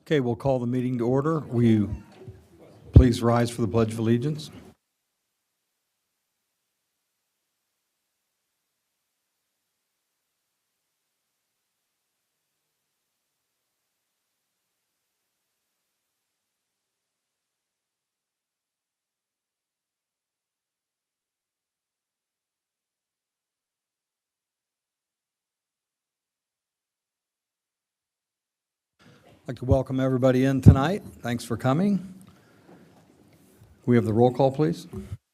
Okay, we'll call the meeting to order. Will you please rise for the Pledge of Allegiance? I'd like to welcome everybody in tonight. Thanks for coming. We have the roll call, please.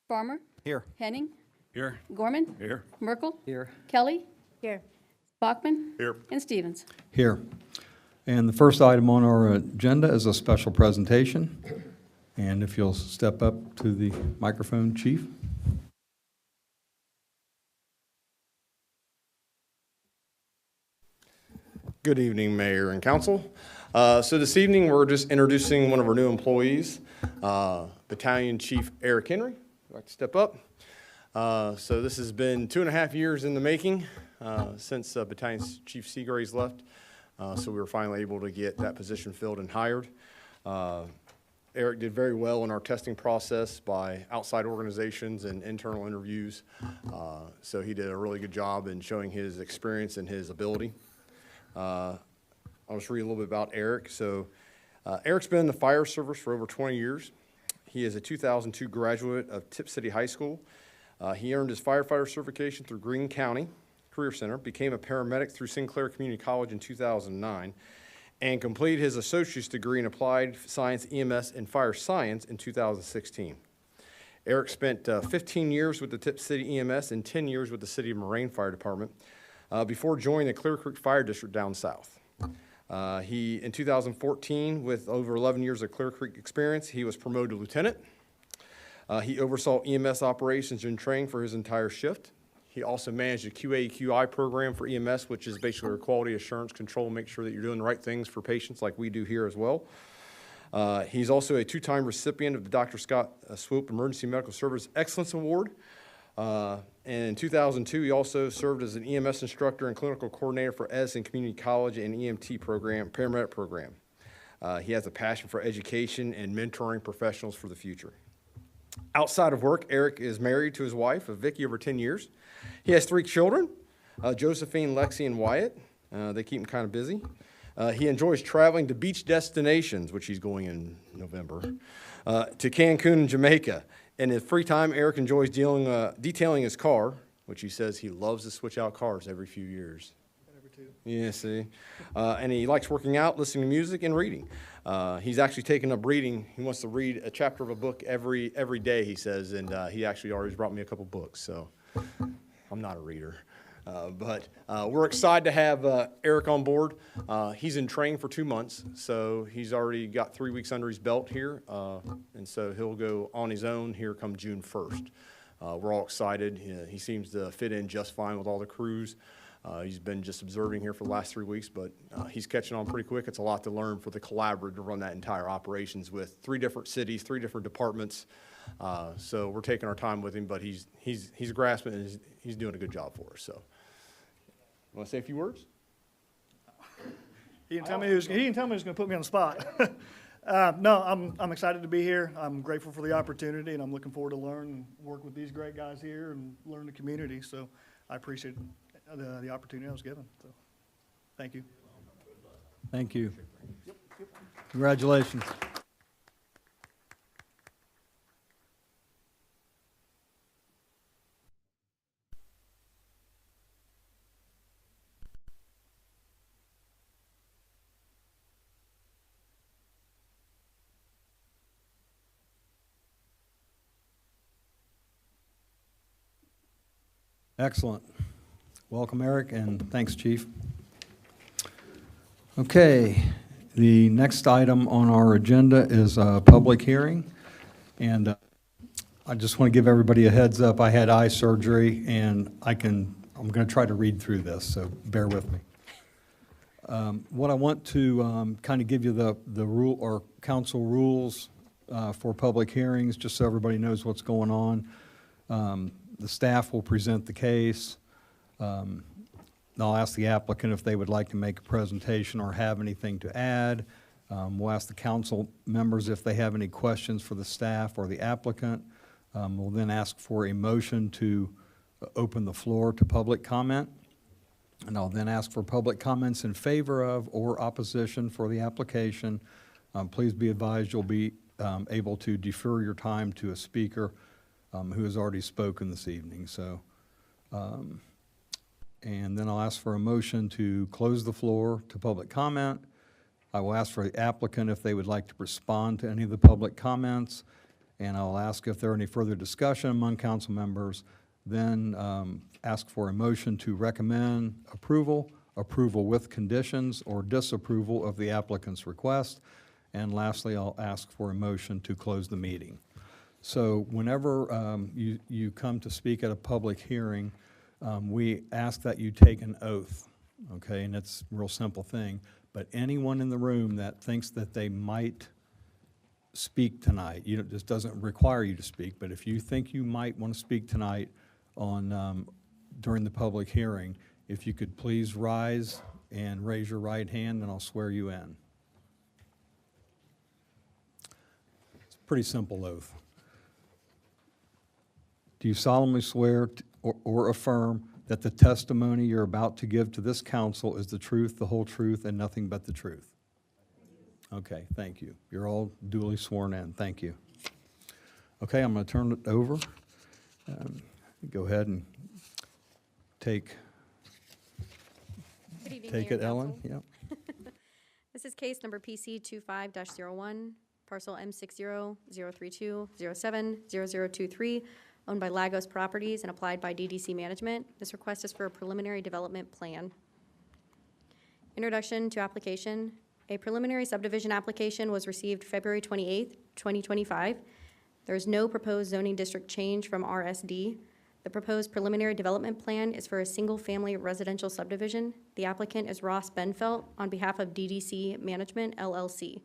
Farmer. Here. Henning. Here. Gorman. Here. Merkel. Here. Kelly. Here. Bachman. Here. And Stevens. Here. And the first item on our agenda is a special presentation. And if you'll step up to the microphone, Chief. Good evening, Mayor and Council. So this evening, we're just introducing one of our new employees, Battalion Chief Eric Henry. I'd like to step up. So this has been 2.5 years in the making since Battalion Chief Seagraves left. So we were finally able to get that position filled and hired. Eric did very well in our testing process by outside organizations and internal interviews. So he did a really good job in showing his experience and his ability. I'll just read a little bit about Eric. So Eric's been in the fire service for over 20 years. He is a 2002 graduate of Tip City High School. He earned his firefighter certification through Greene County Career Center, became a paramedic through Sinclair Community College in 2009, and completed his associate's degree in applied science, EMS, and fire science in 2016. Eric spent 15 years with the Tip City EMS and 10 years with the City of Moraine Fire Department before joining the Clear Creek Fire District down south. In 2014, with over 11 years of Clear Creek experience, he was promoted to lieutenant. He oversaw EMS operations and training for his entire shift. He also managed a QA/QI program for EMS, which is basically a quality assurance control, make sure that you're doing the right things for patients like we do here as well. He's also a 2-time recipient of the Dr. Scott Swope Emergency Medical Service Excellence Award. And in 2002, he also served as an EMS instructor and clinical coordinator for Edison Community College and EMT program, paramedic program. He has a passion for education and mentoring professionals for the future. Outside of work, Eric is married to his wife, Vicki, over 10 years. He has 3 children, Josephine, Lexi, and Wyatt. They keep him kind of busy. He enjoys traveling to beach destinations, which he's going in November, to Cancun and Jamaica. In his free time, Eric enjoys detailing his car, which he says he loves to switch out cars every few years. Every 2. Yeah, see. And he likes working out, listening to music, and reading. He's actually taken up reading. He wants to read a chapter of a book every day, he says, and he actually already brought me a couple books, so I'm not a reader. But we're excited to have Eric on board. He's in training for 2 months, so he's already got 3 weeks under his belt here, and so he'll go on his own here come June 1st. We're all excited. He seems to fit in just fine with all the crews. He's been just observing here for the last 3 weeks, but he's catching on pretty quick. It's a lot to learn for the collaborator to run that entire operations with 3 different cities, 3 different departments. So we're taking our time with him, but he's grasping and he's doing a good job for us. So, you want to say a few words? He didn't tell me he was going to put me on the spot. No, I'm excited to be here. I'm grateful for the opportunity, and I'm looking forward to learn and work with these great guys here and learn the community. So I appreciate the opportunity I was given. So thank you. Thank you. Congratulations. Excellent. Welcome, Eric, and thanks, Chief. Okay, the next item on our agenda is a public hearing, and I just want to give everybody a heads up. I had eye surgery, and I'm going to try to read through this, so bear with me. What I want to kind of give you the rule or council rules for public hearings, just so everybody knows what's going on. The staff will present the case. I'll ask the applicant if they would like to make a presentation or have anything to add. We'll ask the council members if they have any questions for the staff or the applicant. We'll then ask for a motion to open the floor to public comment. And I'll then ask for public comments in favor of or opposition for the application. Please be advised you'll be able to defer your time to a speaker who has already spoken this evening. So, and then I'll ask for a motion to close the floor to public comment. I will ask for the applicant if they would like to respond to any of the public comments, and I'll ask if there are any further discussion among council members. Then ask for a motion to recommend approval, approval with conditions, or disapproval of the applicant's request. And lastly, I'll ask for a motion to close the meeting. So whenever you come to speak at a public hearing, we ask that you take an oath, okay? And it's a real simple thing. But anyone in the room that thinks that they might speak tonight, this doesn't require you to speak, but if you think you might want to speak tonight on during the public hearing, if you could please rise and raise your right hand, and I'll swear you in. It's a pretty simple oath. Do you solemnly swear or affirm that the testimony you're about to give to this council is the truth, the whole truth, and nothing but the truth? Okay, thank you. You're all duly sworn in. Thank you. Okay, I'm going to turn it over. Go ahead and take Good evening, it, Mayor and Ellen. Council. Yep. This is case number PC 25-01, parcel M60-032-07-0023, owned by Lagos Properties and applied by DDC Management. This request is for a preliminary development plan. Introduction to application. A preliminary subdivision application was received February 28th, 2025. There is no proposed zoning district change from RSD. The proposed preliminary development plan is for a single-family residential subdivision. The applicant is Ross Benfelt on behalf of DDC Management, LLC.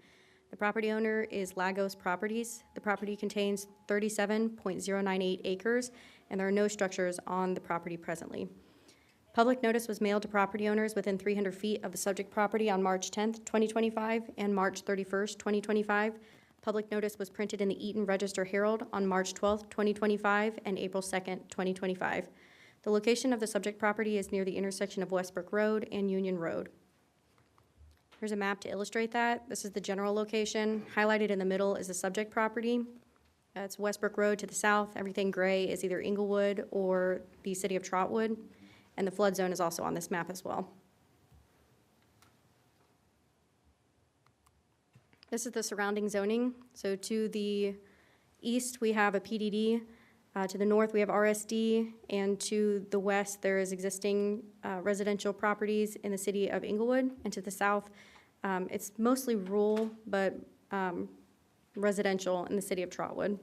The property owner is Lagos Properties. The property contains 37.098 acres, and there are no structures on the property presently. Public notice was mailed to property owners within 300 feet of the subject property on March 10th, 2025, and March 31st, 2025. Public notice was printed in the Eaton Register Herald on March 12th, 2025, and April 2nd, 2025. The location of the subject property is near the intersection of Westbrook Road and Union Road. Here's a map to illustrate that. This is the general location. Highlighted in the middle is the subject property. It's Westbrook Road to the south. Everything gray is either Inglewood or the city of Trotwood. And the flood zone is also on this map as well. This is the surrounding zoning. So to the east, we have a PDD. To the north, we have RSD. And to the west, there is existing residential properties in the city of Inglewood. And to the south, it's mostly rural, but residential in the city of Trotwood.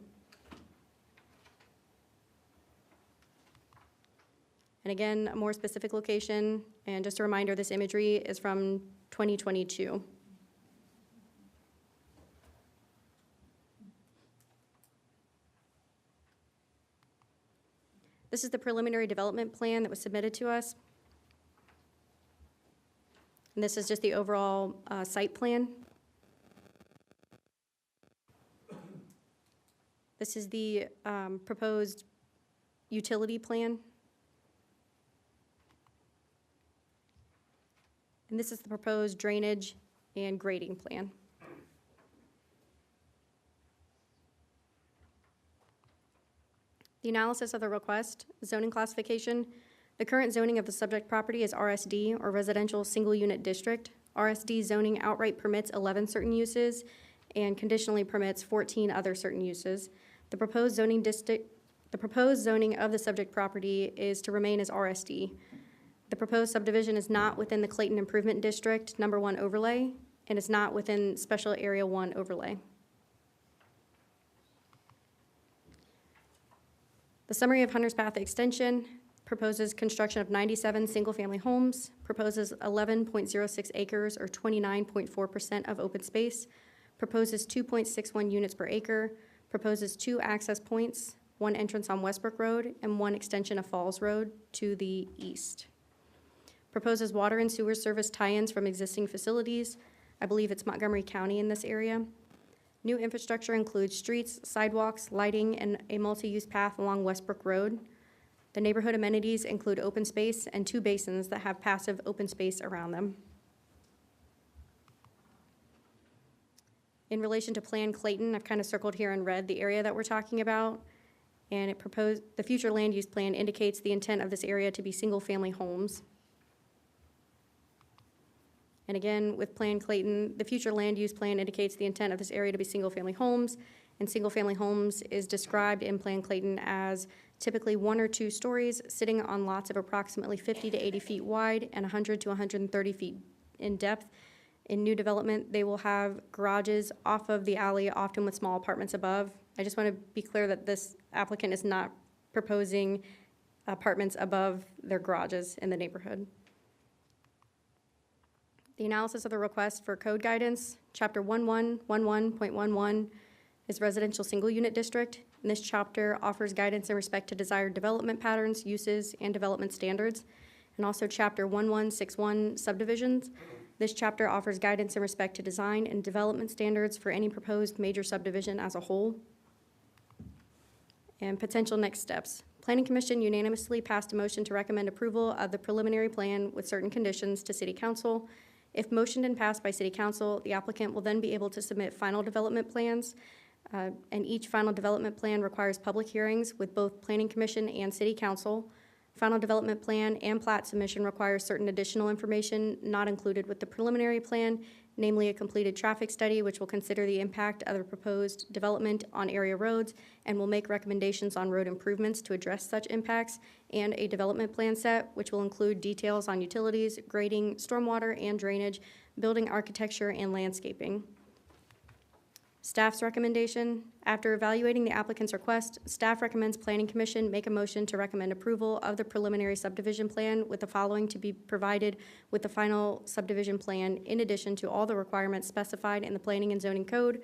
And again, a more specific location, and just a reminder, this imagery is from 2022. This is the preliminary development plan that was submitted to us. And this is just the overall site plan. This is the proposed utility plan. And this is the proposed drainage and grading plan. The analysis of the request, zoning classification. The current zoning of the subject property is RSD, or Residential Single Unit District. RSD zoning outright permits 11 certain uses and conditionally permits 14 other certain uses. The proposed zoning of the subject property is to remain as RSD. The proposed subdivision is not within the Clayton Improvement District number 1 overlay, and is not within Special Area 1 overlay. The summary of Hunter's Path Extension proposes construction of 97 single-family homes, proposes 11.06 acres or 29.4% of open space, proposes 2.61 units per acre, proposes 2 access points, 1 entrance on Westbrook Road and 1 extension of Falls Road to the east. Proposes water and sewer service tie-ins from existing facilities, I believe it's Montgomery County in this area. New infrastructure includes streets, sidewalks, lighting, and a multi-use path along Westbrook Road. The neighborhood amenities include open space and 2 basins that have passive open space around them. In relation to Plan Clayton, I've kind of circled here in red the area that we're talking about. And the future land use plan indicates the intent of this area to be single-family homes. And again, with Plan Clayton, the future land use plan indicates the intent of this area to be single-family homes. And single-family homes is described in Plan Clayton as typically 1 or 2 stories sitting on lots of approximately 50 to 80 feet wide and 100 to 130 feet in depth. In new development, they will have garages off of the alley, often with small apartments above. I just want to be clear that this applicant is not proposing apartments above their garages in the neighborhood. The analysis of the request for code guidance, Chapter 1111.11 is residential single-unit district, and this chapter offers guidance in respect to desired development patterns, uses, and development standards, and also Chapter 1161 subdivisions. This chapter offers guidance in respect to design and development standards for any proposed major subdivision as a whole. And potential next steps. Planning Commission unanimously passed a motion to recommend approval of the preliminary plan with certain conditions to City Council. If motioned and passed by City Council, the applicant will then be able to submit final development plans, and each final development plan requires public hearings with both Planning Commission and City Council. Final development plan and plat submission requires certain additional information not included with the preliminary plan, namely a completed traffic study which will consider the impact of the proposed development on area roads and will make recommendations on road improvements to address such impacts, and a development plan set which will include details on utilities, grading, stormwater and drainage, building architecture, and landscaping. Staff's recommendation: after evaluating the applicant's request, staff recommends Planning Commission make a motion to recommend approval of the preliminary subdivision plan with the following to be provided with the final subdivision plan, in addition to all the requirements specified in the Planning and Zoning Code.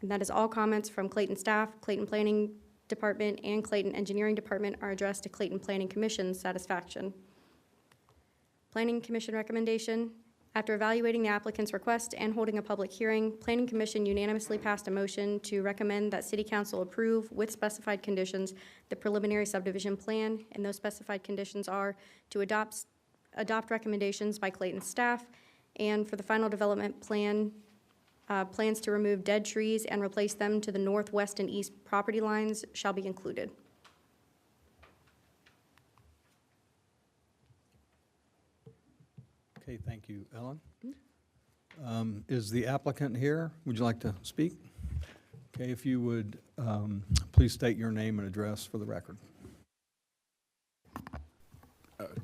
And that is all comments from Clayton staff, Clayton Planning Department, and Clayton Engineering Department are addressed to Clayton Planning Commission's satisfaction. Planning Commission recommendation: after evaluating the applicant's request and holding a public hearing, Planning Commission unanimously passed a motion to recommend that City Council approve, with specified conditions, the preliminary subdivision plan, and those specified conditions are to adopt recommendations by Clayton staff, and for the final development plan, plans to remove dead trees and replace them to the northwest and east property lines shall be included. Okay, thank you, Ellen. Is the applicant here? Would you like to speak? Okay, if you would, please state your name and address for the record.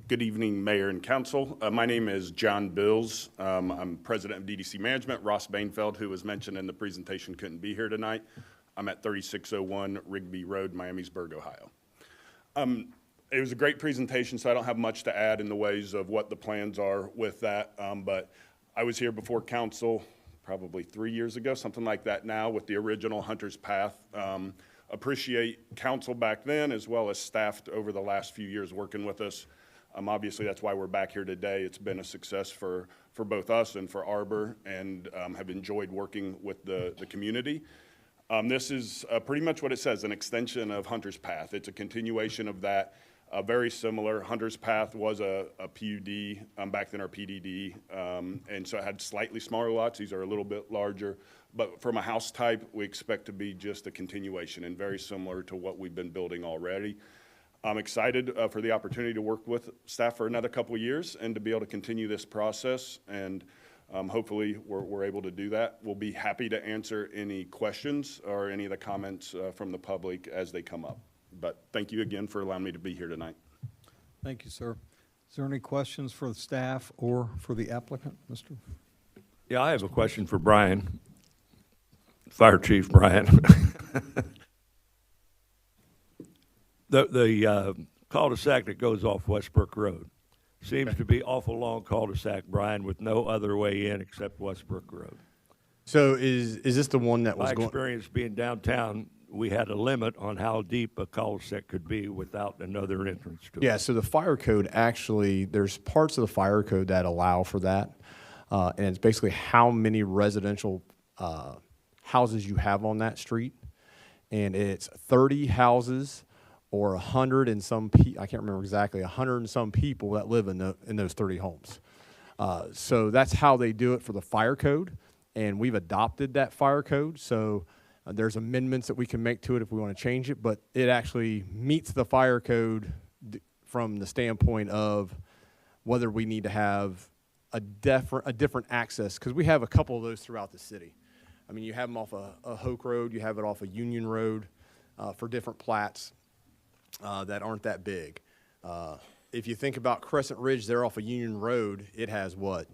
Good evening, Mayor and Council. My name is John Bills. I'm President of DDC Management. Ross Bainfeld, who was mentioned in the presentation, couldn't be here tonight. I'm at 3601 Rigby Road, Miamisburg, Ohio. It was a great presentation, so I don't have much to add in the ways of what the plans are with that. But I was here before council probably 3 years ago, something like that now, with the original Hunter's Path. Appreciate council back then as well as staff over the last few years working with us. Obviously, that's why we're back here today. It's been a success for both us and for Arbor, and have enjoyed working with the community. This is pretty much what it says, an extension of Hunter's Path. It's a continuation of that. Very similar. Hunter's Path was a PUD, back then our PDD, and so it had slightly smaller lots. These are a little bit larger, but from a house type, we expect to be just a continuation and very similar to what we've been building already. I'm excited for the opportunity to work with staff for another couple of years and to be able to continue this process, and hopefully we're able to do that. We'll be happy to answer any questions or any of the comments from the public as they come up. But thank you again for allowing me to be here tonight. Thank you, sir. Is there any questions for the staff or for the applicant, Mr.? Yeah, I have a question for Brian, Fire Chief Brian. The cul-de-sac that goes off Westbrook Road seems to be awful long cul-de-sac, Brian, with no other way in except Westbrook Road. So is this the one that was My going? experience being downtown, we had a limit on how deep a cul-de-sac could be without another entrance to it. Yeah, so the fire code actually, there's parts of the fire code that allow for that. And it's basically how many residential houses you have on that street. And it's 30 houses or 100 and some I can't remember exactly, 100 and some people that live in those 30 homes. So that's how they do it for the fire code, and we've adopted that fire code. So there's amendments that we can make to it if we want to change it, but it actually meets the fire code from the standpoint of whether we need to have a different access, because we have a couple of those throughout the city. I mean, you have them off a Hoke Road, you have it off a Union Road for different plats that aren't that big. If you think about Crescent Ridge there off of Union Road, it has what?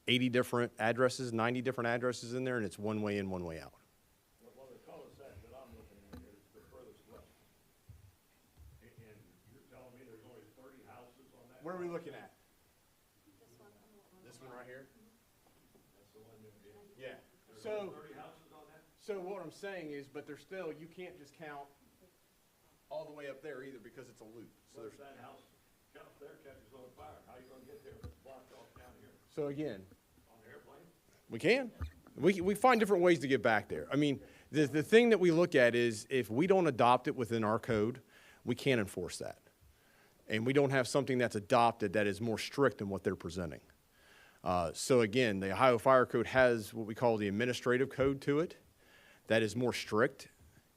80 different addresses, 90 different addresses in there, and it's one way in, one way out. Well, the cul-de-sac that I'm looking at here is the furthest west. And you're telling me there's only 30 houses on that? Where are we looking at? This one right here? That's the one that, Yeah. there's So, only 30 houses on that? so what I'm saying is, but there's still, you can't just count all the way up there either because it's a loop. So What there's, if that house up there catches on fire? How are you gonna get there? It's blocked off down here so again, on the airplane? we can. We find different ways to get back there. I mean, the thing that we look at is if we don't adopt it within our code, we can't enforce that. And we don't have something that's adopted that is more strict than what they're presenting. So again, the Ohio Fire Code has what we call the administrative code to it that is more strict,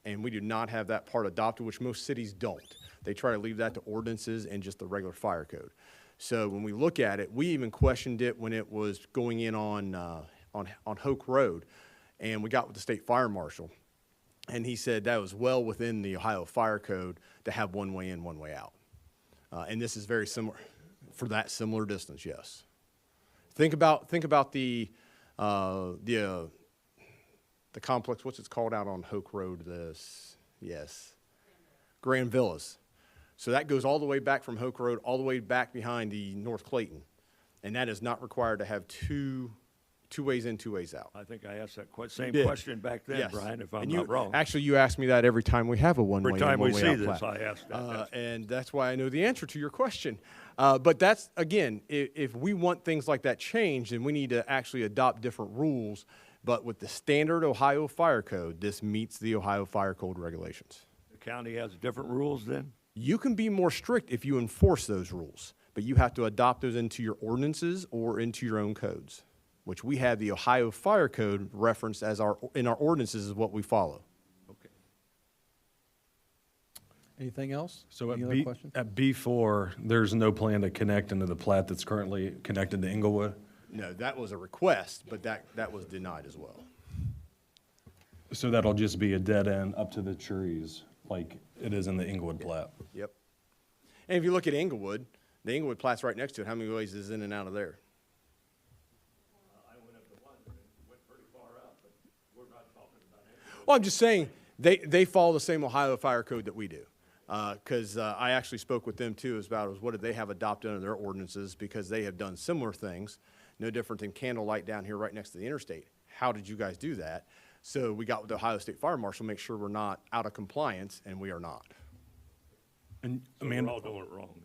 and we do not have that part adopted, which most cities don't. They try to leave that to ordinances and just the regular fire code. So when we look at it, we even questioned it when it was going in on Hoke Road, and we got with the state fire marshal, and he said that was well within the Ohio Fire Code to have one way in, one way out. And this is very similar for that similar distance. Yes. Think about the complex. What's it called out on Hoke Road? Grand Villas. So that goes all the way back from Hoke Road, all the way back behind the North Clayton, and that is not required to have two ways in, two ways out. I think I asked that same did. question back then, Yes. Brian, if I'm And not wrong. Actually, you ask me that every time we have a one-way Every in, time we one-way see out this, plat. I ask that. And that's why I know the answer to your question. But that's, again, if we want things like that changed, then we need to actually adopt different rules. But with the standard Ohio Fire Code, this meets the Ohio Fire Code regulations. The county has different rules then? You can be more strict if you enforce those rules, but you have to adopt those into your ordinances or into your own codes, which we have the Ohio Fire Code referenced as in our ordinances is what we follow. Okay. Anything else? So Any at other questions? at B4, there's no plan to connect into the plat that's currently connected to Inglewood? No, that was a request, but that was denied as well. So that'll just be a dead end up to the trees, like it is in the Inglewood plat? Yep. And if you look at Inglewood, the Inglewood plat's right next to it. How many ways is in and out of there? I went up to one and it went pretty far out, but we're not talking about it. Well, I'm just saying, they follow the same Ohio Fire Code that we do. Because I actually spoke with them too about what did they have adopted under their ordinances, because they have done similar things, no different than candlelight down here right next to the interstate. How did you guys do that? So we got with the Ohio State Fire Marshal, make sure we're not out of compliance, and we are not. And So Amanda, we're all doing it wrong.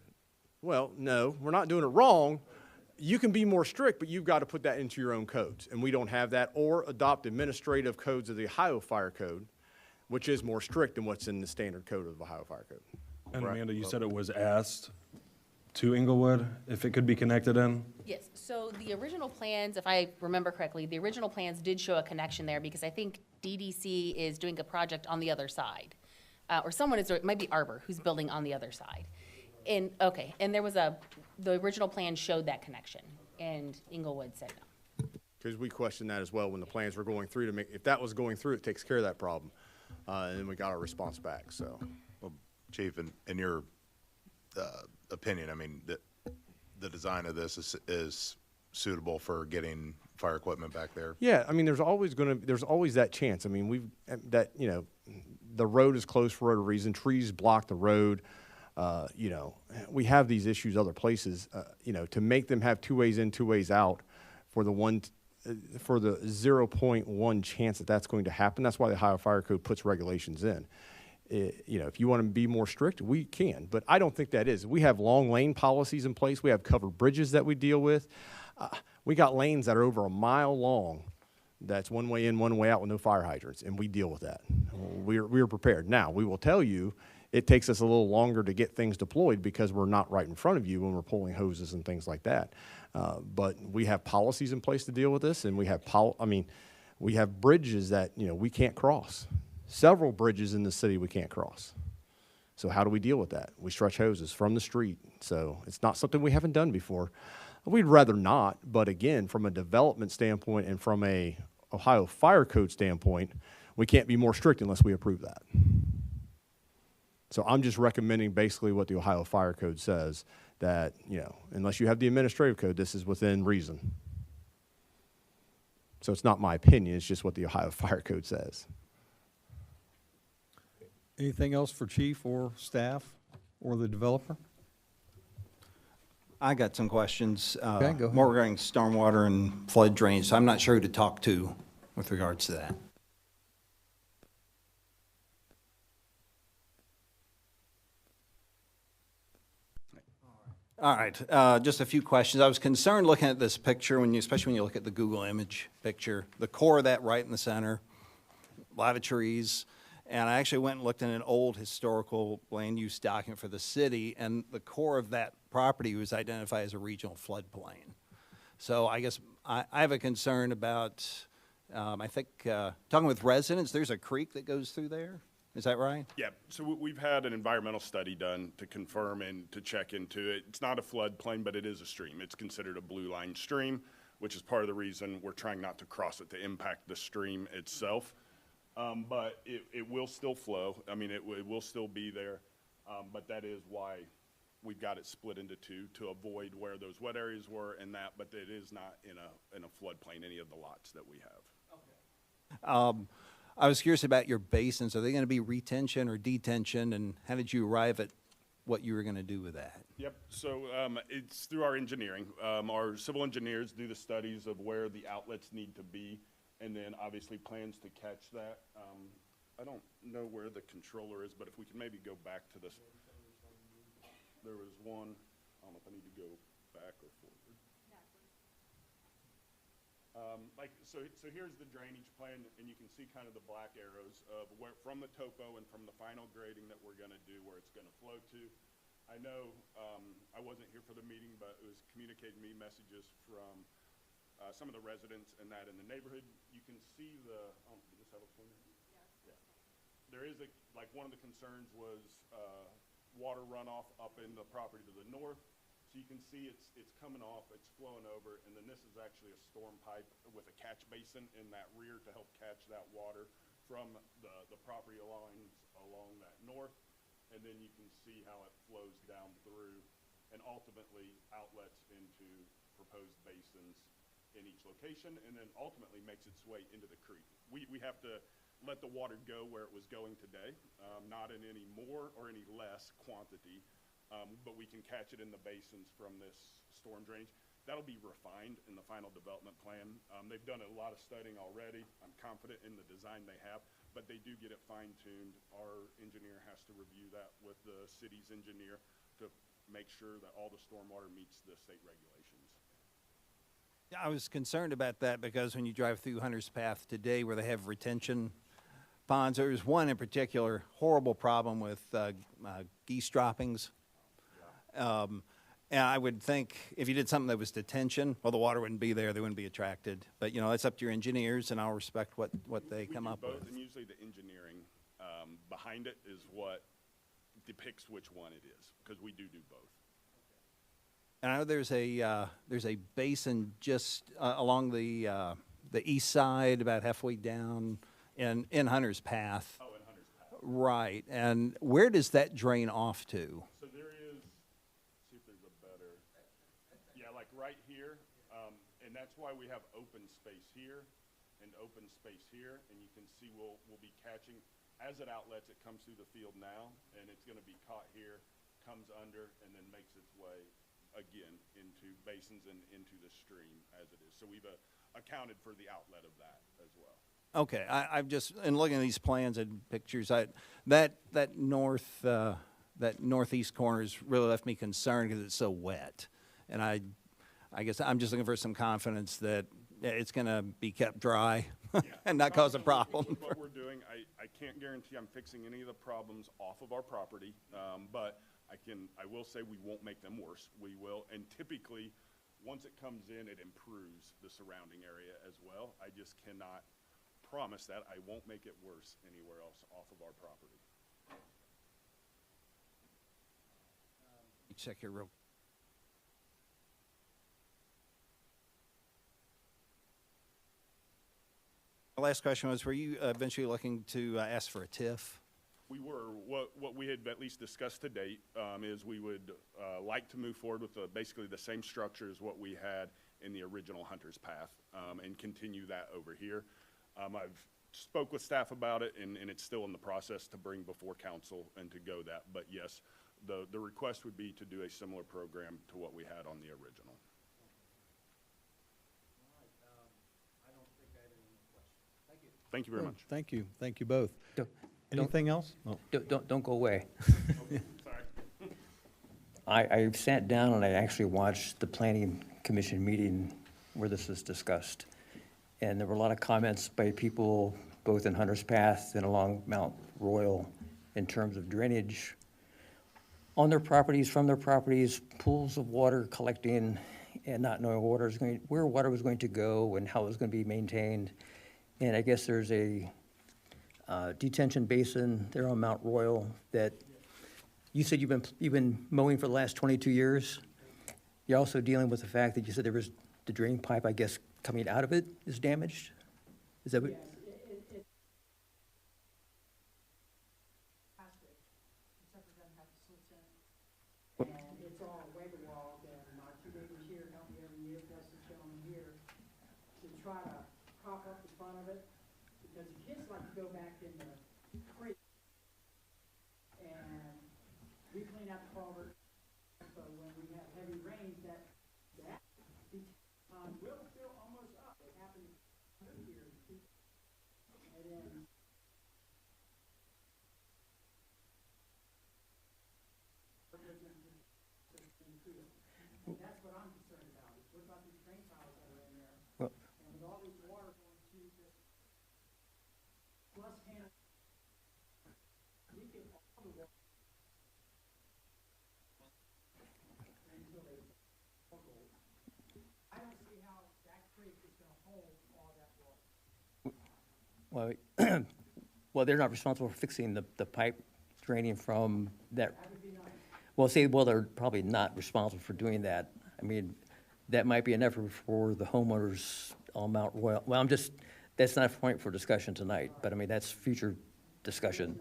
Well, no, we're not doing it wrong. You can be more strict, but you've got to put that into your own codes, and we don't have that, or adopt administrative codes of the Ohio Fire Code, which is more strict than what's in the standard code of the Ohio Fire Code. and Right. Amanda, you said it was asked to Inglewood if it could be connected in? Yes, so the original plans, if I remember correctly, the original plans did show a connection there because I think DDC is doing a project on the other side. Or someone is, it might be Arbor who's building on the other side. And, okay, and there was the original plan showed that connection and Inglewood said no. Because we questioned that as well when the plans were going through to make, if that was going through, it takes care of that problem. And then we got our response back, so. Well, Chief, in your opinion, I mean, the design of this is suitable for getting fire equipment back there? Yeah, I mean, there's always that chance. I mean, the road is closed for a reason. Trees block the road. We have these issues other places, to make them have two ways in, two ways out for the 0.1 chance that that's going to happen. That's why the Ohio Fire Code puts regulations in. If you want to be more strict, we can, but I don't think that is. We have long lane policies in place. We have covered bridges that we deal with. We got lanes that are over a mile long, that's one way in, one way out with no fire hydrants, and we deal with that. We're prepared. Now, we will tell you, it takes us a little longer to get things deployed because we're not right in front of you when we're pulling hoses and things like that. But we have policies in place to deal with this, and we have we have bridges that, we can't cross. Several bridges in the city we can't cross. So how do we deal with that? We stretch hoses from the street. So it's not something we haven't done before. We'd rather not, but again, from a development standpoint and from a Ohio Fire Code standpoint, we can't be more strict unless we approve that. So I'm just recommending basically what the Ohio Fire Code says, that, unless you have the administrative code, this is within reason. So it's not my opinion, it's just what the Ohio Fire Code says. Anything else for chief or staff or the developer? I got some questions. Okay, go ahead. More regarding stormwater and flood drainage, so I'm not sure who to talk to with regards to that. All right, just a few questions. I was concerned looking at this picture, especially when you look at the Google image picture, the core of that right in the center, a lot of trees. And I actually went and looked in an old historical land use document for the city, and the core of that property was identified as a regional floodplain. So I guess I have a concern about, I think, talking with residents, there's a creek that goes through there. Is that right? Yeah, so we've had an environmental study done to confirm and to check into it. It's not a floodplain, but it is a stream. It's considered a blue line stream, which is part of the reason we're trying not to cross it to impact the stream itself. But it will still flow. I mean, it will still be there. But that is why we've got it split into two, to avoid where those wet areas were and that, but it is not in a floodplain, any of the lots that we have. I was curious about your basins. Are they going to be retention or detention, and how did you arrive at what you were going to do with that? Yep, so it's through our engineering. Our civil engineers do the studies of where the outlets need to be, and then obviously plans to catch that. I don't know where the controller is, but if we can maybe go back to this. There was one, I don't know if I need to go back or forward. So here's the drainage plan, and you can see kind of the black arrows of where, from the topo and from the final grading that we're gonna do, where it's gonna flow to. I know, I wasn't here for the meeting, but it was communicating me messages from some of the residents and that in the neighborhood. You can see the, does this have a pointer? Yeah. There is one of the concerns was water runoff up in the property to the north. So you can see it's coming off, it's flowing over, and then this is actually a storm pipe with a catch basin in that rear to help catch that water from the property lines along that north. And then you can see how it flows down through and ultimately outlets into proposed basins in each location, and then ultimately makes its way into the creek. We have to let the water go where it was going today, not in any more or any less quantity. But we can catch it in the basins from this storm drainage. That'll be refined in the final development plan. They've done a lot of studying already. I'm confident in the design they have, but they do get it fine-tuned. Our engineer has to review that with the city's engineer to make sure that all the stormwater meets the state regulations. Yeah, I was concerned about that because when you drive through Hunter's Path today where they have retention ponds, there's one in particular horrible problem with geese droppings. And I would think if you did something that was detention, well, the water wouldn't be there, they wouldn't be attracted. But, that's up to your engineers, and I'll respect what they come up with. And usually the engineering behind it is what depicts which one it is, because we do both. And I know there's a basin just along the east side, about halfway down in Hunter's Path. Oh, in Hunter's Path. Right. And where does that drain off to? So there is, see if there's a better, yeah, like right here, and that's why we have open space here and open space here, and you can see we'll be catching, as it outlets, it comes through the field now, and it's gonna be caught here, comes under, and then makes its way again into basins and into the stream as it is. So we've accounted for the outlet of that as well. Okay, I've just, in looking at these plans and pictures, that northeast corner has really left me concerned because it's so wet. And I guess I'm just looking for some confidence that it's going to be kept dry and not cause a problem. With what we're doing, I can't guarantee I'm fixing any of the problems off of our property, but I will say we won't make them worse. We will, and typically, once it comes in, it improves the surrounding area as well. I just cannot promise that. I won't make it worse anywhere else off of our property. Check here real. My last question was, were you eventually looking to ask for a TIF? We were, what we had at least discussed to date is we would like to move forward with basically the same structure as what we had in the original Hunter's Path and continue that over here. I've spoke with staff about it, and it's still in the process to bring before council and to go that. But yes, the request would be to do a similar program to what we had on the original. Thank you very much. Thank you. Thank you both. Don't- Anything else? Oh. Don't go away. Sorry. I sat down and I actually watched the planning commission meeting where this was discussed. And there were a lot of comments by people both in Hunter's Path and along Mount Royal in terms of drainage on their properties, from their properties, pools of water collecting and not knowing where water was going to go and how it was going to be maintained. And I guess there's a detention basin there on Mount Royal that you said you've been mowing for the last 22 years. You're also dealing with the fact that you said there was the drain pipe, I guess, coming out of it is damaged? Is that what? And it's all waterlogged, and my two neighbors here help me every year, plus this gentleman here, to try to prop up the front of it, because the kids like to go back in the creek. And we clean out the culvert, so when we have heavy rains, that will fill almost up. It happened here. And then that's what I'm concerned about, is what about these drain tiles that are in there? Well- And with all this water going to this, plus hand, we get all the water. Until they, I don't see how that creek is gonna hold all that water. Well, well, they're not responsible for fixing the pipe draining from that. That would be nice. Well, they're probably not responsible for doing that. I mean, that might be an effort for the homeowners on Mount Royal. Well, that's not a point for discussion tonight, but I mean, that's future discussion.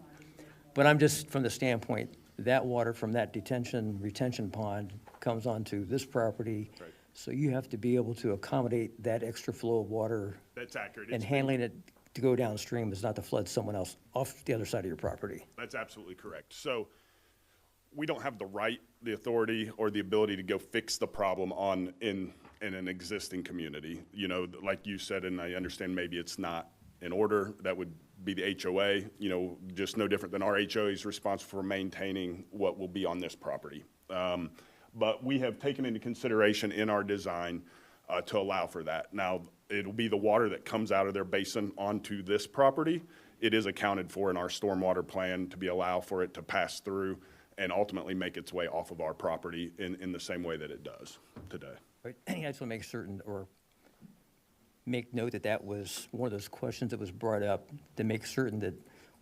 But I'm just, from the standpoint, that water from that retention pond comes onto this property. Right. So you have to be able to accommodate that extra flow of water. That's accurate. And It's- handling it to go downstream is not to flood someone else off the other side of your property. That's absolutely correct. So we don't have the right, the authority, or the ability to go fix the problem in an existing community. You know, like you said, and I understand maybe it's not in order, that would be the HOA, you know, just no different than our HOA is responsible for maintaining what will be on this property. But we have taken into consideration in our design to allow for that. Now, it'll be the water that comes out of their basin onto this property. It is accounted for in our stormwater plan to allow for it to pass through and ultimately make its way off of our property in the same way that it does today. But I just want to make certain, or make note that that was one of those questions that was brought up, to make certain that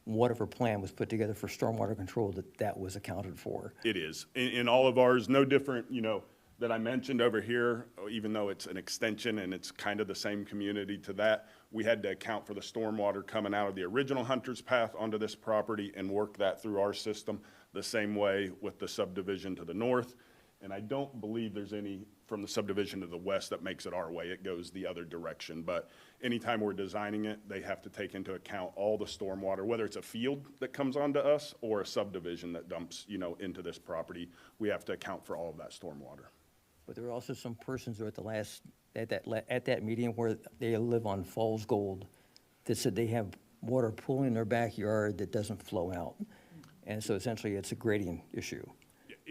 whatever plan was put together for stormwater control, that was accounted for. It is. In all of ours, no different, you know, that I mentioned over here, even though it's an extension and it's kind of the same community to that, we had to account for the stormwater coming out of the original Hunter's Path onto this property and work that through our system the same way with the subdivision to the north. And I don't believe there's any from the subdivision to the west that makes it our way. It goes the other direction. But anytime we're designing it, they have to take into account all the stormwater, whether it's a field that comes onto us or a subdivision that dumps, you know, into this property. We have to account for all of that stormwater. But there were also some persons who were at that meeting where they live on Falls Gold that said they have water pooling in their backyard that doesn't flow out. And so essentially, it's a grading issue.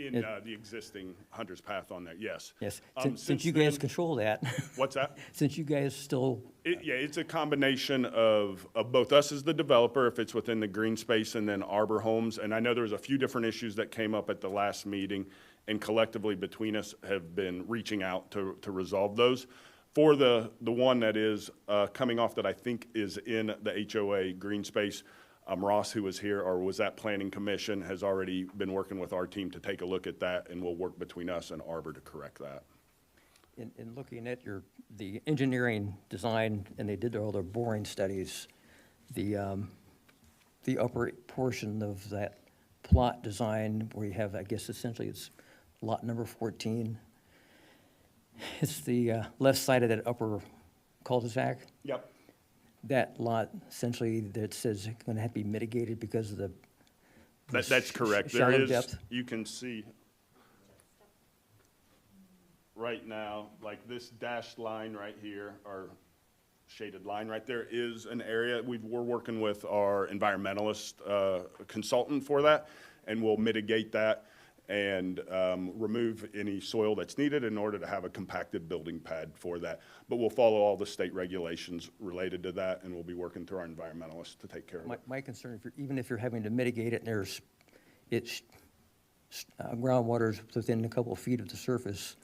In the existing Hunter's Path on there, yes. Yes, Since you guys then- control that, What's that? since you guys still, Yeah, it's a combination of both us as the developer, if it's within the green space, and then Arbor Homes. And I know there was a few different issues that came up at the last meeting, and collectively between us have been reaching out to resolve those. For the one that is coming off that I think is in the HOA green space, Ross, who was here, or was at Planning Commission, has already been working with our team to take a look at that, and we'll work between us and Arbor to correct that. in looking at the engineering design, and they did all their boring studies, the upper portion of that plot design where you have, I guess essentially it's lot number 14. It's the left side of that upper cul-de-sac. Yep. That lot essentially that says it's going to have to be mitigated because of the That's correct. There shallow is, depth. you can see right now, like this dashed line right here, or shaded line right there, is an area, we're working with our environmentalist consultant for that, and we'll mitigate that and remove any soil that's needed in order to have a compacted building pad for that. But we'll follow all the state regulations related to that, and we'll be working through our environmentalists to take care of it. My concern, even if you're having to mitigate it, and groundwater is within a couple of feet of the surface,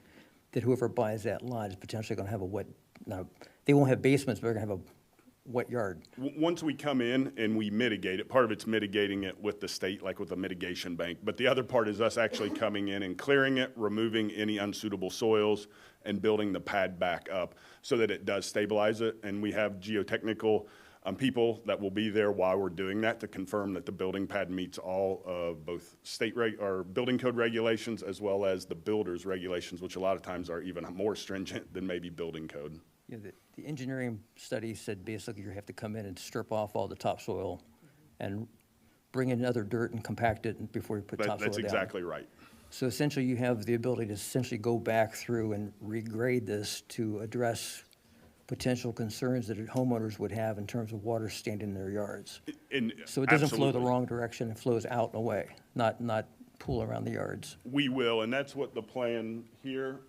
that whoever buys that lot is potentially going to have a wet, now, they won't have basements, but they're going to have a wet yard. Once we come in and we mitigate it, part of it's mitigating it with the state, like with a mitigation bank. But the other part is us actually coming in and clearing it, removing any unsuitable soils, and building the pad back up so that it does stabilize it. And we have geotechnical people that will be there while we're doing that to confirm that the building pad meets all of both state or building code regulations as well as the builder's regulations, which a lot of times are even more stringent than maybe building code. You know, the engineering study said basically you have to come in and strip off all the topsoil and bring in other dirt and compact it before you put topsoil down. That's exactly right. So essentially, you have the ability to essentially go back through and regrade this to address potential concerns that homeowners would have in terms of water standing in their yards. So it doesn't flow the Absolutely. wrong direction, it flows out and away, not pool around the yards. We will, and that's what the plan here,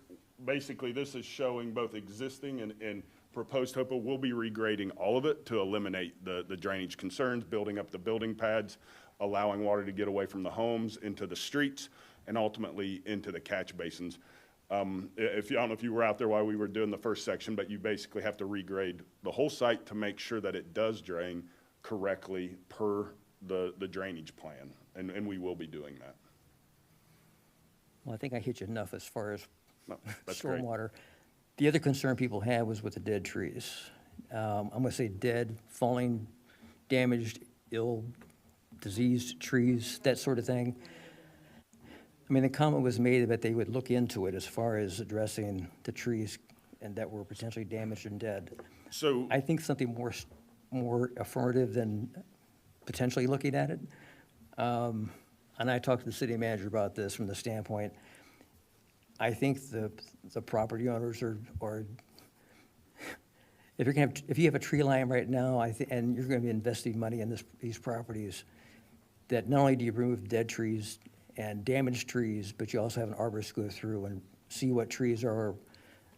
basically, this is showing both existing and proposed topo. We'll be regrading all of it to eliminate the drainage concerns, building up the building pads, allowing water to get away from the homes into the streets, and ultimately into the catch basins. I don't know if you were out there while we were doing the first section, but you basically have to regrade the whole site to make sure that it does drain correctly per the drainage plan, and we will be doing that. Well, I think I hit you enough as far as No, that's great. stormwater. The other concern people had was with the dead trees. I'm gonna say dead, falling, damaged, ill, diseased trees, that sort of thing. I mean, the comment was made that they would look into it as far as addressing the trees and that were potentially damaged and dead. So, I think something more affirmative than potentially looking at it. And I talked to the city manager about this from the standpoint, I think the property owners are if you have a tree line right now, and you're gonna be investing money in these properties, that not only do you remove dead trees and damaged trees, but you also have an arborist go through and see what trees are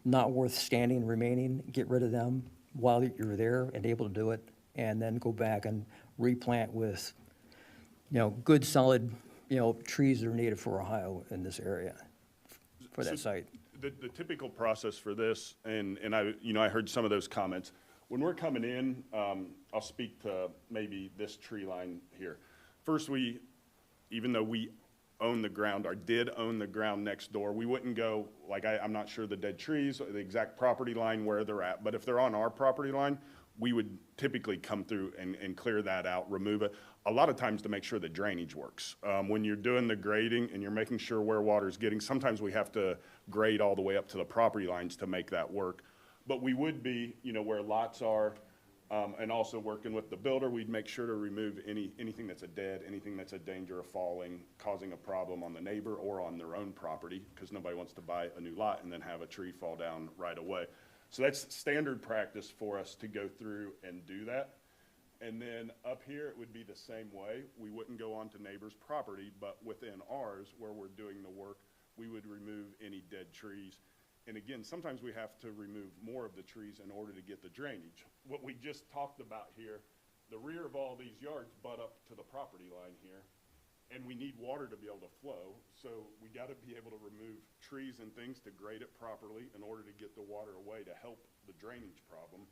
not worth standing, remaining, get rid of them while you're there and able to do it, and then go back and replant with, good, solid, trees that are native for Ohio in this area, for that site. the typical process for this, and I heard some of those comments. When we're coming in, I'll speak to maybe this tree line here. First, even though we own the ground, or did own the ground next door, we wouldn't go, I'm not sure the dead trees, or the exact property line where they're at, but if they're on our property line, we would typically come through and clear that out, remove it, a lot of times to make sure the drainage works. When you're doing the grading and you're making sure where water's getting, sometimes we have to grade all the way up to the property lines to make that work. But we would be, where lots are, and also working with the builder, we'd make sure to remove anything that's anything that's a danger of falling, causing a problem on the neighbor or on their own property, because nobody wants to buy a new lot and then have a tree fall down right away. So that's standard practice for us to go through and do that. And then up here, it would be the same way. We wouldn't go onto neighbor's property, but within ours, where we're doing the work, we would remove any dead trees. And again, sometimes we have to remove more of the trees in order to get the drainage. What we just talked about here, the rear of all these yards butt up to the property line here, and we need water to be able to flow. So we got to be able to remove trees and things to grade it properly in order to get the water away to help the drainage problem.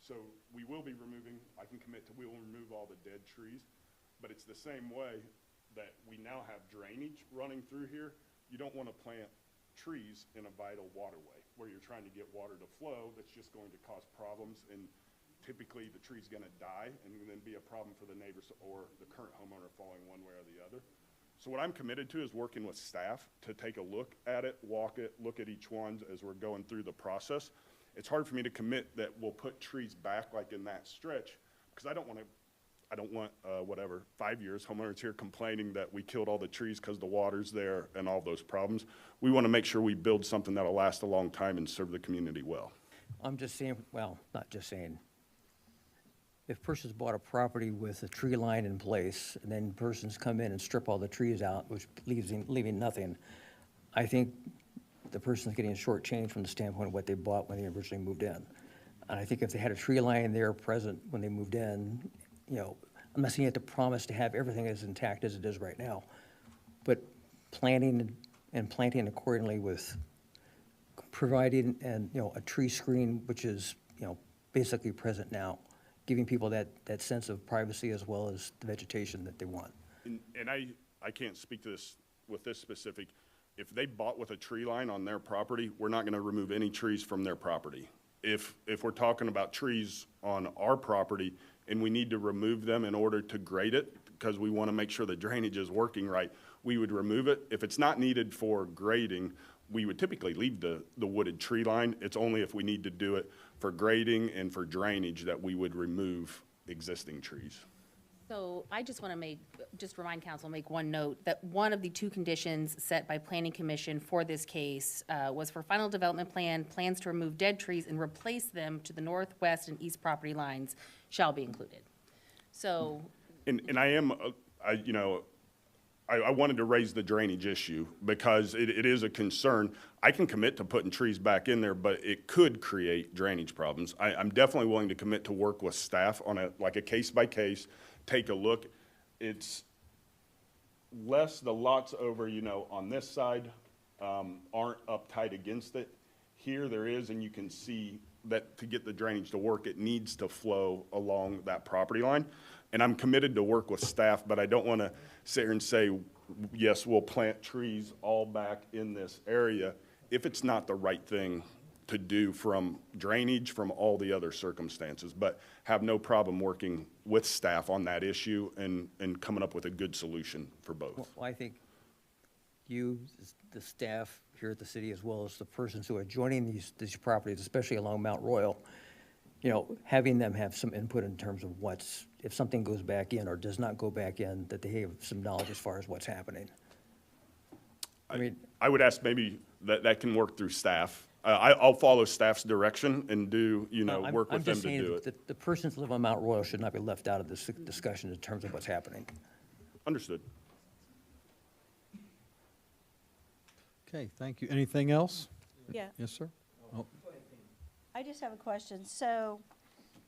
So we will be removing, I can commit to, we will remove all the dead trees, but it's the same way that we now have drainage running through here. You don't want to plant trees in a vital waterway where you're trying to get water to flow. That's just going to cause problems, and typically the tree's going to die and then be a problem for the neighbors or the current homeowner falling one way or the other. So what I'm committed to is working with staff to take a look at it, walk it, look at each one as we're going through the process. It's hard for me to commit that we'll put trees back like in that stretch, because I don't want 5 years, homeowners here complaining that we killed all the trees because the water's there and all those problems. We want to make sure we build something that'll last a long time and serve the community well. I'm just saying, well, not just saying, if person's bought a property with a tree line in place, and then persons come in and strip all the trees out, which leaving nothing, I think the person's getting shortchanged from the standpoint of what they bought when they originally moved in. And I think if they had a tree line there present when they moved in, you know, I'm not saying you have to promise to have everything as intact as it is right now, but planting and planting accordingly with providing a tree screen, which is, basically present now, giving people that sense of privacy as well as the vegetation that they want. And I can't speak to this with this specific. If they bought with a tree line on their property, we're not going to remove any trees from their property. If we're talking about trees on our property and we need to remove them in order to grade it because we want to make sure the drainage is working right, we would remove it. If it's not needed for grading, we would typically leave the wooded tree line. It's only if we need to do it for grading and for drainage that we would remove existing trees. So I just want to remind council, make one note that one of the two conditions set by Planning Commission for this case was for final development plan, plans to remove dead trees and replace them to the northwest and east property lines shall be included. So. And I wanted to raise the drainage issue because it is a concern. I can commit to putting trees back in there, but it could create drainage problems. I'm definitely willing to commit to work with staff on a case by case, take a look. It's less the lots over, on this side aren't uptight against it. Here there is, and you can see that to get the drainage to work, it needs to flow along that property line. And I'm committed to work with staff, but I don't want to sit here and say, yes, we'll plant trees all back in this area if it's not the right thing to do from drainage, from all the other circumstances. But have no problem working with staff on that issue and coming up with a good solution for both. Well, I think you, the staff here at the city, as well as the persons who are joining these properties, especially along Mount Royal, having them have some input in terms of if something goes back in or does not go back in, that they have some knowledge as far as what's happening. I would ask maybe that can work through staff. I'll follow staff's direction and do, work with them to do it. I'm just saying that the persons who live on Mount Royal should not be left out of this discussion in terms of what's happening. Understood. Okay, thank you. Anything else? Yeah, Yes, sir? Oh, I just have a question. So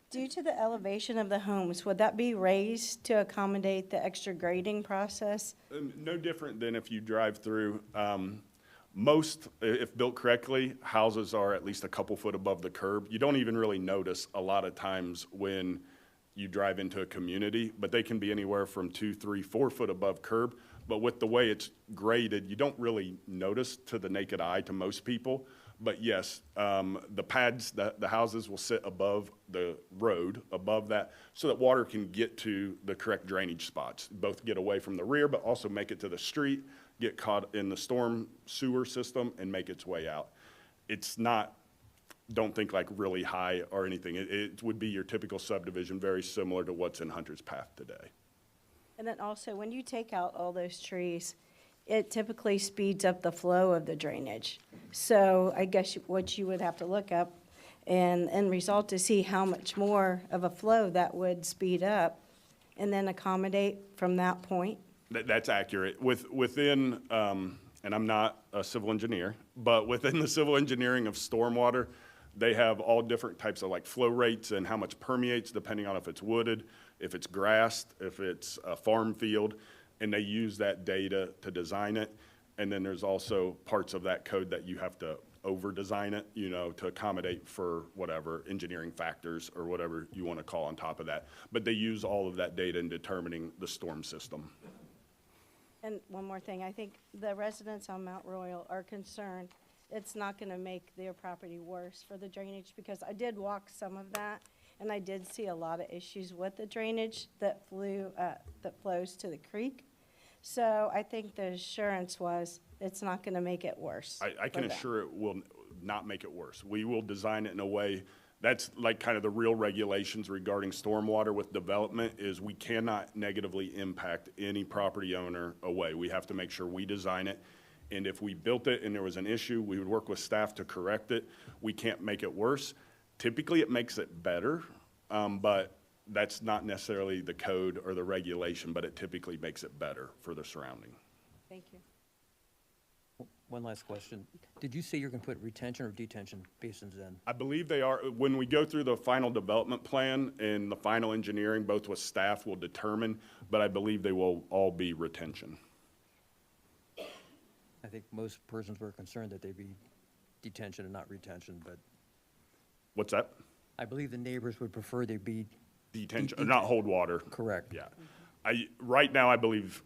due to the elevation of the homes, would that be raised to accommodate the extra grading process? No different than if you drive through. Most, if built correctly, houses are at least a couple foot above the curb. You don't even really notice a lot of times when you drive into a community, but they can be anywhere from 2, 3, 4 foot above curb. But with the way it's graded, you don't really notice to the naked eye to most people. But yes, the pads, the houses will sit above the road, above that, so that water can get to the correct drainage spots. Both get away from the rear, but also make it to the street, get caught in the storm sewer system, and make its way out. It's not, don't think like really high or anything. It would be your typical subdivision, very similar to what's in Hunter's Path today. And then also, when you take out all those trees, it typically speeds up the flow of the drainage. So I guess what you would have to look up and end result to see how much more of a flow that would speed up and then accommodate from that point? That's accurate. Within, and I'm not a civil engineer, but within the civil engineering of stormwater, they have all different types of like flow rates and how much permeates depending on if it's wooded, if it's grassed, if it's a farm field, and they use that data to design it. And then there's also parts of that code that you have to over-design it, you know, to accommodate for whatever engineering factors or whatever you want to call on top of that. But they use all of that data in determining the storm system. And one more thing, I think the residents on Mount Royal are concerned it's not gonna make their property worse for the drainage, because I did walk some of that, and I did see a lot of issues with the drainage that flows to the creek. So I think the assurance was, it's not gonna make it worse. I can for them. assure it will not make it worse. We will design it in a way, that's like kind of the real regulations regarding stormwater with development is we cannot negatively impact any property owner away. We have to make sure we design it. And if we built it and there was an issue, we would work with staff to correct it. We can't make it worse. Typically, it makes it better, but that's not necessarily the code or the regulation, but it typically makes it better for the surrounding. Thank you. One last question. Did you say you're going to put retention or detention basins in? I believe they are, when we go through the final development plan and the final engineering, both with staff will determine, but I believe they will all be retention. I think most persons were concerned that they be detention and not retention, but What's that? I believe the neighbors would prefer they be. Detention, not hold water. Correct. Yeah. Right now, I believe,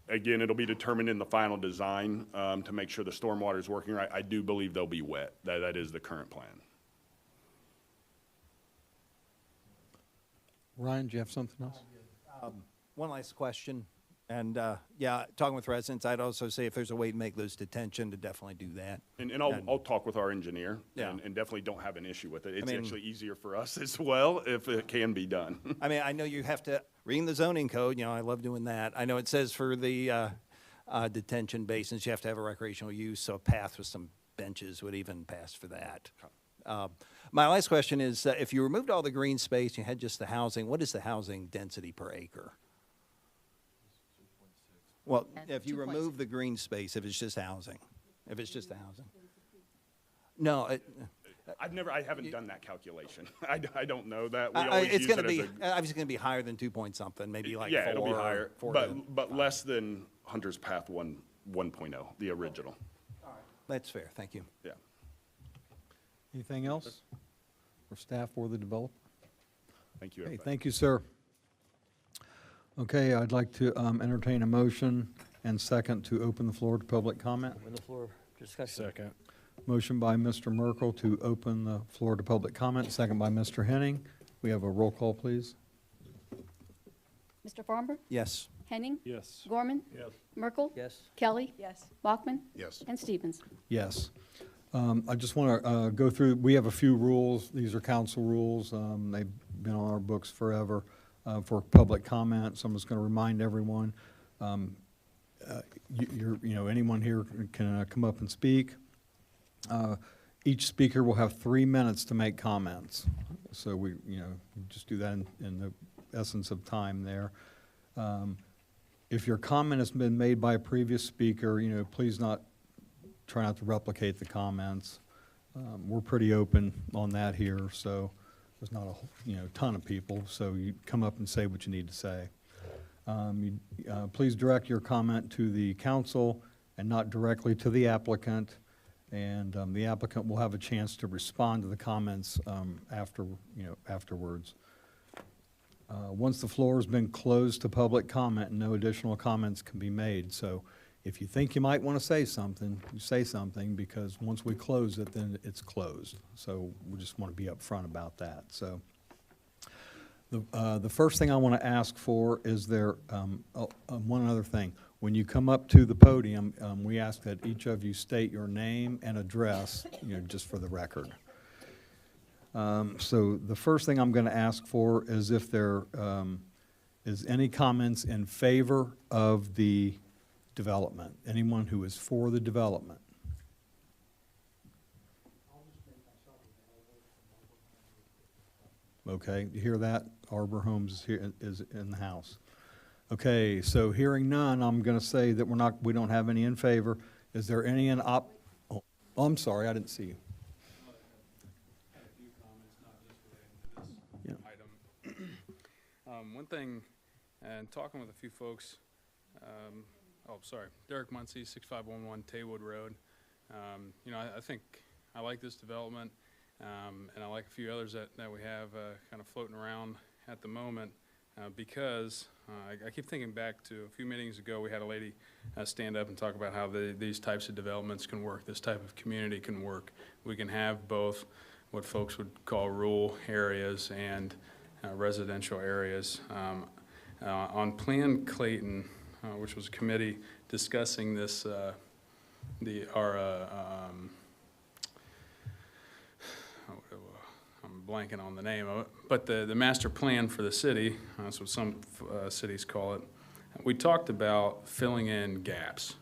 again, it'll be determined in the final design to make sure the stormwater is working right. I do believe they'll be wet. That is the current plan. Ryan, do you have something else? One last question, and, yeah, talking with residents, I'd also say if there's a way to make those detention, to definitely do that. And I'll talk with our engineer Yeah. and definitely don't have an issue with it. It's mean- actually easier for us as well if it can be done. I mean, I know you have to, reading the zoning code, you know, I love doing that. I know it says for the detention basins, you have to have a recreational use, so a path with some benches would even pass for that. My last question is, if you removed all the green space, you had just the housing, what is the housing density per acre? Well, if you 2.6. remove the green space, if it's just housing, if it's just the housing. No, I haven't done that calculation. I don't know that. We always it's use gonna it be, as a. obviously gonna be higher than 2 point something, maybe like Yeah, it'll be 4, higher, 4 but less than Hunter's Path 1.0, the original. That's fair, thank you. Yeah. Anything else for staff or the developer? Thank you, Okay, everybody. thank you, sir. Okay, I'd like to entertain a motion and second to open the floor to public comment. Open the floor for discussion. Second. Motion by Mr. Merkel to open the floor to public comment, second by Mr. Henning. We have a roll call, please. Mr. Farmer? Yes. Henning? Yes. Gorman? Yes. Merkel? Yes. Kelly? Yes. Bachman? Yes. And Stevens? Yes. I just want to go through, we have a few rules. These are council rules. They've been on our books forever for public comment. So I'm just going to remind everyone, anyone here can come up and speak. Each speaker will have 3 minutes to make comments. So we, just do that in the essence of time there. If your comment has been made by a previous speaker, please try not to replicate the comments. We're pretty open on that here, so there's not a ton of people, so you come up and say what you need to say. Please direct your comment to the council and not directly to the applicant, and the applicant will have a chance to respond to the comments afterwards. Once the floor has been closed to public comment, no additional comments can be made. So if you think you might want to say something, you say something, because once we close it, then it's closed. So we just want to be upfront about that. So the first thing I want to ask for is one other thing. When you come up to the podium, we ask that each of you state your name and address, just for the record. So the first thing I'm going to ask for is if there is any comments in favor of the development. Anyone who is for the development? Okay, you hear that? Arbor Homes is here, is in the house. Okay, so hearing none, I'm gonna say that we don't have any in favor. Is there any in oh, I'm sorry, I didn't see you. Yeah. One thing, and talking with a few folks, Derek Muncie, 6511 Taywood Road. I think I like this development, and I like a few others that we have kind of floating around at the moment, because I keep thinking back to a few meetings ago, we had a lady stand up and talk about how these types of developments can work, this type of community can work. We can have both what folks would call rural areas and residential areas. On Plan Clayton, which was a committee discussing this, I'm blanking on the name of it, but the master plan for the city, that's what some cities call it. We talked about filling in gaps,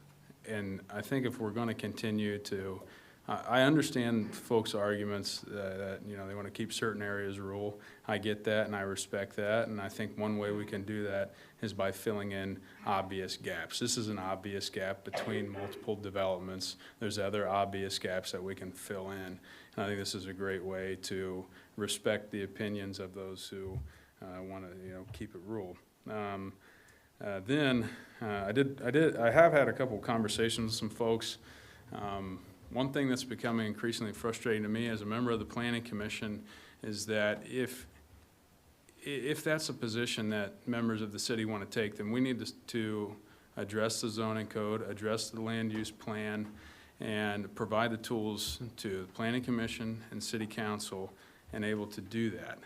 and I think if we're going to continue to, I understand folks' arguments that they want to keep certain areas rural. I get that, and I respect that, and I think one way we can do that is by filling in obvious gaps. This is an obvious gap between multiple developments. There's other obvious gaps that we can fill in, and I think this is a great way to respect the opinions of those who want to, keep it rural. I have had a couple councilmembers with some folks. One thing that's becoming increasingly frustrating to me as a member of the Planning Commission is that if that's a position that members of the city want to take, then we need to address the zoning code, address the land use plan, and provide the tools to the Planning Commission and City Council and able to do that.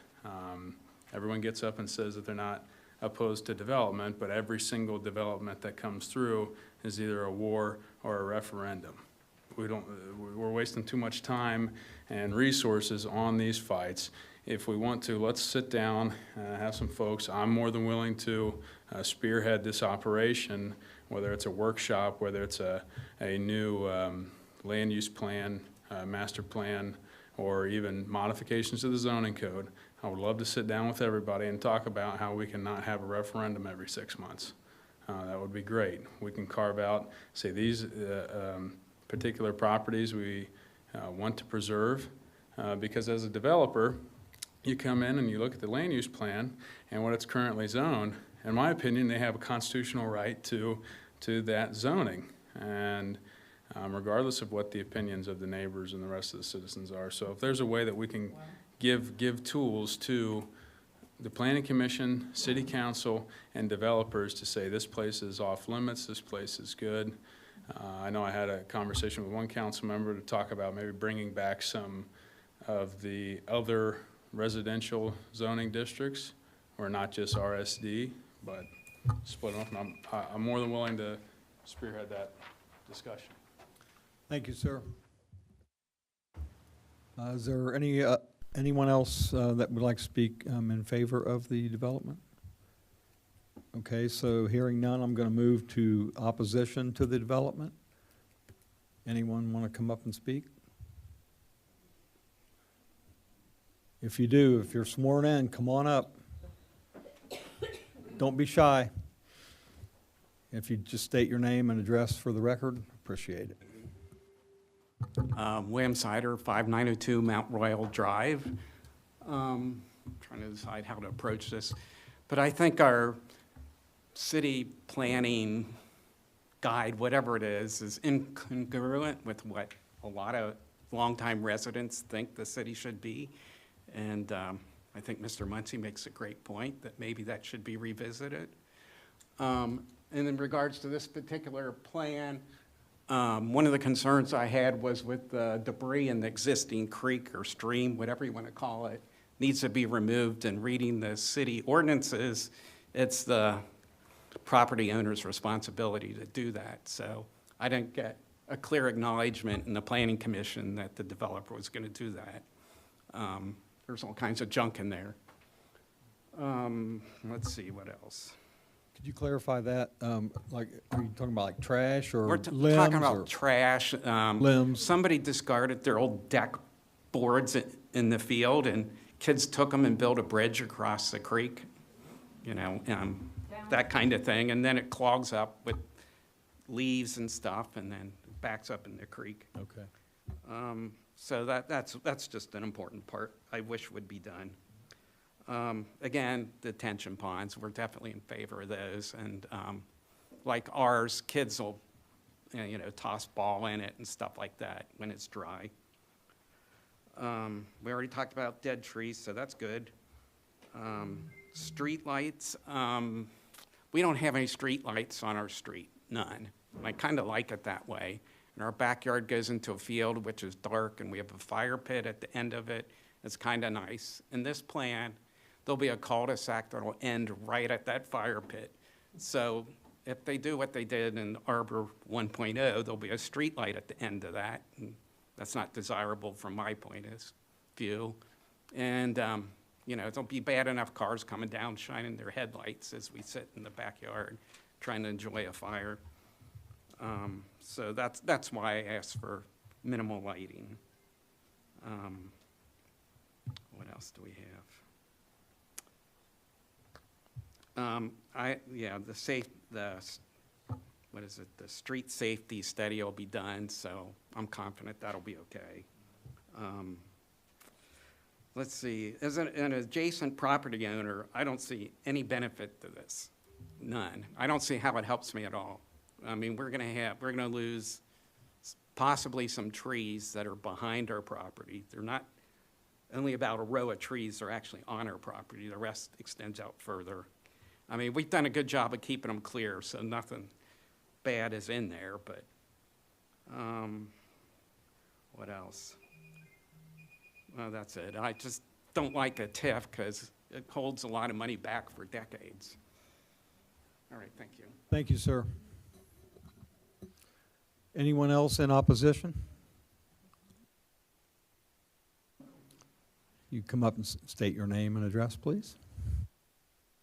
Everyone gets up and says that they're not opposed to development, but every single development that comes through is either a war or a referendum. We're wasting too much time and resources on these fights. If we want to, let's sit down, have some folks. I'm more than willing to spearhead this operation, whether it's a workshop, whether it's a new land use plan, master plan, or even modifications to the zoning code. I would love to sit down with everybody and talk about how we can not have a referendum every 6 months. That would be great. We can carve out, say, these particular properties we want to preserve, because as a developer, you come in and you look at the land use plan and what it's currently zoned. In my opinion, they have a constitutional right to that zoning, and regardless of what the opinions of the neighbors and the rest of the citizens are. So if there's a way that we can give tools to the Planning Commission, City Council, and developers to say this place is off limits, this place is good. I know I had a conversation with one council member to talk about maybe bringing back some of the other residential zoning districts, or not just RSD, but split them up. And I'm more than willing to spearhead that discussion. Thank you, sir. Is there anyone else that would like to speak in favor of the development? Okay, so hearing none, I'm going to move to opposition to the development. Anyone want to come up and speak? If you do, if you're sworn in, come on up. Don't be shy. If you just state your name and address for the record, appreciate it. William Sider, 5902 Mount Royal Drive. Trying to decide how to approach this. But I think our city planning guide, whatever it is incongruent with what a lot of longtime residents think the city should be. And I think Mr. Muncie makes a great point that maybe that should be revisited. And in regards to this particular plan, one of the concerns I had was with the debris in the existing creek or stream, whatever you want to call it, needs to be removed. And reading the city ordinances, it's the property owner's responsibility to do that. So I didn't get a clear acknowledgement in the Planning Commission that the developer was going to do that. There's all kinds of junk in there. Let's see, what else? Could you clarify that? Like, are you talking about like trash or We're limbs? talking about or trash. limbs? Somebody discarded their old deck boards in the field and kids took them and built a bridge across the creek, that kind of thing, and then it clogs up with leaves and stuff, and then backs up in the creek. Okay. So that's just an important part I wish would be done. Again, detention ponds, we're definitely in favor of those, and like ours, kids will, toss ball in it and stuff like that when it's dry. We already talked about dead trees, so that's good. Street lights, we don't have any street lights on our street, none. And I kind of like it that way. And our backyard goes into a field which is dark, and we have a fire pit at the end of it. It's kind of nice. In this plan, there'll be a cul-de-sac that'll end right at that fire pit. So if they do what they did in Arbor 1.0, there'll be a street light at the end of that. And that's not desirable from my point of view. And, it'll be bad enough cars coming down, shining their headlights as we sit in the backyard trying to enjoy a fire. So that's why I asked for minimal lighting. What else do we have? The street safety study will be done, so I'm confident that'll be okay. Let's see, as an adjacent property owner, I don't see any benefit to this, none. I don't see how it helps me at all. I mean, we're gonna lose possibly some trees that are behind our property. They're not only about a row of trees are actually on our property. The rest extends out further. I mean, we've done a good job of keeping them clear, so nothing bad is in there, but, what else? Well, that's it. I just don't like a TIF because it holds a lot of money back for decades. All right, thank you. Thank you, sir. Anyone else in opposition? You come up and state your name and address, please.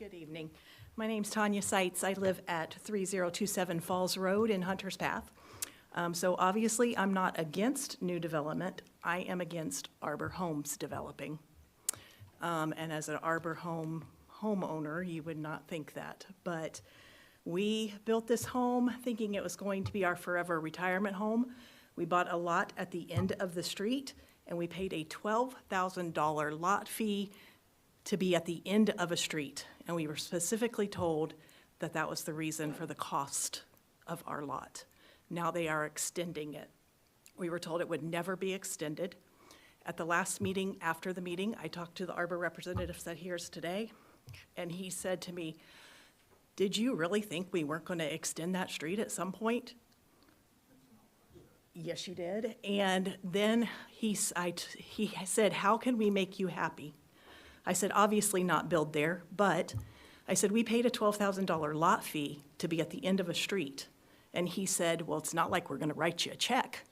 Good evening. My name's Tanya Seitz. I live at 3027 Falls Road in Hunter's Path. So obviously, I'm not against new development. I am against Arbor Homes developing. And as an Arbor homeowner, you would not think that. But we built this home thinking it was going to be our forever retirement home. We bought a lot at the end of the street, and we paid a $12,000 lot fee to be at the end of a street. And we were specifically told that that was the reason for the cost of our lot. Now they are extending it. We were told it would never be extended. At the last meeting, after the meeting, I talked to the Arbor representative that here's today, and he said to me, "Did you really think we weren't going to extend that street at some point?" Yes, you did. And then he said, "How can we make you happy?" I said, "Obviously not build there, but," I said, "we paid a $12,000 lot fee to be at the end of a street." And he said, "Well, it's not like we're going to write you a check."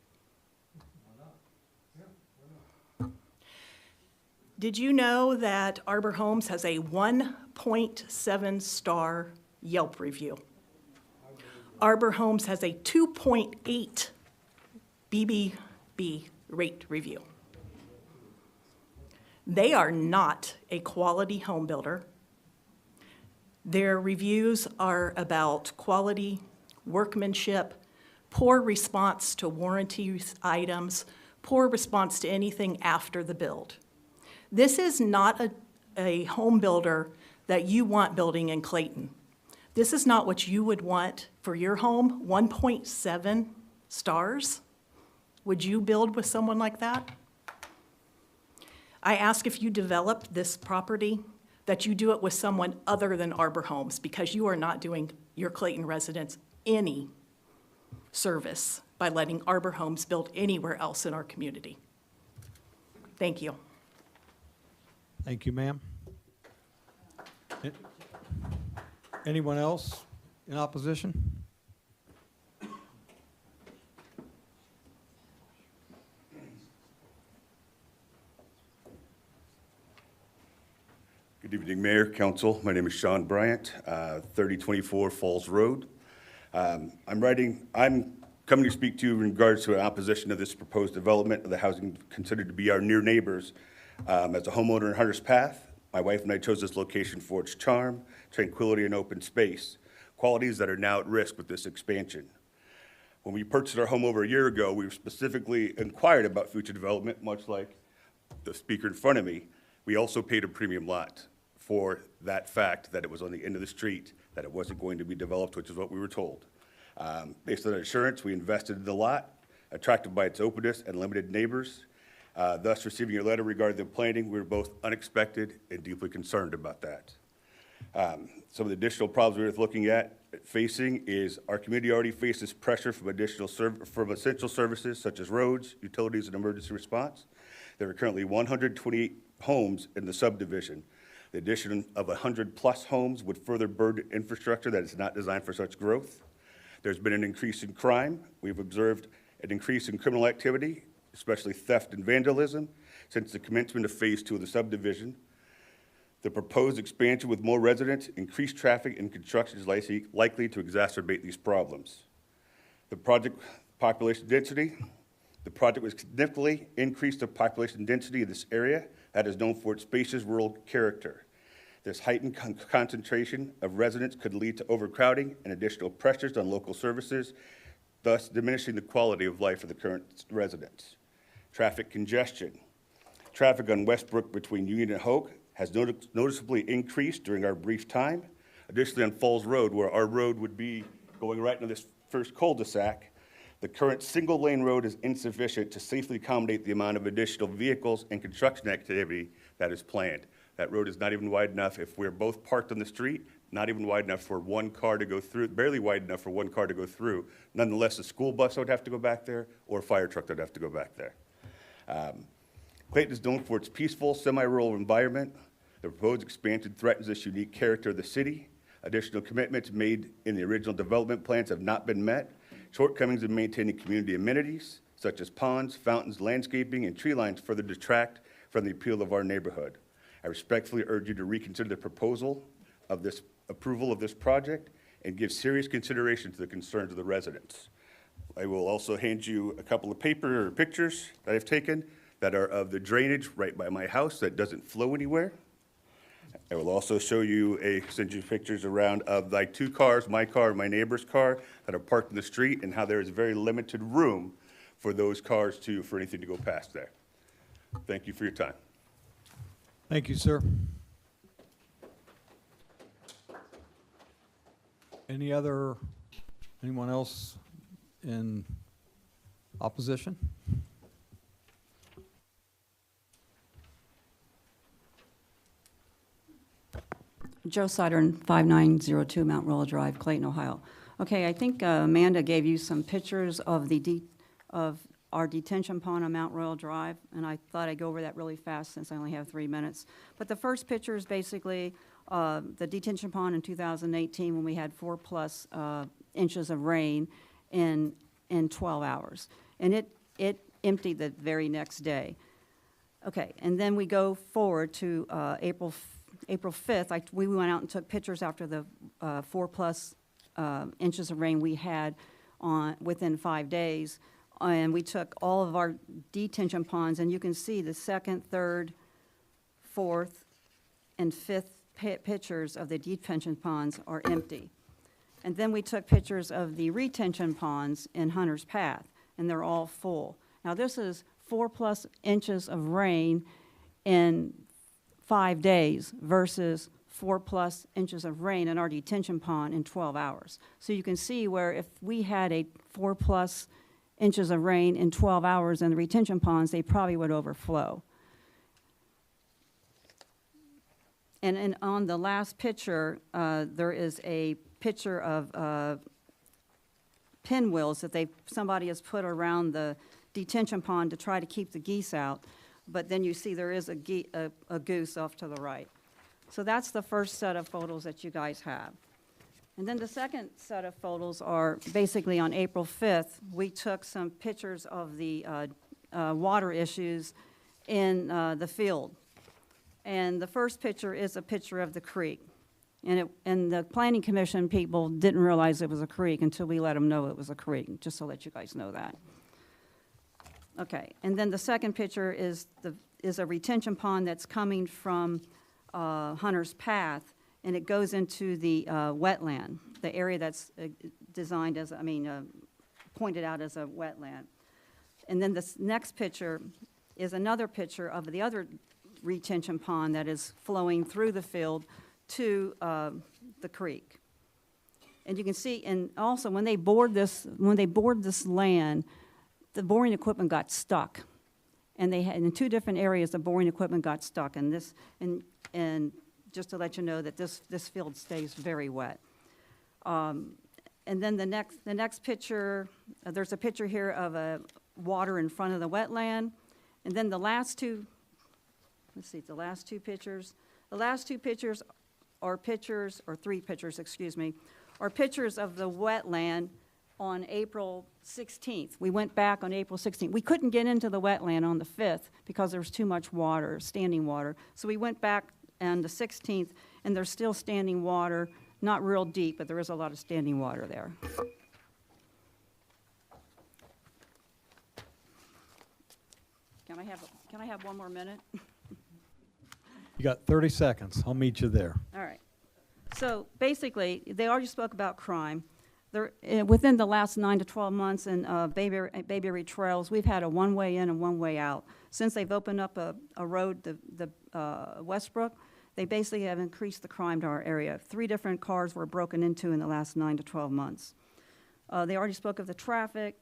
Did you know that Arbor Homes has a 1.7 star Yelp review? Arbor Homes has a 2.8 BBB rate review. They are not a quality home builder. Their reviews are about quality, workmanship, poor response to warranty items, poor response to anything after the build. This is not a home builder that you want building in Clayton. This is not what you would want for your home, 1.7 stars. Would you build with someone like that? I ask if you develop this property, that you do it with someone other than Arbor Homes, because you are not doing your Clayton residents any service by letting Arbor Homes build anywhere else in our community. Thank you. Thank you, ma'am. Anyone else in opposition? Good evening, Mayor, Council. My name is Sean Bryant, 3024 Falls Road. I'm coming to speak to you in regards to an opposition of this proposed development of the housing considered to be our near neighbors As a homeowner in Hunter's Path, my wife and I chose this location for its charm, tranquility, and open space, qualities that are now at risk with this expansion. When we purchased our home over a year ago, we specifically inquired about future development, much like the speaker in front of me. We also paid a premium lot for that fact that it was on the end of the street, that it wasn't going to be developed, which is what we were told. Based on insurance, we invested in the lot, attracted by its openness and limited neighbors. Thus, receiving your letter regarding the planning, we were both unexpected and deeply concerned about that. Some of the additional problems we were looking at facing is our community already faces pressure from from essential services such as roads, utilities, and emergency response. There are currently 128 homes in the subdivision. The addition of 100+ homes would further burden infrastructure that is not designed for such growth. There's been an increase in crime. We've observed an increase in criminal activity, especially theft and vandalism, since the commencement of Phase 2 of the subdivision. The proposed expansion with more residents, increased traffic, and construction is likely to exacerbate these problems. The project population density. The project would significantly increase the population density of this area that is known for its spacious rural character. This heightened concentration of residents could lead to overcrowding and additional pressures on local services, thus diminishing the quality of life of the current residents. Traffic congestion. Traffic on Westbrook between Union and Hoke has noticeably increased during our brief time. Additionally, on Falls Road, where our road would be going right into this first cul-de-sac, the current single-lane road is insufficient to safely accommodate the amount of additional vehicles and construction activity that is planned. That road is not even wide enough, if we're both parked on the street, not even wide enough for one car to go through, barely wide enough for one car to go through. Nonetheless, a school bus would have to go back there, or a fire truck would have to go back there. Clayton is known for its peaceful, semi-rural environment. The proposed expansion threatens this unique character of the city. Additional commitments made in the original development plans have not been met. Shortcomings in maintaining community amenities, such as ponds, fountains, landscaping, and tree lines further detract from the appeal of our neighborhood. I respectfully urge you to reconsider the proposal of this approval of this project and give serious consideration to the concerns of the residents. I will also hand you a couple of pictures that I've taken that are of the drainage right by my house that doesn't flow anywhere. I will also show you send you pictures around of like two cars, my car and my neighbor's car, that are parked in the street, and how there is very limited room for those cars for anything to go past there. Thank you for your time. Thank you, sir. Anyone else in opposition? Joe Sidern, 5902 Mount Royal Drive, Clayton, Ohio. Okay, I think Amanda gave you some pictures of of our detention pond on Mount Royal Drive, and I thought I'd go over that really fast since I only have 3 minutes. But the first picture is basically the detention pond in 2018 when we had 4+ inches of rain in 12 hours. And it emptied the very next day. Okay, and then we go forward to April 5th. We went out and took pictures after the 4+ inches of rain we had within 5 days. And we took all of our detention ponds, and you can see the second, third, fourth, and fifth pictures of the detention ponds are empty. And then we took pictures of the retention ponds in Hunter's Path, and they're all full. Now, this is 4+ inches of rain in 5 days versus 4+ inches of rain in our detention pond in 12 hours. So you can see where if we had a 4+ inches of rain in 12 hours in the retention ponds, they probably would overflow. And on the last picture, there is a picture of pinwheels that somebody has put around the detention pond to try to keep the geese out. But then you see there is a goose off to the right. So that's the first set of photos that you guys have. And then the second set of photos are basically on April 5th. We took some pictures of the water issues in the field. And the first picture is a picture of the creek. And the Planning Commission people didn't realize it was a creek until we let them know it was a creek, just to let you guys know that. Okay, and then the second picture is is a retention pond that's coming from Hunter's Path, and it goes into the wetland, the area that's designed as, pointed out as a wetland. And then this next picture is another picture of the other retention pond that is flowing through the field to the creek. And you can see, and also when they bored this land, the boring equipment got stuck. And they had, in two different areas, the boring equipment got stuck. And this, and just to let you know that this field stays very wet. And then the next picture, there's a picture here of water in front of the wetland. And then the last two, let's see, the last two pictures are pictures, or three pictures, excuse me, are pictures of the wetland on April 16th. We went back on April 16th. We couldn't get into the wetland on the 5th because there was too much water, standing water. So we went back on the 16th, and there's still standing water, not real deep, but there is a lot of standing water there. Can I have one more minute? You got 30 seconds. I'll meet you there. All right. So basically, they already spoke about crime. There, within the last 9 to 12 months in Bayberry Trails, we've had a one-way in and one-way out. Since they've opened up a road, the Westbrook, they basically have increased the crime to our area. 3 different cars were broken into in the last 9 to 12 months. They already spoke of the traffic.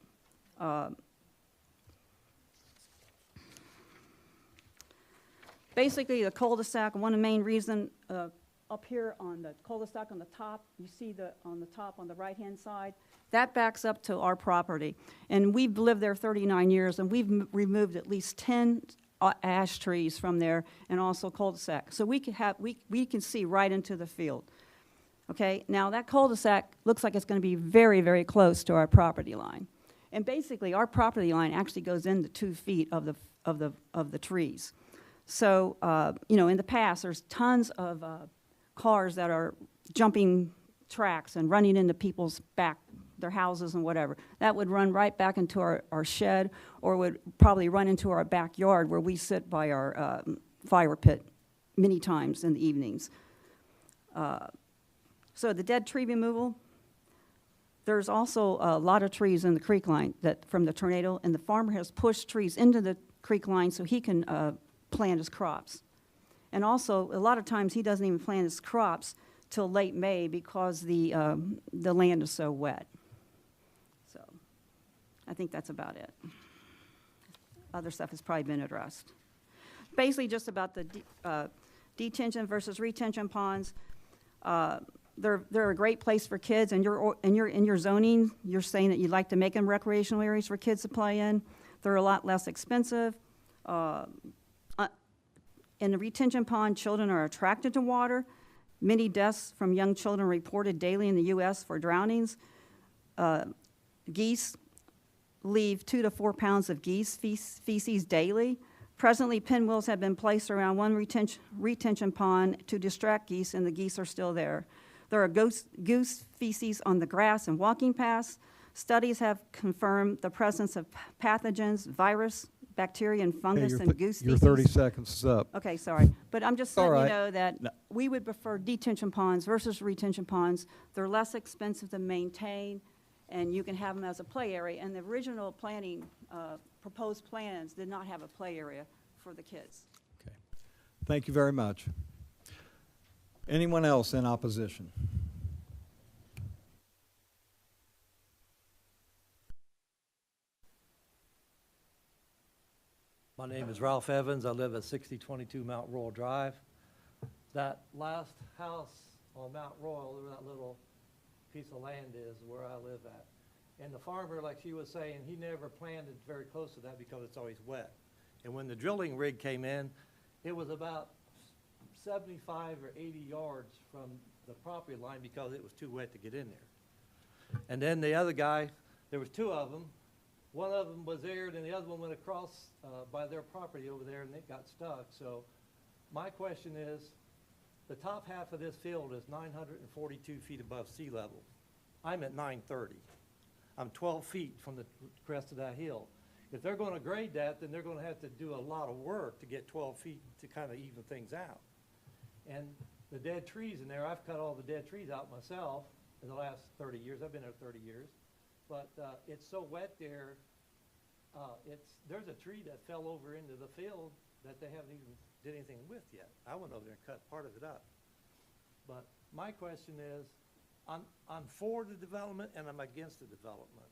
Basically, the cul-de-sac, one of the main reason up here on the cul-de-sac on the top, you see on the top on the right-hand side, that backs up to our property. And we've lived there 39 years, and we've removed at least 10 ash trees from there, and also cul-de-sac. So we can see right into the field. Okay, now that cul-de-sac looks like it's going to be very, very close to our property line. And basically, our property line actually goes into 2 feet of the trees. So, in the past, there's tons of cars that are jumping tracks and running into people's their houses and whatever. That would run right back into our shed, or would probably run into our backyard where we sit by our fire pit many times in the evenings. So the dead tree removal, there's also a lot of trees in the creek line that from the tornado, and the farmer has pushed trees into the creek line so he can plant his crops. And also, a lot of times he doesn't even plant his crops till late May because the land is so wet. So I think that's about it. Other stuff has probably been addressed. Basically, just about the detention versus retention ponds. They're a great place for kids, and in your zoning, you're saying that you'd like to make them recreational areas for kids to play in. They're a lot less expensive. In the retention pond, children are attracted to water. Many deaths from young children reported daily in the U.S. for drownings. Geese leave 2 to 4 pounds of geese feces daily. Presently, pinwheels have been placed around one retention pond to distract geese, and the geese are still there. There are goose feces on the grass and walking paths. Studies have confirmed the presence of pathogens, virus, bacteria, and fungus in goose Your feces. 30 seconds is up. Okay, sorry. But I'm just letting All you right. know that we would prefer detention ponds versus retention ponds. They're less expensive to maintain, and you can have them as a play area. And the original planning, proposed plans did not have a play area for the kids. Okay. Thank you very much. Anyone else in opposition? My name is Ralph Evans. I live at 6022 Mount Royal Drive. That last house on Mount Royal, where that little piece of land is, where I live at. And the farmer, like she was saying, he never planted very close to that because it's always wet. And when the drilling rig came in, it was about 75 or 80 yards from the property line because it was too wet to get in there. And then the other guy, there was 2 of them. One of them was there, and the other one went across by their property over there, and it got stuck. So my question is, the top half of this field is 942 feet above sea level. I'm at 930. I'm 12 feet from the crest of that hill. If they're gonna grade that, then they're gonna have to do a lot of work to get 12 feet to kind of even things out. And the dead trees in there, I've cut all the dead trees out myself in the last 30 years. I've been there 30 years. But it's so wet there, there's a tree that fell over into the field that they haven't even did anything with yet. I went over there and cut part of it up. But my question is, I'm for the development and I'm against the development.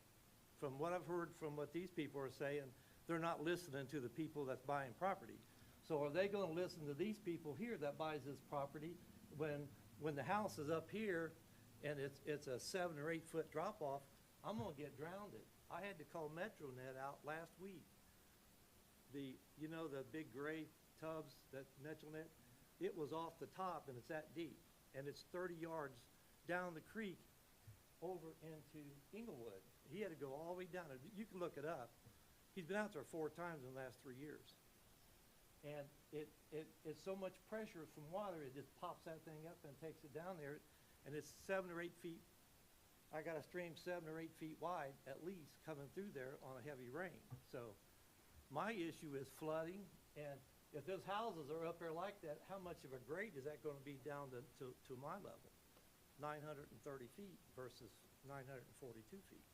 From what I've heard from what these people are saying, they're not listening to the people that's buying property. So are they gonna listen to these people here that buys this property when the house is up here and it's a 7 or 8 foot drop off? I'm gonna get drowned. I had to call MetroNet out last week. You know, the big gray tubs that MetroNet, it was off the top and it's that deep. And it's 30 yards down the creek over into Inglewood. He had to go all the way down. You can look it up. He's been out there 4 times in the last 3 years. And it's so much pressure from water, it just pops that thing up and takes it down there. And it's 7 or 8 feet. I got a stream 7 or 8 feet wide, at least, coming through there on a heavy rain. So my issue is flooding. And if those houses are up there like that, how much of a grade is that going to be down to my level? 930 feet versus 942 feet.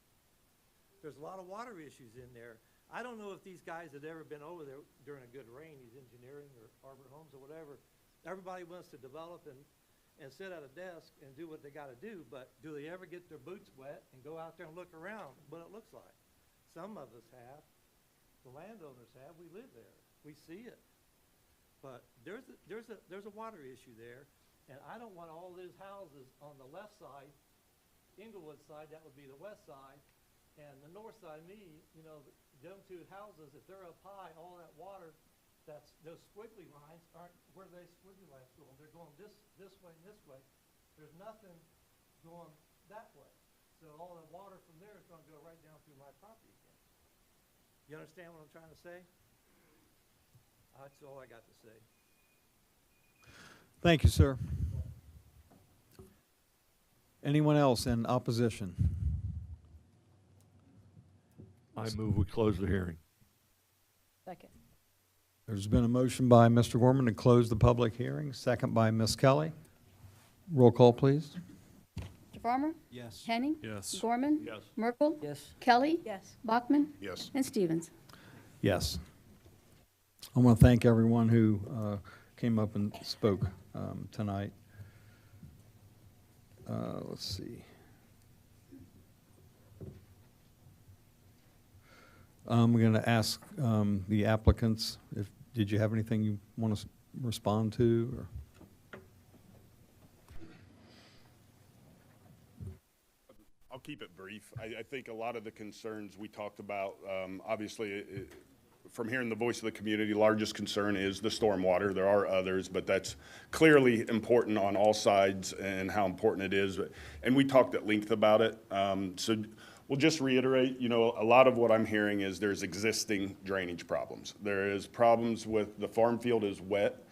There's a lot of water issues in there. I don't know if these guys had ever been over there during a good rain, these engineering or Arbor Homes or whatever. Everybody wants to develop and sit at a desk and do what they got to do, but do they ever get their boots wet and go out there and look around what it looks like? Some of us have. The landowners have. We live there. We see it. But there's a water issue there, and I don't want all those houses on the left side, Inglewood side, that would be the west side, and the north side, me, you know, them 2 houses, if they're up high, all that water, those squiggly lines aren't, where are they squiggly lines going? They're going this way and this way. There's nothing going that way. So all the water from there is gonna go right down through my property again. You understand what I'm trying to say? That's all I got to say. Thank you, sir. Anyone else in opposition? I move we close the hearing. Second. There's been a motion by Mr. Gorman to close the public hearing, second by Ms. Kelly. Roll call, please. Mr. Farmer? Yes. Henning? Yes. Gorman? Yes. Merkel? Yes. Kelly? Yes. Bachman? Yes. And Stevens. Yes. I want to thank everyone who came up and spoke tonight. Let's see. I'm going to ask the applicants, did you have anything you want to respond to? Or? I'll keep it brief. I think a lot of the concerns we talked about, obviously, from hearing the voice of the community, largest concern is the stormwater. There are others, but that's clearly important on all sides and how important it is. And we talked at length about it. So we'll just reiterate, you know, a lot of what I'm hearing is there's existing drainage problems. There is problems with the farm field is wet.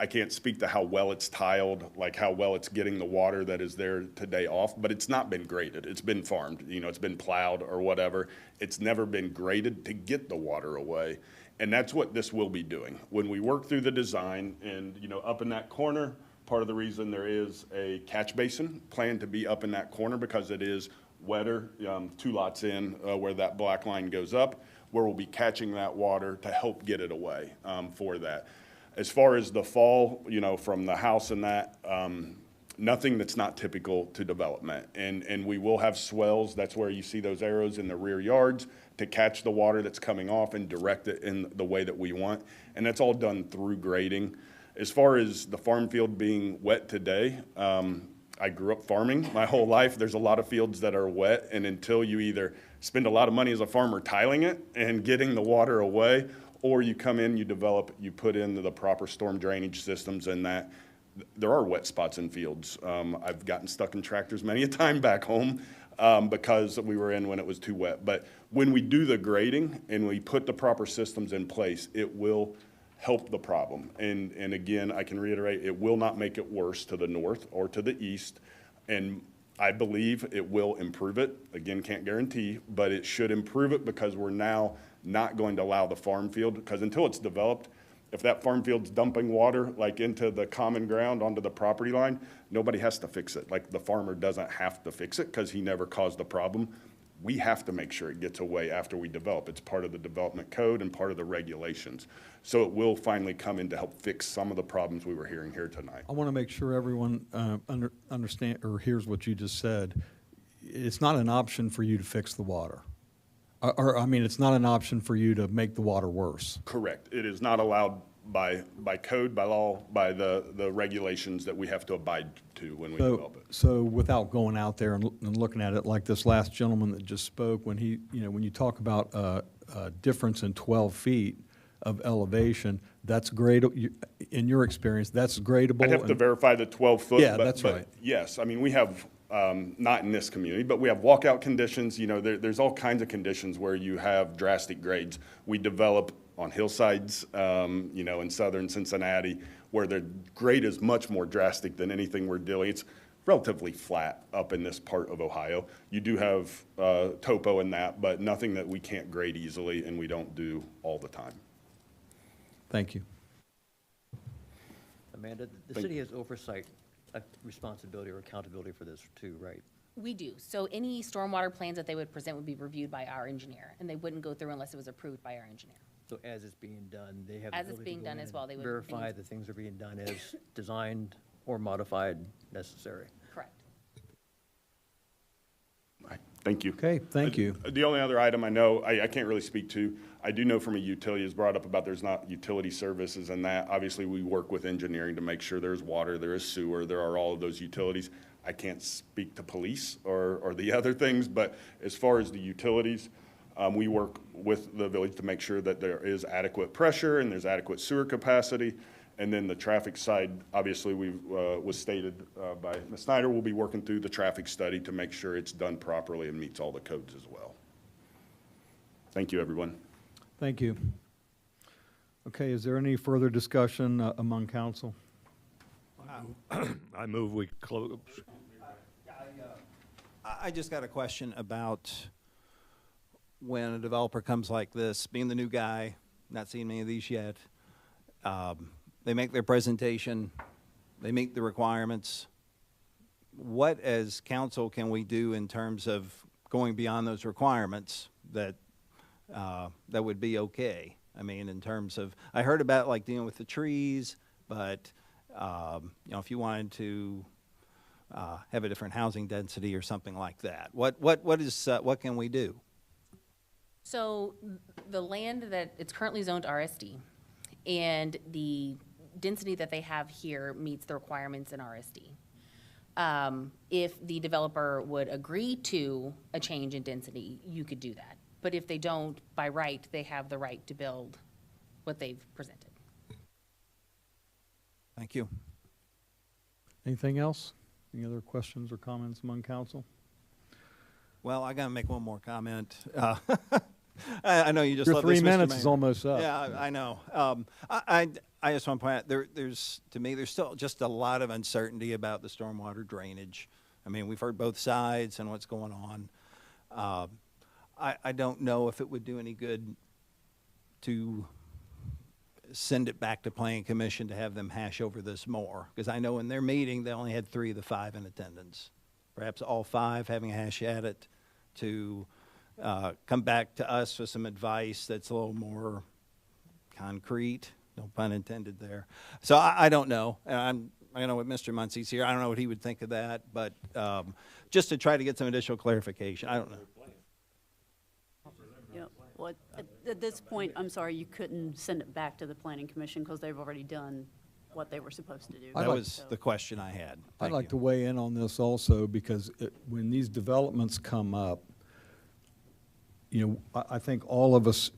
I can't speak to how well it's tiled, like how well it's getting the water that is there today off, but it's not been graded. It's been farmed, you know, it's been plowed or whatever. It's never been graded to get the water away. And that's what this will be doing. When we work through the design and, you know, up in that corner, part of the reason there is a catch basin planned to be up in that corner because it is wetter, 2 lots in where that black line goes up, where we'll be catching that water to help get it away for that. As far as the fall, you know, from the house and that, nothing that's not typical to development. And we will have swells, that's where you see those arrows in the rear yards, to catch the water that's coming off and direct it in the way that we want. And that's all done through grading. As far as the farm field being wet today, I grew up farming my whole life. There's a lot of fields that are wet, and until you either spend a lot of money as a farmer tiling it and getting the water away, or you come in, you develop, you put in the proper storm drainage systems, and that there are wet spots in fields. I've gotten stuck in tractors many a time back home because we were in when it was too wet. But when we do the grading and we put the proper systems in place, it will help the problem. And again, I can reiterate, it will not make it worse to the north or to the east. And I believe it will improve it. Again, can't guarantee, but it should improve it because we're now not going to allow the farm field, because until it's developed, if that farm field's dumping water like into the common ground onto the property line, nobody has to fix it. Like the farmer doesn't have to fix it because he never caused the problem. We have to make sure it gets away after we develop. It's part of the development code and part of the regulations. So it will finally come in to help fix some of the problems we were hearing here tonight. I want to make sure everyone understand or hears what you just said. It's not an option for you to fix the water. I mean, it's not an option for you to make the water worse. Correct. It is not allowed by code, by law, by the regulations that we have to abide to when we develop it. So without going out there and looking at it like this last gentleman that just spoke, when he, when you talk about a difference in 12 feet of elevation, that's great, in your experience, that's gradable? I'd have to verify the 12 foot. Yeah, but- that's but right. Yes, I mean, we have, not in this community, but we have walkout conditions, there's all kinds of conditions where you have drastic grades. We develop on hillsides, in southern Cincinnati, where the grade is much more drastic than anything we're dealing. It's relatively flat up in this part of Ohio. You do have topo in that, but nothing that we can't grade easily and we don't do all the time. Thank you. Amanda, the city has oversight, responsibility or accountability for this too, right? We do. So any stormwater plans that they would present would be reviewed by our engineer, and they wouldn't go through unless it was approved by our engineer. So as it's being done, they have the As it's ability to being go done in as well, they and would verify that things are being done as designed or modified necessary. Correct. Thank you. Okay, thank you. The only other item I know, I can't really speak to, I do know from a utility is brought up about there's not utility services and that. Obviously, we work with engineering to make sure there's water, there is sewer, there are all of those utilities. I can't speak to police or the other things, but as far as the utilities, we work with the village to make sure that there is adequate pressure and there's adequate sewer capacity. And then the traffic side, obviously, was stated by Ms. Snyder, we'll be working through the traffic study to make sure it's done properly and meets all the codes as well. Thank you, everyone. Thank you. Okay, is there any further discussion among council? I move we close. I just got a question about when a developer comes like this, being the new guy, not seeing many of these yet. They make their presentation, they meet the requirements. What as council can we do in terms of going beyond those requirements that that would be okay? I mean, in terms of, I heard about like dealing with the trees, but if you wanted to have a different housing density or something like that, what can we do? So the land that it's currently zoned RSD, and the density that they have here meets the requirements in RSD. If the developer would agree to a change in density, you could do that. But if they don't, by right, they have the right to build what they've presented. Thank you. Anything else? Any other questions or comments among council? Well, I got to make one more comment. I know you just Your love 3 this, Mr. minutes Mayor. is almost up. Yeah, I know. I just want to point out, there's still just a lot of uncertainty about the stormwater drainage. I mean, we've heard both sides and what's going on. I don't know if it would do any good to send it back to Planning Commission to have them hash over this more, because I know in their meeting, they only had 3 of the 5 in attendance. Perhaps all 5 having a hash at it to come back to us with some advice that's a little more concrete, no pun intended there. So I don't know. And I know what Mr. Muncie's here. I don't know what he would think of that, but just to try to get some additional clarification. I don't know. Yeah, well, at this point, I'm sorry, you couldn't send it back to the planning commission because they've already done what they were supposed to do. That was the question I had. I'd Thank like you. to weigh in on this also, because when these developments come up, I think all of us,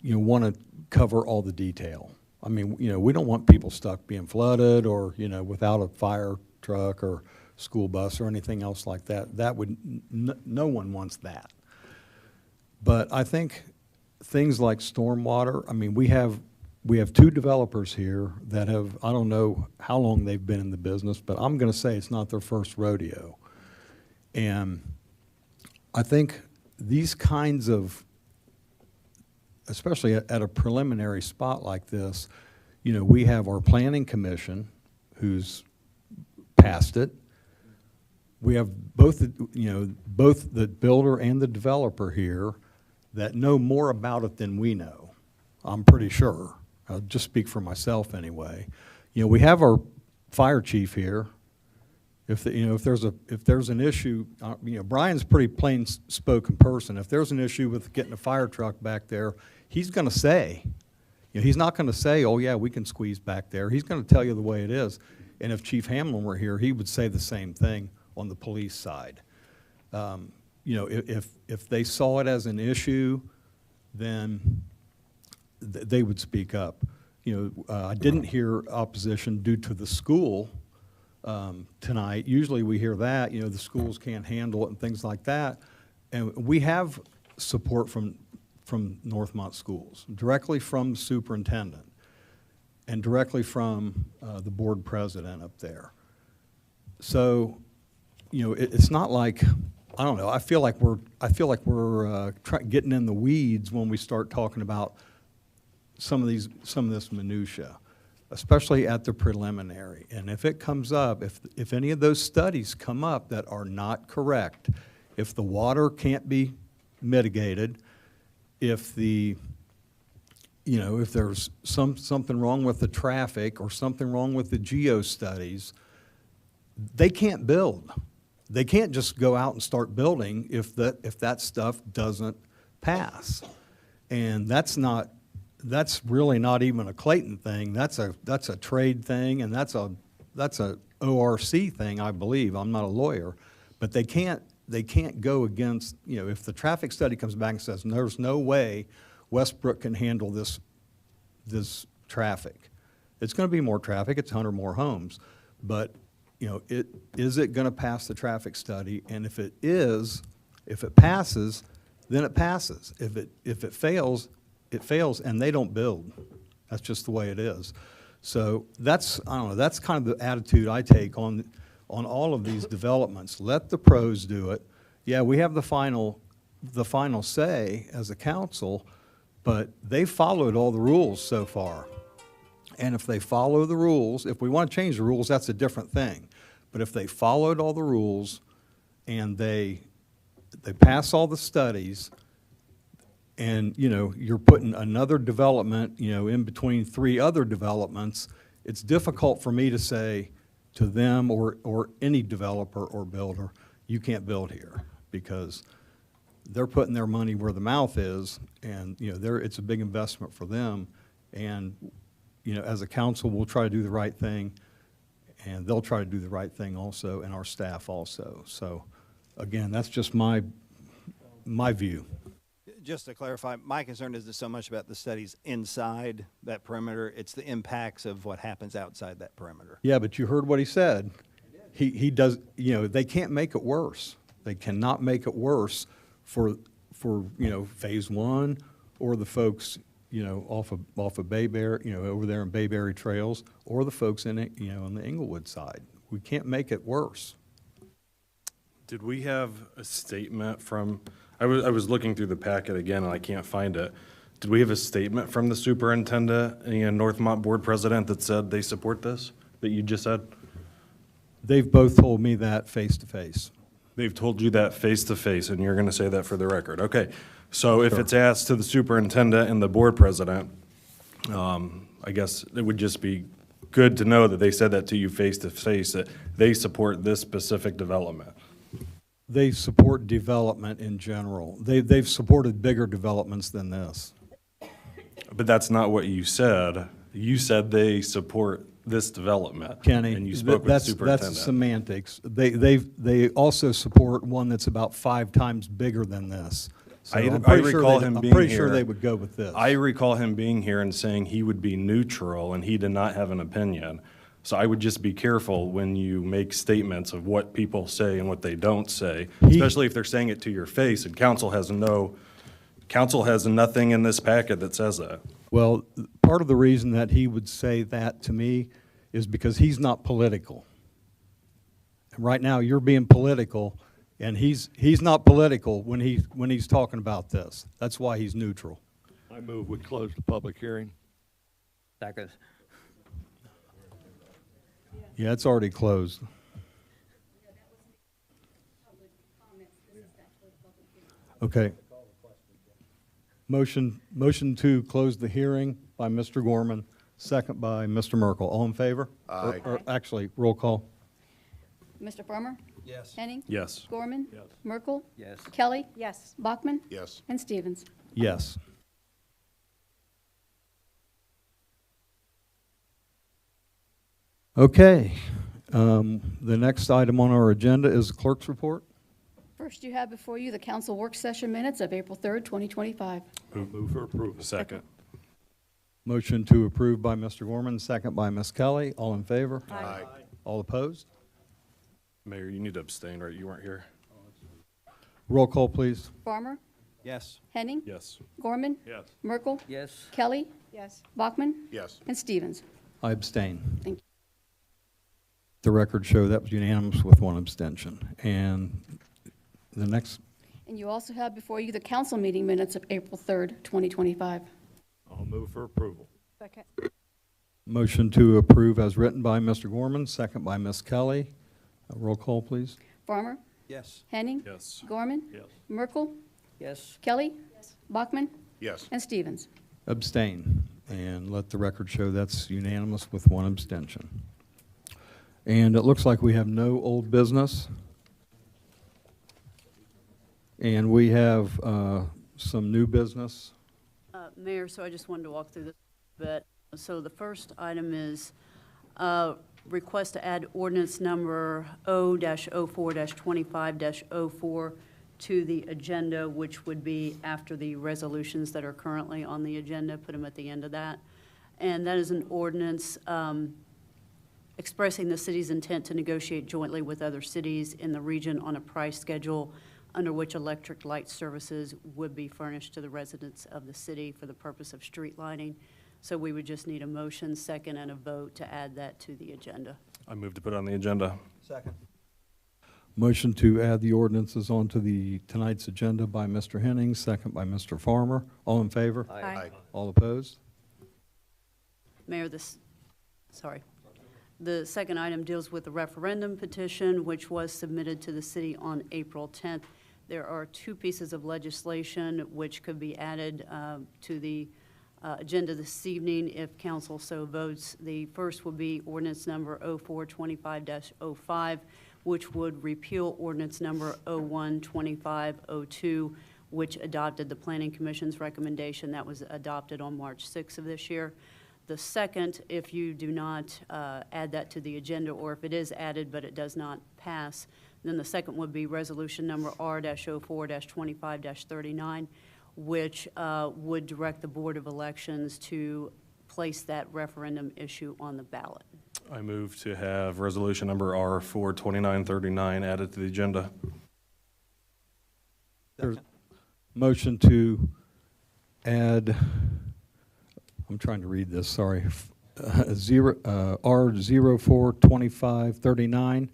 want to cover all the detail. I mean, we don't want people stuck being flooded or, without a fire truck or school bus or anything else like that. That would, no one wants that. But I think things like stormwater, I mean, we have 2 developers here that have, I don't know how long they've been in the business, but I'm going to say it's not their first rodeo. And I think these kinds of, especially at a preliminary spot like this, you know, we have our planning commission who's passed it. We have both the builder and the developer here that know more about it than we know. I'm pretty sure. I'll just speak for myself anyway. You know, we have our fire chief here. If there's an issue, you know, Brian's a pretty plain spoken person. If there's an issue with getting a fire truck back there, he's going to say, you know, he's not going to say, oh yeah, we can squeeze back there. He's going to tell you the way it is. And if Chief Hamlin were here, he would say the same thing on the police side. You know, if they saw it as an issue, then they would speak up. You know, I didn't hear opposition due to the school tonight. Usually we hear that, you know, the schools can't handle it and things like that. And we have support from Northmont Schools, directly from the superintendent and directly from the board president up there. So, you know, it's not like, I don't know, I feel like we're getting in the weeds when we start talking about some of this minutia, especially at the preliminary. And if it comes up, if any of those studies come up that are not correct, if the water can't be mitigated, if if there's something wrong with the traffic or something wrong with the geo studies, they can't build. They can't just go out and start building if that stuff doesn't pass. And that's really not even a Clayton thing. That's a trade thing, and that's a ORC thing, I believe. I'm not a lawyer, but they can't go against, you know, if the traffic study comes back and says there's no way Westbrook can handle this traffic. It's going to be more traffic. It's 100 more homes, but you know, is it going to pass the traffic study? And if it passes, then it passes. If it fails, it fails, and they don't build. That's just the way it is. So that's kind of the attitude I take on all of these developments. Let the pros do it. Yeah, we have the final say as a council, but they followed all the rules so far. And if they follow the rules, if we want to change the rules, that's a different thing. But if they followed all the rules and they pass all the studies, and you know, you're putting another development, you know, in between 3 other developments, it's difficult for me to say to them or any developer or builder, you can't build here, because they're putting their money where the mouth is, and you know, it's a big investment for them. And you know, as a council, we'll try to do the right thing, and they'll try to do the right thing also, and our staff also. So again, that's just my view. Just to clarify, my concern isn't so much about the studies inside that perimeter, it's the impacts of what happens outside that perimeter. Yeah, but you heard what he said. He does, you know, they can't make it worse. They cannot make it worse for you know, phase 1 or the folks, you know, off of Bayberry, you know, over there in Bayberry Trails, or the folks in it, you know, on the Inglewood side. We can't make it worse. Did we have a statement from, I was looking through the packet again and I can't find it. Did we have a statement from the superintendent and Northmont board president that said they support this, that you just said? They've both told me that face to face. They've told you that face to face, and you're going to say that for the record. Okay. So if it's asked to the superintendent and the board president, I guess it would just be good to know that they said that to you face to face, that they support this specific development. They support development in general. They've supported bigger developments than this. But that's not what you said. You said they support this development. Kenny, and you spoke with the superintendent. That's semantics. They also support one that's about 5 times bigger than this. So I recall him being here. I'm pretty sure they would go with this. I recall him being here and saying he would be neutral and he did not have an opinion. So I would just be careful when you make statements of what people say and what they don't say, especially if they're saying it to your face, and council has nothing in this packet that says that. Well, part of the reason that he would say that to me is because he's not political. And right now, you're being political, And he's not political when he's talking about this. That's why he's neutral. I move we close the public hearing. Second. Yeah, it's already closed. Okay. Motion to close the hearing by Mr. Gorman, second by Mr. Merkel. All in favor? Aye. Or actually, roll call. Mr. Farmer? Yes. Henning? Yes. Gorman? Yes. Merkel? Yes. Kelly? Yes. Bachman? Yes. And Stevens? Yes. Okay. The next item on our agenda is the clerk's report. First, you have before you the council work session minutes of April 3rd, 2025. Move for approval. Second. Motion to approve by Mr. Gorman, second by Ms. Kelly. All in favor? Aye. All opposed? Mayor, you need to abstain, right? You weren't here. Roll call, please. Farmer? Yes. Henning? Yes. Gorman? Yes. Merkel? Yes. Kelly? Yes. Bachman? Yes. And Stevens? I abstain. Thank you. The record show that was unanimous with one abstention. And the next, And you also have before you the council meeting minutes of April 3rd, 2025. I'll move for approval. Second. motion to approve as written by Mr. Gorman, second by Ms. Kelly. Roll call, please. Farmer? Yes. Henning? Yes. Gorman? Yes. Merkel? Yes. Kelly? Bachman? Yes. And Stevens? Abstain. And let the record show that's unanimous with one abstention. And it looks like we have no old business. And we have some new business. Mayor, so I just wanted to walk through this a bit. So the first item is request to add ordinance number O-04-25-04 to the agenda, which would be after the resolutions that are currently on the agenda, put them at the end of that. And that is an ordinance expressing the city's intent to negotiate jointly with other cities in the region on a price schedule under which electric light services would be furnished to the residents of the city for the purpose of street lighting. So we would just need a motion, second, and a vote to add that to the agenda. I move to put it on the agenda. Second. Motion to add the ordinances onto tonight's agenda by Mr. Henning, second by Mr. Farmer. All in favor? Aye. All opposed? Mayor, the second item deals with the referendum petition, which was submitted to the city on April 10th. There are two pieces of legislation which could be added to the agenda this evening if council so votes. The first will be ordinance number 04-25-05, which would repeal ordinance number 01-25-02, which adopted the Planning Commission's recommendation that was adopted on March 6th of this year. The second, if you do not add that to the agenda, or if it is added but it does not pass, then the second would be resolution number R-04-25-39, which would direct the Board of Elections to place that referendum issue on the ballot. I move to have resolution number R-42939 added to the agenda. There's motion to add, I'm trying to read this, sorry, R-04-2539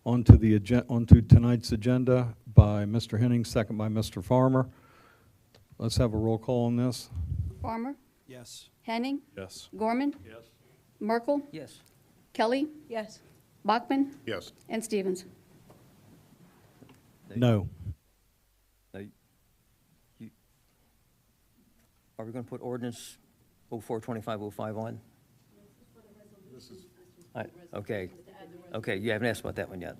onto tonight's agenda by Mr. Henning, second by Mr. Farmer. Let's have a roll call on this. Farmer? Yes. Henning? Yes. Gorman? Yes. Merkel? Yes. Kelly? Yes. Bachman? Yes. And Stevens? No. Now, are we going to put ordinance 04-25-05 on? Okay. Okay, you haven't asked about that one yet.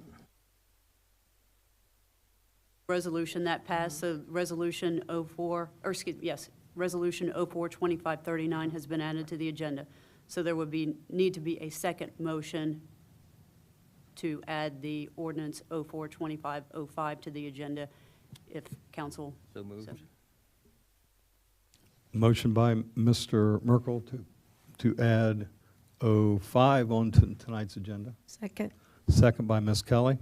Resolution that passed, so resolution 04-2539 has been added to the agenda. So there would need to be a second motion to add the ordinance 04-25-05 to the agenda if council. So moved. Motion by Mr. Merkel to add 05 onto tonight's agenda. Second. Second by Ms. Kelly.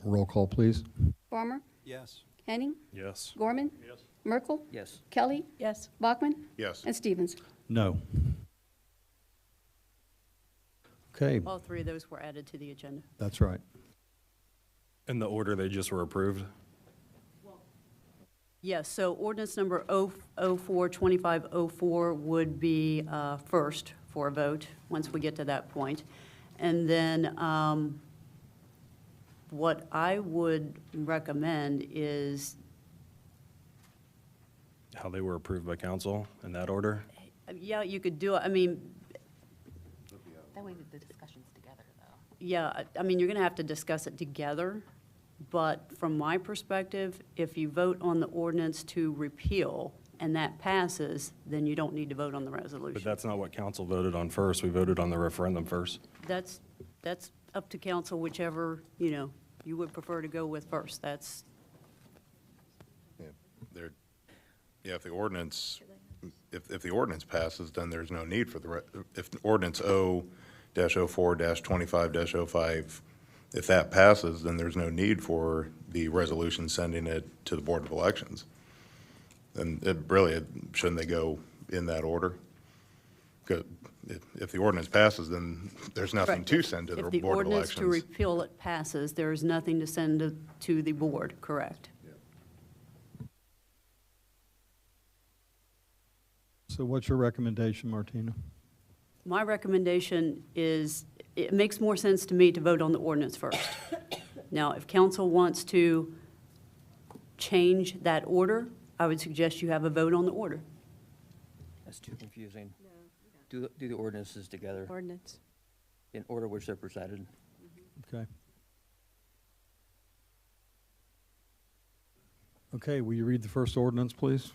Roll call, please. Farmer? Yes. Henning? Yes. Gorman? Yes. Merkel? Yes. Kelly? Yes. Bachman? Yes. And Stevens? No. Okay, All three of those were added to the agenda. that's right. In the order they just were approved? Yes, so ordinance number 2504 would be first for a vote, once we get to that point. And then what I would recommend is, How they were approved by council in that order? yeah, you could do it, I mean, That way the discussion's together, though. yeah, I mean, you're going to have to discuss it together, but from my perspective, if you vote on the ordinance to repeal and that passes, then you don't need to vote on the But resolution. that's not what council voted on first. We voted on the referendum first. That's up to council, whichever, you would prefer to go with first. That's, Yeah, if the ordinance, if the ordinance passes, then there's no need for if ordinance O-04-25-05, if that passes, then there's no need for the resolution sending it to the Board of Elections. And shouldn't they go in that order? 'Cause if the ordinance passes, then there's nothing correct. to send to the If the Board of ordinance to Elections. repeal it passes, there is nothing to send to the board, correct? So what's your recommendation, Martina? My recommendation is, it makes more sense to me to vote on the ordinance first. Now, if council wants to change that order, I would suggest you have a vote on the order. That's too confusing. Do the ordinances together Ordinance. in order which they're presented. Okay. Okay, will you read the first ordinance, please?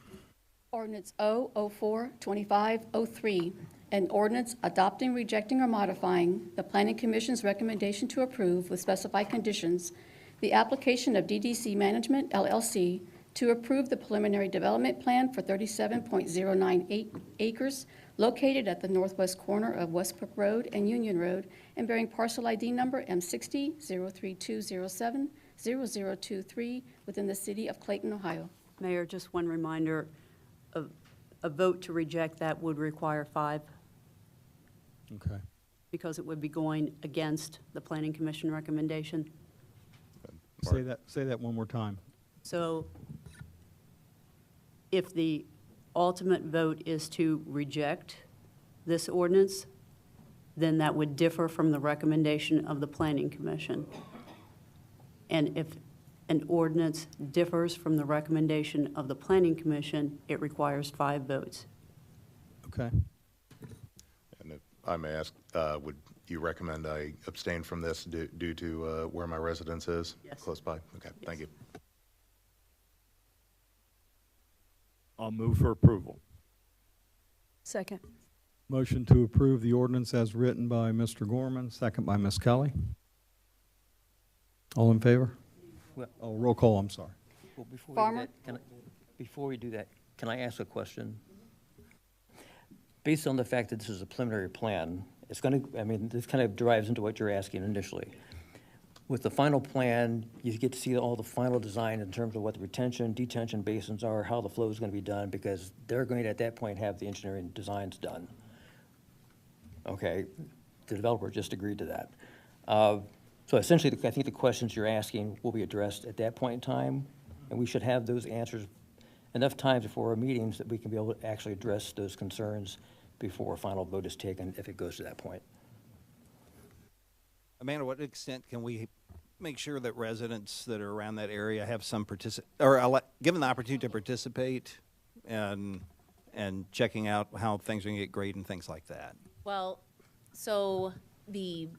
Ordinance O-04-2503, an ordinance adopting, rejecting, or modifying the Planning Commission's recommendation to approve with specified conditions the application of DDC Management LLC to approve the preliminary development plan for 37.098 acres located at the northwest corner of Westbrook Road and Union Road and bearing parcel ID number M60-03207-0023 within the city of Clayton, Ohio. Mayor, just one reminder, a vote to reject that would require 5, Okay. because it would be going against the planning commission recommendation. Say that one more time. So if the ultimate vote is to reject this ordinance, then that would differ from the recommendation of the planning commission. And if an ordinance differs from the recommendation of the planning commission, it requires 5 votes. Okay. And if I may ask, would you recommend I abstain from this due to where my residence is? Yes. Close by? Okay, thank you. I'll move for approval. Second. Motion to approve the ordinance as written by Mr. Gorman, second by Ms. Kelly. All in favor? Well- Oh, roll call, I'm sorry. Well, before we do Farmer? that, before we do that, can I ask a question? Based on the fact that this is a preliminary plan, it's going to, I mean, this kind of drives into what you're asking initially. With the final plan, you get to see all the final design in terms of what the retention, detention basins are, how the flow is going to be done, because they're going to, at that point, have the engineering designs done. Okay, the developer just agreed to that. So essentially, I think the questions you're asking will be addressed at that point in time, and we should have those answers enough times before our meetings that we can be able to actually address those concerns before a final vote is taken, if it goes to that point. Amanda, what extent can we make sure that residents that are around that area have some given the opportunity to participate and checking out how things are going to get graded and things like that? Well, so the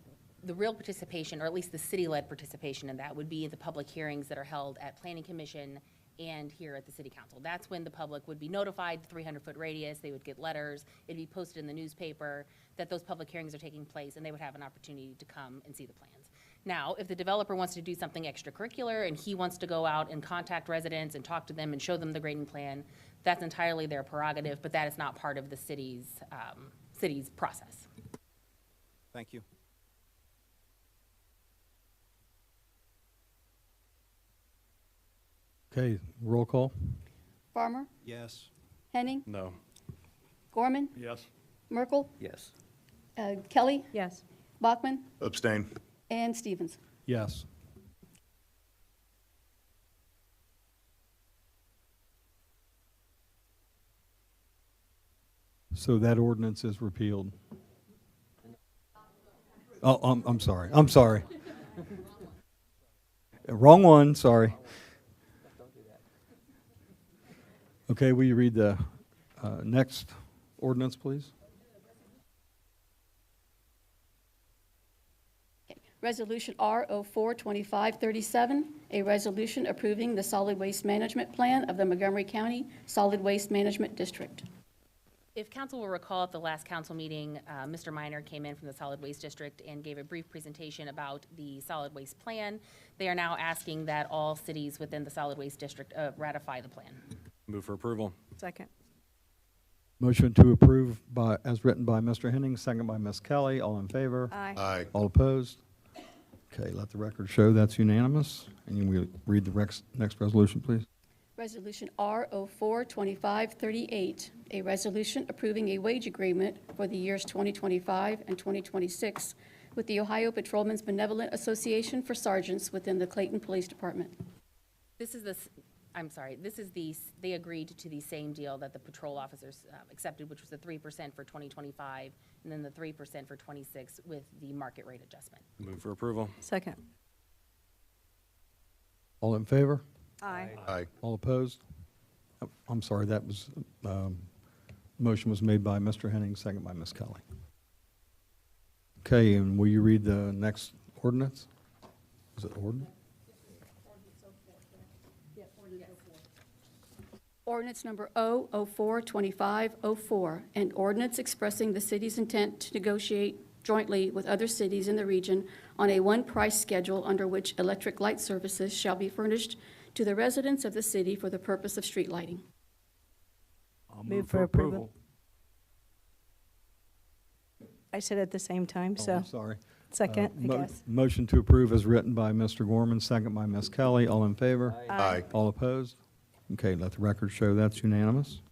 real participation, or at least the city-led participation in that, would be the public hearings that are held at Planning Commission and here at the City Council. That's when the public would be notified, 300-foot radius, they would get letters, it'd be posted in the newspaper that those public hearings are taking place, and they would have an opportunity to come and see the plans. Now, if the developer wants to do something extracurricular and he wants to go out and contact residents and talk to them and show them the grading plan, that's entirely their prerogative, but that is not part of the city's process. Thank you. Okay, roll call? Farmer? Yes. Henning? No. Gorman? Yes. Merkel? Yes. Kelly? Yes. Bachman? Abstain. And Stevens. Yes. So that ordinance is repealed. Oh, I'm sorry. Wrong one, sorry. Okay, will you read the next ordinance, please? Resolution R 04-2537, a resolution approving the solid waste management plan of the Montgomery County Solid Waste Management District. If council will recall, at the last council meeting, Mr. Minor came in from the Solid Waste District and gave a brief presentation about the solid waste plan. They are now asking that all cities within the Solid Waste District ratify the plan. Move for approval. Second. Motion to approve as written by Mr. Henning, second by Ms. Kelly. All in favor? Aye. Aye. All opposed? Okay, let the record show that's unanimous. And you will read the next resolution, please. Resolution R 04-2538, a resolution approving a wage agreement for the years 2025 and 2026 with the Ohio Patrolmen's Benevolent Association for sergeants within the Clayton Police Department. This is they agreed to the same deal that the patrol officers accepted, which was the 3% for 2025 and then the 3% for 26 with the market rate adjustment. Move for approval. Second. All in favor? Aye. Aye. All opposed? Oh, I'm sorry, that was, motion was made by Mr. Henning, second by Ms. Kelly. Okay, and will you read the next ordinance? Is it ordinance? Ordinance number 004-2504, an ordinance expressing the city's intent to negotiate jointly with other cities in the region on a one-price schedule under which electric light services shall be furnished to the residents of the city for the purpose of street lighting. I'll Move for approval. I said at the same time, Oh, so. I'm sorry. Second, I guess. Motion to approve as written by Mr. Gorman, second by Ms. Kelly. All in favor? Aye. All opposed? Okay, let the record show that's unanimous.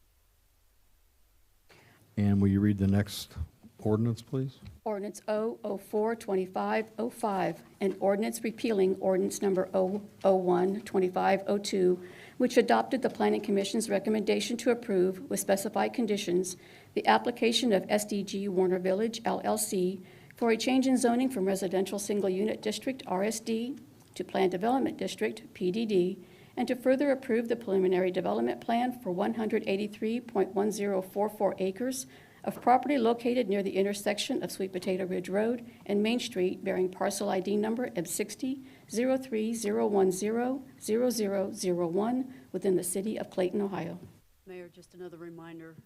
And will you read the next ordinance, please? Ordinance 004-2505, an ordinance repealing ordinance number 001-2502, which adopted the Planning Commission's recommendation to approve, with specified conditions, the application of SDG Warner Village LLC for a change in zoning from Residential Single Unit District RSD to Planned Development District PDD, and to further approve the preliminary development plan for 183.1044 acres of property located near the intersection of Sweet Potato Ridge Road and Main Street, bearing parcel ID number M60-03-010-0001 within the city of Clayton, Ohio. Mayor, just another reminder,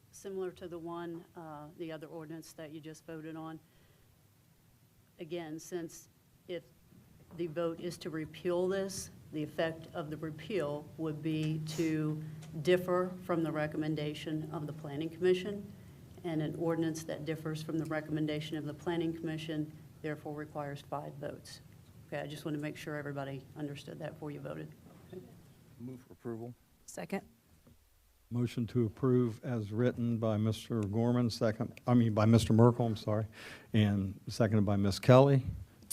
similar to the one, the other ordinance that you just voted on. Again, since if the vote is to repeal this, the effect of the repeal would be to differ from the recommendation of the Planning Commission, and an ordinance that differs from the recommendation of the Planning Commission therefore requires 5 votes. Okay, I just want to make sure everybody understood that before you voted. Okay. Move for approval. Second. Motion to approve as written by Mr. Gorman, by Mr. Merkel, I'm sorry, and seconded by Ms. Kelly.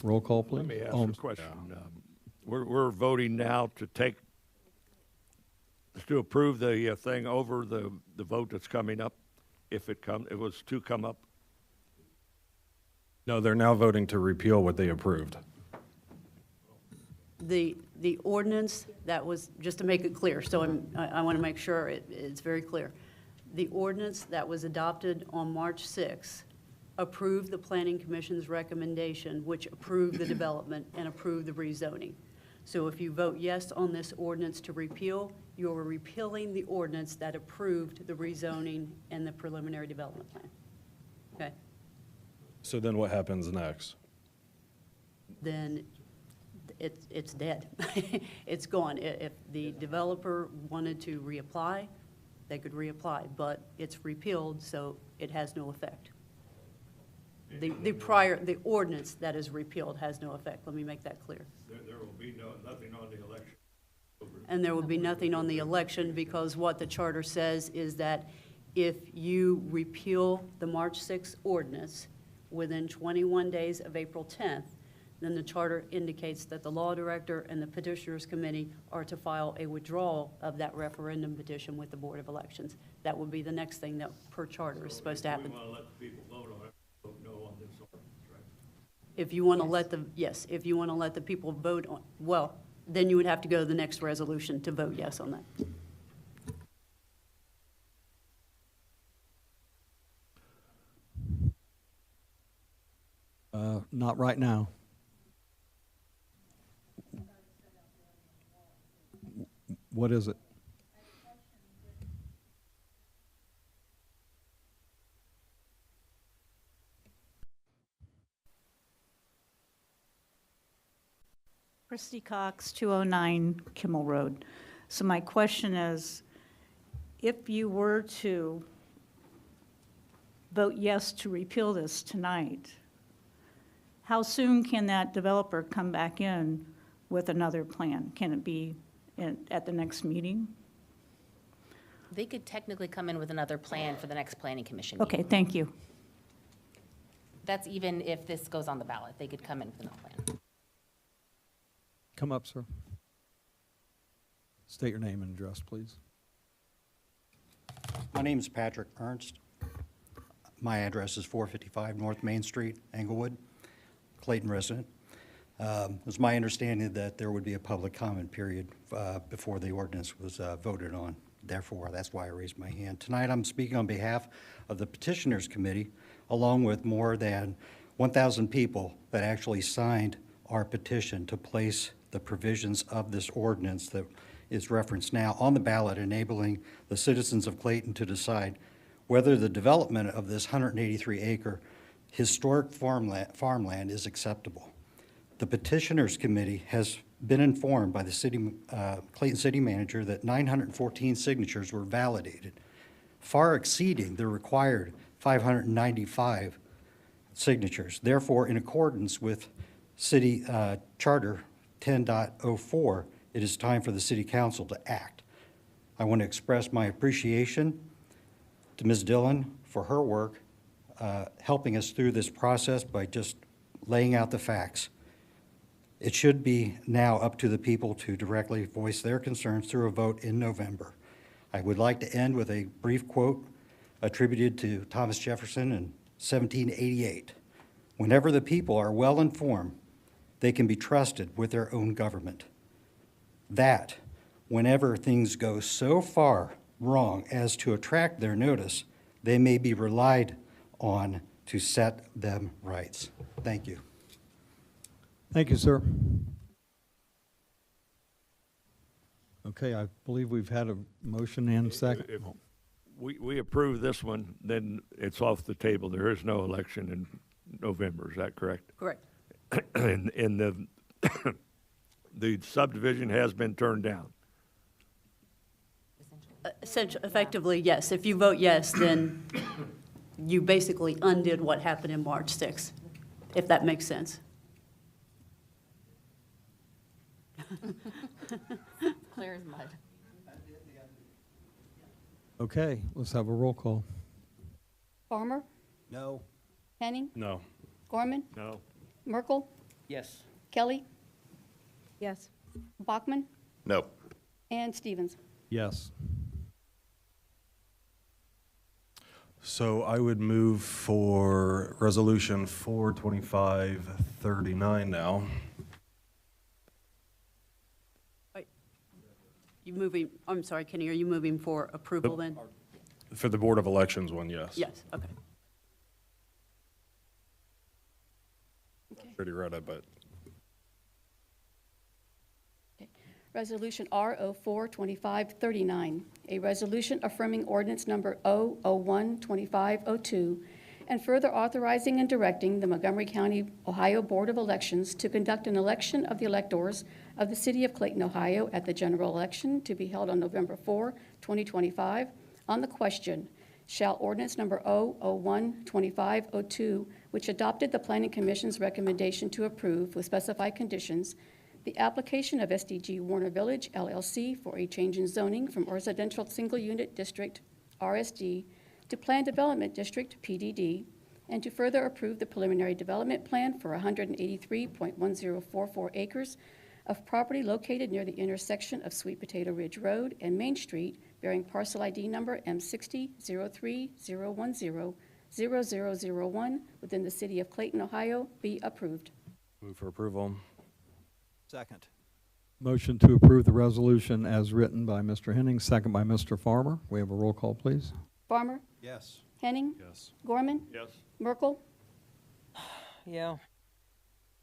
Roll call, please. Let me ask a question. We're voting now to approve the thing over the vote that's coming up, if it was to come up. No, they're now voting to repeal what they approved. The ordinance that was, just to make it clear, so I want to make sure it's very clear. The ordinance that was adopted on March 6th approved the Planning Commission's recommendation, which approved the development and approved the rezoning. So if you vote yes on this ordinance to repeal, you're repealing the ordinance that approved the rezoning and the preliminary development plan. Okay? So then what happens next? Then it's dead. It's gone. If the developer wanted to reapply, they could reapply, but it's repealed, so it has no effect. The ordinance that is repealed has no effect. Let me make that clear. There will be nothing on the election. And there will be nothing on the election, because what the charter says is that if you repeal the March 6th ordinance within 21 days of April 10th, then the charter indicates that the law director and the petitioners committee are to file a withdrawal of that referendum petition with the Board of Elections. That would be the next thing that per charter is supposed to happen. We want to let the people vote on it, vote no on this ordinance, right? If you want to let the, yes, if you want to let the people vote on, well, then you would have to go to the next resolution to vote yes on that. Not right now. What is it? Christy Cox, 209 Kimmel Road. So my question is, if you were to vote yes to repeal this tonight, how soon can that developer come back in with another plan? Can it be at the next meeting? They could technically come in with another plan for the next planning commission meeting. Okay, thank you. That's even if this goes on the ballot, they could come in with another plan. Come up, sir. State your name and address, please. My name is Patrick Ernst. My address is 455 North Main Street, Englewood, Clayton resident. It was my understanding that there would be a public comment period before the ordinance was voted on. Therefore, that's why I raised my hand. Tonight, I'm speaking on behalf of the Petitioners Committee, along with more than 1,000 people that actually signed our petition to place the provisions of this ordinance that is referenced now on the ballot, enabling the citizens of Clayton to decide whether the development of this 183-acre historic farmland is acceptable. The Petitioners Committee has been informed by the Clayton City Manager that 914 signatures were validated, far exceeding the required 595 signatures. Therefore, in accordance with City Charter 10.04, it is time for the City Council to act. I want to express my appreciation to Ms. Dillon for her work helping us through this process by just laying out the facts. It should be now up to the people to directly voice their concerns through a vote in November. I would like to end with a brief quote attributed to Thomas Jefferson in 1788. Whenever the people are well informed, they can be trusted with their own government. That, whenever things go so far wrong as to attract their notice, they may be relied on to set them rights. Thank you. Thank you, sir. Okay, I believe we've had a motion and second. If we approve this one, then it's off the table. There is no election in November, is that correct? Correct. And the, the subdivision has been turned down. Effectively, yes. If you vote yes, then you basically undid what happened in March 6th, if that makes sense. Clear as mud. Okay, let's have a roll call. Farmer, No. Henning, No. Gorman, No. Merkel, Yes. Kelly, Yes. Bachman, No. and Stevens. Yes. So I would move for Resolution 42539 now. You moving, I'm sorry, Kenny, are you moving for approval then? For the Board of Elections one, yes. Yes, okay. Pretty read it, but Resolution R04-2539, a resolution affirming ordinance number 001-2502, and further authorizing and directing the Montgomery County, Ohio Board of Elections to conduct an election of the electors of the City of Clayton, Ohio at the general election to be held on November 4, 2025, on the question, shall ordinance number 001-2502, which adopted the Planning Commission's recommendation to approve with specified conditions, the application of SDG Warner Village LLC for a change in zoning from Residential Single Unit District, RSD, to Planned Development District, PDD, and to further approve the preliminary development plan for 183.1044 acres of property located near the intersection of Sweet Potato Ridge Road and Main Street, bearing parcel ID number M60-03-010-0001 within the city of Clayton, Ohio, be approved. Move for approval. Second. Motion to approve the resolution as written by Mr. Henning, second by Mr. Farmer. We have a roll call, please. Farmer? Yes. Henning? Yes. Gorman? Yes. Merkel? Yeah.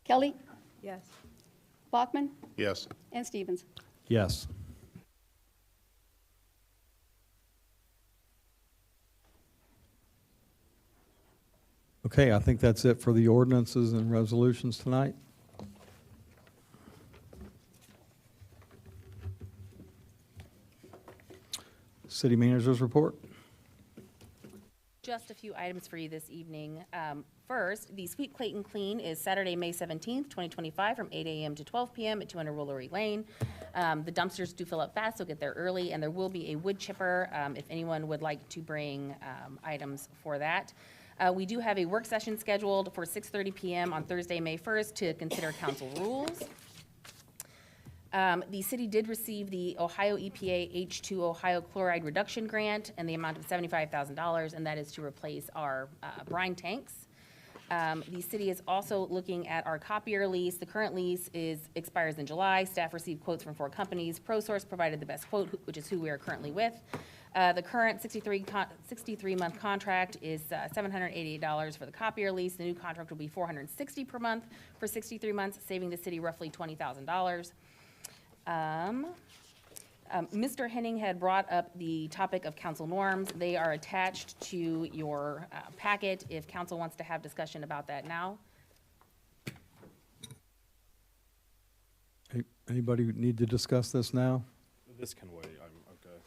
Kelly? Yes. Bachman? Yes. And Stevens. Yes. Okay, I think that's it for the ordinances and resolutions tonight. City Manager's report. Just a few items for you this evening. First, the Sweet Clayton Clean is Saturday, May 17th, 2025, from 8 a.m. to 12 p.m. at 200 Woolery Lane. The dumpsters do fill up fast, so get there early, and there will be a wood chipper if anyone would like to bring items for that. We do have a work session scheduled for 6:30 p.m. on Thursday, May 1st, to consider council rules. The city did receive the Ohio EPA H2 Ohio Chloride Reduction Grant in the amount of $75,000, and that is to replace our brine tanks. The city is also looking at our copier lease. The current lease expires in July. Staff received quotes from 4 companies. ProSource provided the best quote, which is who we are currently with. The current 63-month contract is $788 for the copier lease. The new contract will be $460 per month for 63 months, saving the city roughly $20,000. Mr. Henning had brought up the topic of council norms. They are attached to your packet if council wants to have discussion about that now. Anybody need to discuss this now? This can wait, I'm okay.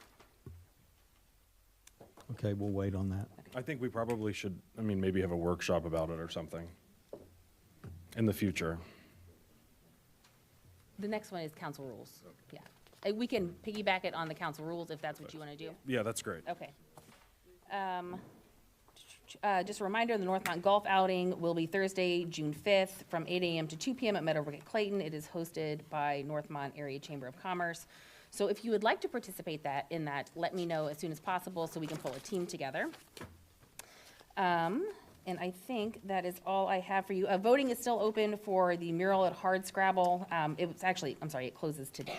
Okay, we'll wait on that. I think we probably should, maybe have a workshop about it or something in the future. The next one is council rules. Yeah. We can piggyback it on the council rules if that's what you want to do. Yeah, that's great. Okay. Just a reminder, the Northmont Golf outing will be Thursday, June 5th, from 8 a.m. to 2 p.m. at Meadowbrook at Clayton. It is hosted by Northmont Area Chamber of Commerce. So if you would like to participate in that, let me know as soon as possible so we can pull a team together. And I think that is all I have for you. Voting is still open for the mural at Hardscrabble. It closes today.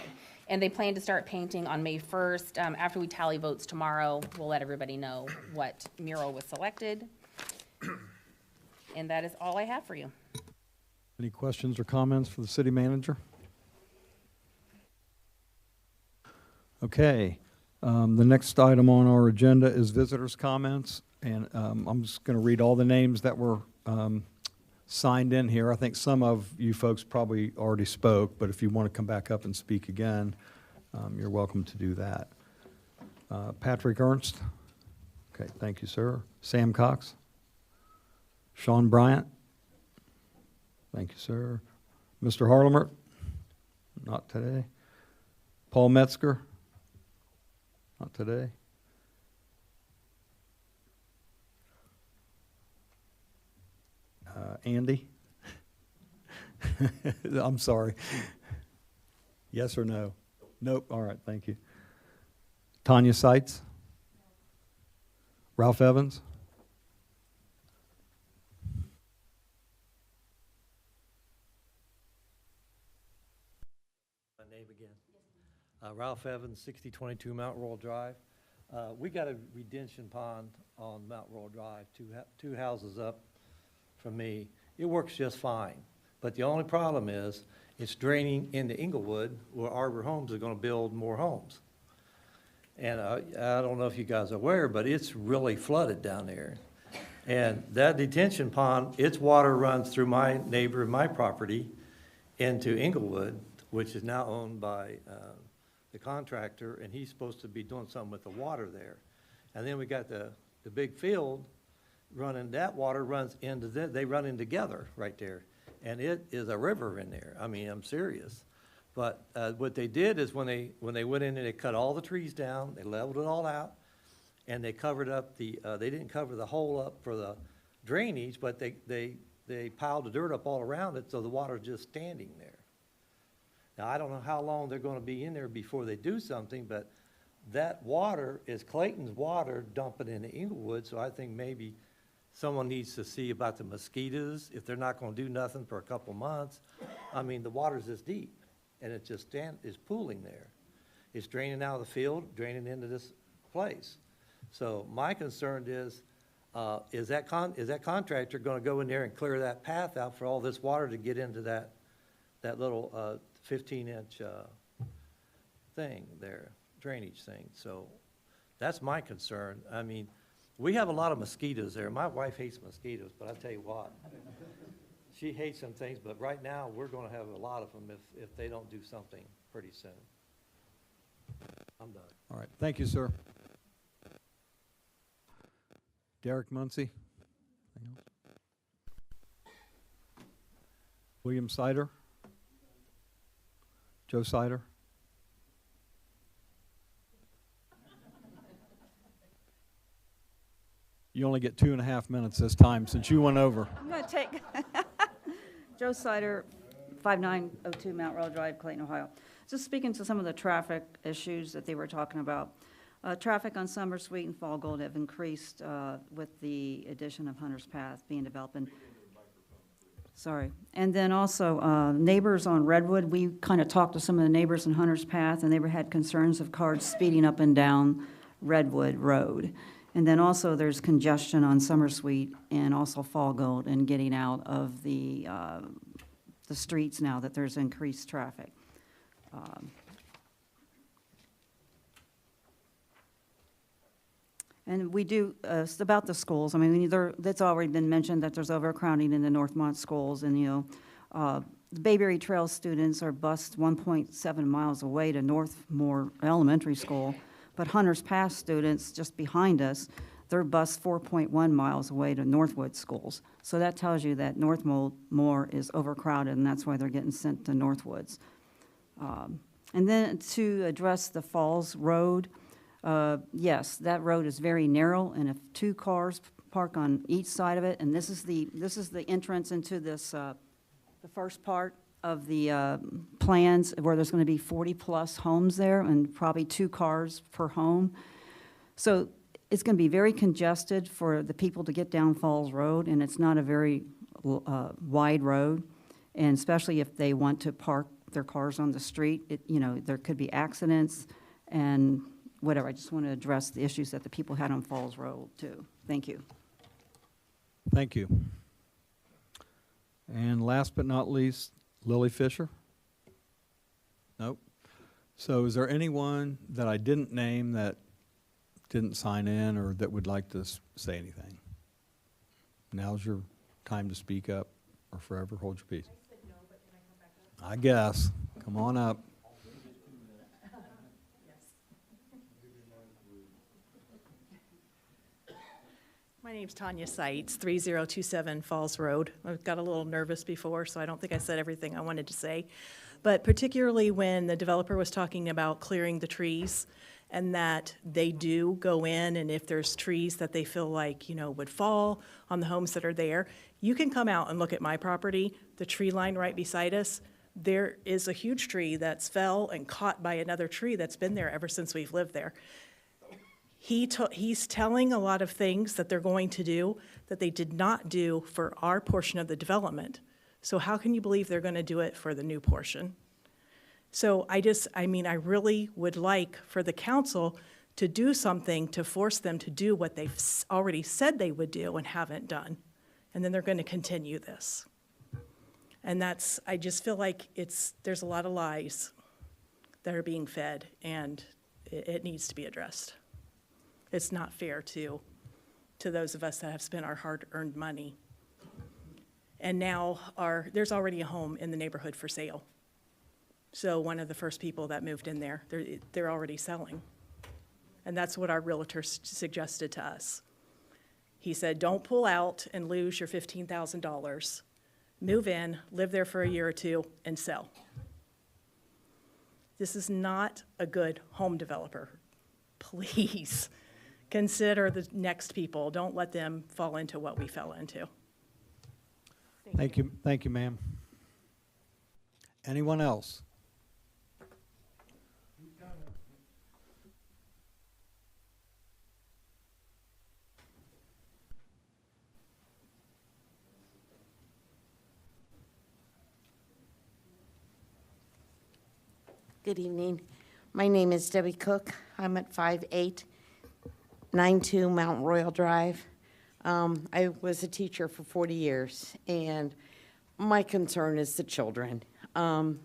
And they plan to start painting on May 1st. After we tally votes tomorrow, we'll let everybody know what mural was selected. And that is all I have for you. Any questions or comments for the city manager? Okay, the next item on our agenda is visitors' comments, and I'm just going to read all the names that were signed in here. I think some of you folks probably already spoke, but if you want to come back up and speak again, you're welcome to do that. Patrick Ernst. Okay, thank you, sir. Sam Cox. Sean Bryant. Thank you, sir. Mr. Harlemer. Not today. Paul Metzger. Not today. Andy? I'm sorry. Yes or no? Nope. All right, thank you. Tanya Seitz? Ralph Evans? My name again. Ralph Evans, 6022 Mount Royal Drive. We got a retention pond on Mount Royal Drive, two houses up from me. It works just fine, but the only problem is it's draining into Inglewood, where Arbor Homes are going to build more homes. And I don't know if you guys are aware, but it's really flooded down there. And that detention pond, its water runs through my neighbor, my property, into Inglewood, which is now owned by the contractor, and he's supposed to be doing something with the water there. And then we got the big field running, that water runs into, they run in together right there. And it is a river in there. I mean, I'm serious. But what they did is when they went in and they cut all the trees down, they leveled it all out, and they covered up they didn't cover the hole up for drainage, but they piled the dirt up all around it, so the water's just standing there. Now, I don't know how long they're gonna be in there before they do something, but that water is Clayton's water dumping into Inglewood, so I think maybe someone needs to see about the mosquitoes, if they're not gonna do nothing for a couple months. I mean, the water's this deep, and it just is pooling there. It's draining out of the field, draining into this place. So my concern is that contractor gonna go in there and clear that path out for all this water to get into that little 15-inch thing there, drainage thing? So that's my concern. I mean, we have a lot of mosquitoes there. My wife hates mosquitoes, but I tell you what, she hates some things, but right now, we're gonna have a lot of them if they don't do something pretty soon. I'm done. All right, thank you, sir. Derek Muncy? Anything else? William Sider? Joe Sider? You only get 2.5 minutes this time since you went over. I'm going to take Joe Sider, 5902 Mount Royal Drive, Clayton, Ohio. Just speaking to some of the traffic issues that they were talking about. Traffic on Summer Sweet and Fall Gold have increased with the addition of Hunter's Path being developed. Sorry. And then also neighbors on Redwood, we kind of talked to some of the neighbors in Hunter's Path, and they had concerns of cars speeding up and down Redwood Road. And then also there's congestion on Summer Sweet and also Fall Gold and getting out of the streets now that there's increased traffic. And we do, about the schools, I mean, that's already been mentioned that there's overcrowding in the Northmont schools, and, the Bayberry Trail students are bused 1.7 miles away to Northmore Elementary School, but Hunter's Pass students just behind us, they're bused 4.1 miles away to Northwood schools. So that tells you that Northmore is overcrowded, and that's why they're getting sent to Northwoods. And then to address the Falls Road, yes, that road is very narrow, and if two cars park on each side of it, and this is the entrance into this, the first part of the plans, where there's going to be 40-plus homes there, and probably 2 cars per home. So it's going to be very congested for the people to get down Falls Road, and it's not a very wide road, and especially if they want to park their cars on the street, there could be accidents and whatever. I just want to address the issues that the people had on Falls Road, too. Thank you. Thank you. And last but not least, Lily Fisher? Nope. So is there anyone that I didn't name that didn't sign in or that would like to say anything? Now's your time to speak up, or forever hold your peace. I said no, but can I come back up? I guess. Come on up. My name's Tanya Seitz, 3027 Falls Road. I got a little nervous before, so I don't think I said everything I wanted to say. But particularly when the developer was talking about clearing the trees, and that they do go in, and if there's trees that they feel like, would fall on the homes that are there, you can come out and look at my property, the tree line right beside us. There is a huge tree that's fell and caught by another tree that's been there ever since we've lived there. He's telling a lot of things that they're going to do that they did not do for our portion of the development. So how can you believe they're going to do it for the new portion? So I really would like for the council to do something to force them to do what they've already said they would do and haven't done. And then they're going to continue this. And I just feel like there's a lot of lies that are being fed, and it needs to be addressed. It's not fair to those of us that have spent our hard-earned money. And now there's already a home in the neighborhood for sale. So one of the first people that moved in there, they're already selling. And that's what our realtor suggested to us. He said, don't pull out and lose your $15,000. Move in, live there for a year or two, and sell. This is not a good home developer. Please consider the next people. Don't let them fall into what we fell into. Thank you, ma'am. Anyone else? Good evening. My name is Debbie Cook. I'm at 5892 Mount Royal Drive. I was a teacher for 40 years, and my concern is the children. The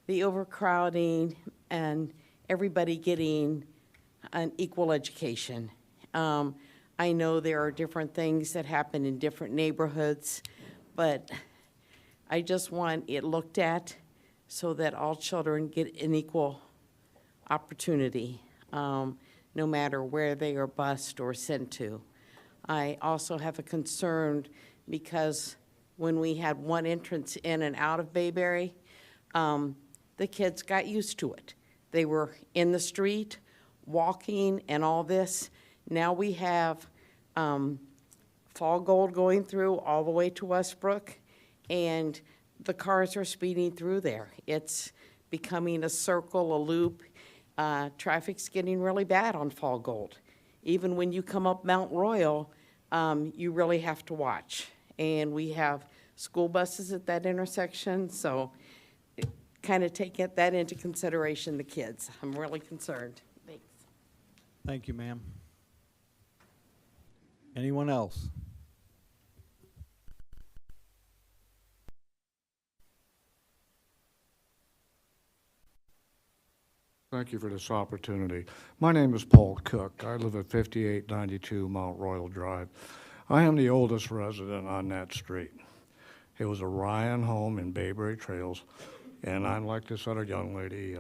overcrowding and everybody getting an equal education. I know there are different things that happen in different neighborhoods, but I just want it looked at so that all children get an equal opportunity, no matter where they are bused or sent to. I also have a concern because when we had one entrance in and out of Bayberry, the kids got used to it. They were in the street, walking and all this. Now we have Fall Gold going through all the way to Westbrook, and the cars are speeding through there. It's becoming a circle, a loop. Traffic's getting really bad on Fall Gold. Even when you come up Mount Royal, you really have to watch. And we have school buses at that intersection, so kind of take that into consideration, the kids. I'm really concerned. Thanks. Thank you, ma'am. Anyone else? Thank you for this opportunity. My name is Paul Cook. I live at 5892 Mount Royal Drive. I am the oldest resident on that street. It was a Ryan home in Bayberry Trails, and unlike this other young lady,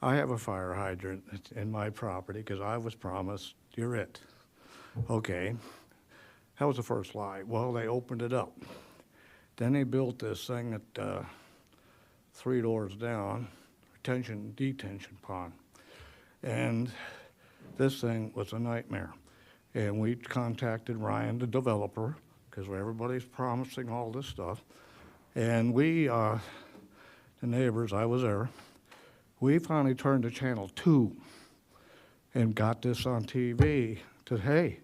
I have a fire hydrant in my property because I was promised, you're it. Okay, that was the first lie. Well, they opened it up. Then they built this thing at 3 doors down, detention pond. And this thing was a nightmare. And we contacted Ryan, the developer, because everybody's promising all this stuff. And we, the neighbors, I was there, we finally turned to channel 2 and got this on TV to, hey,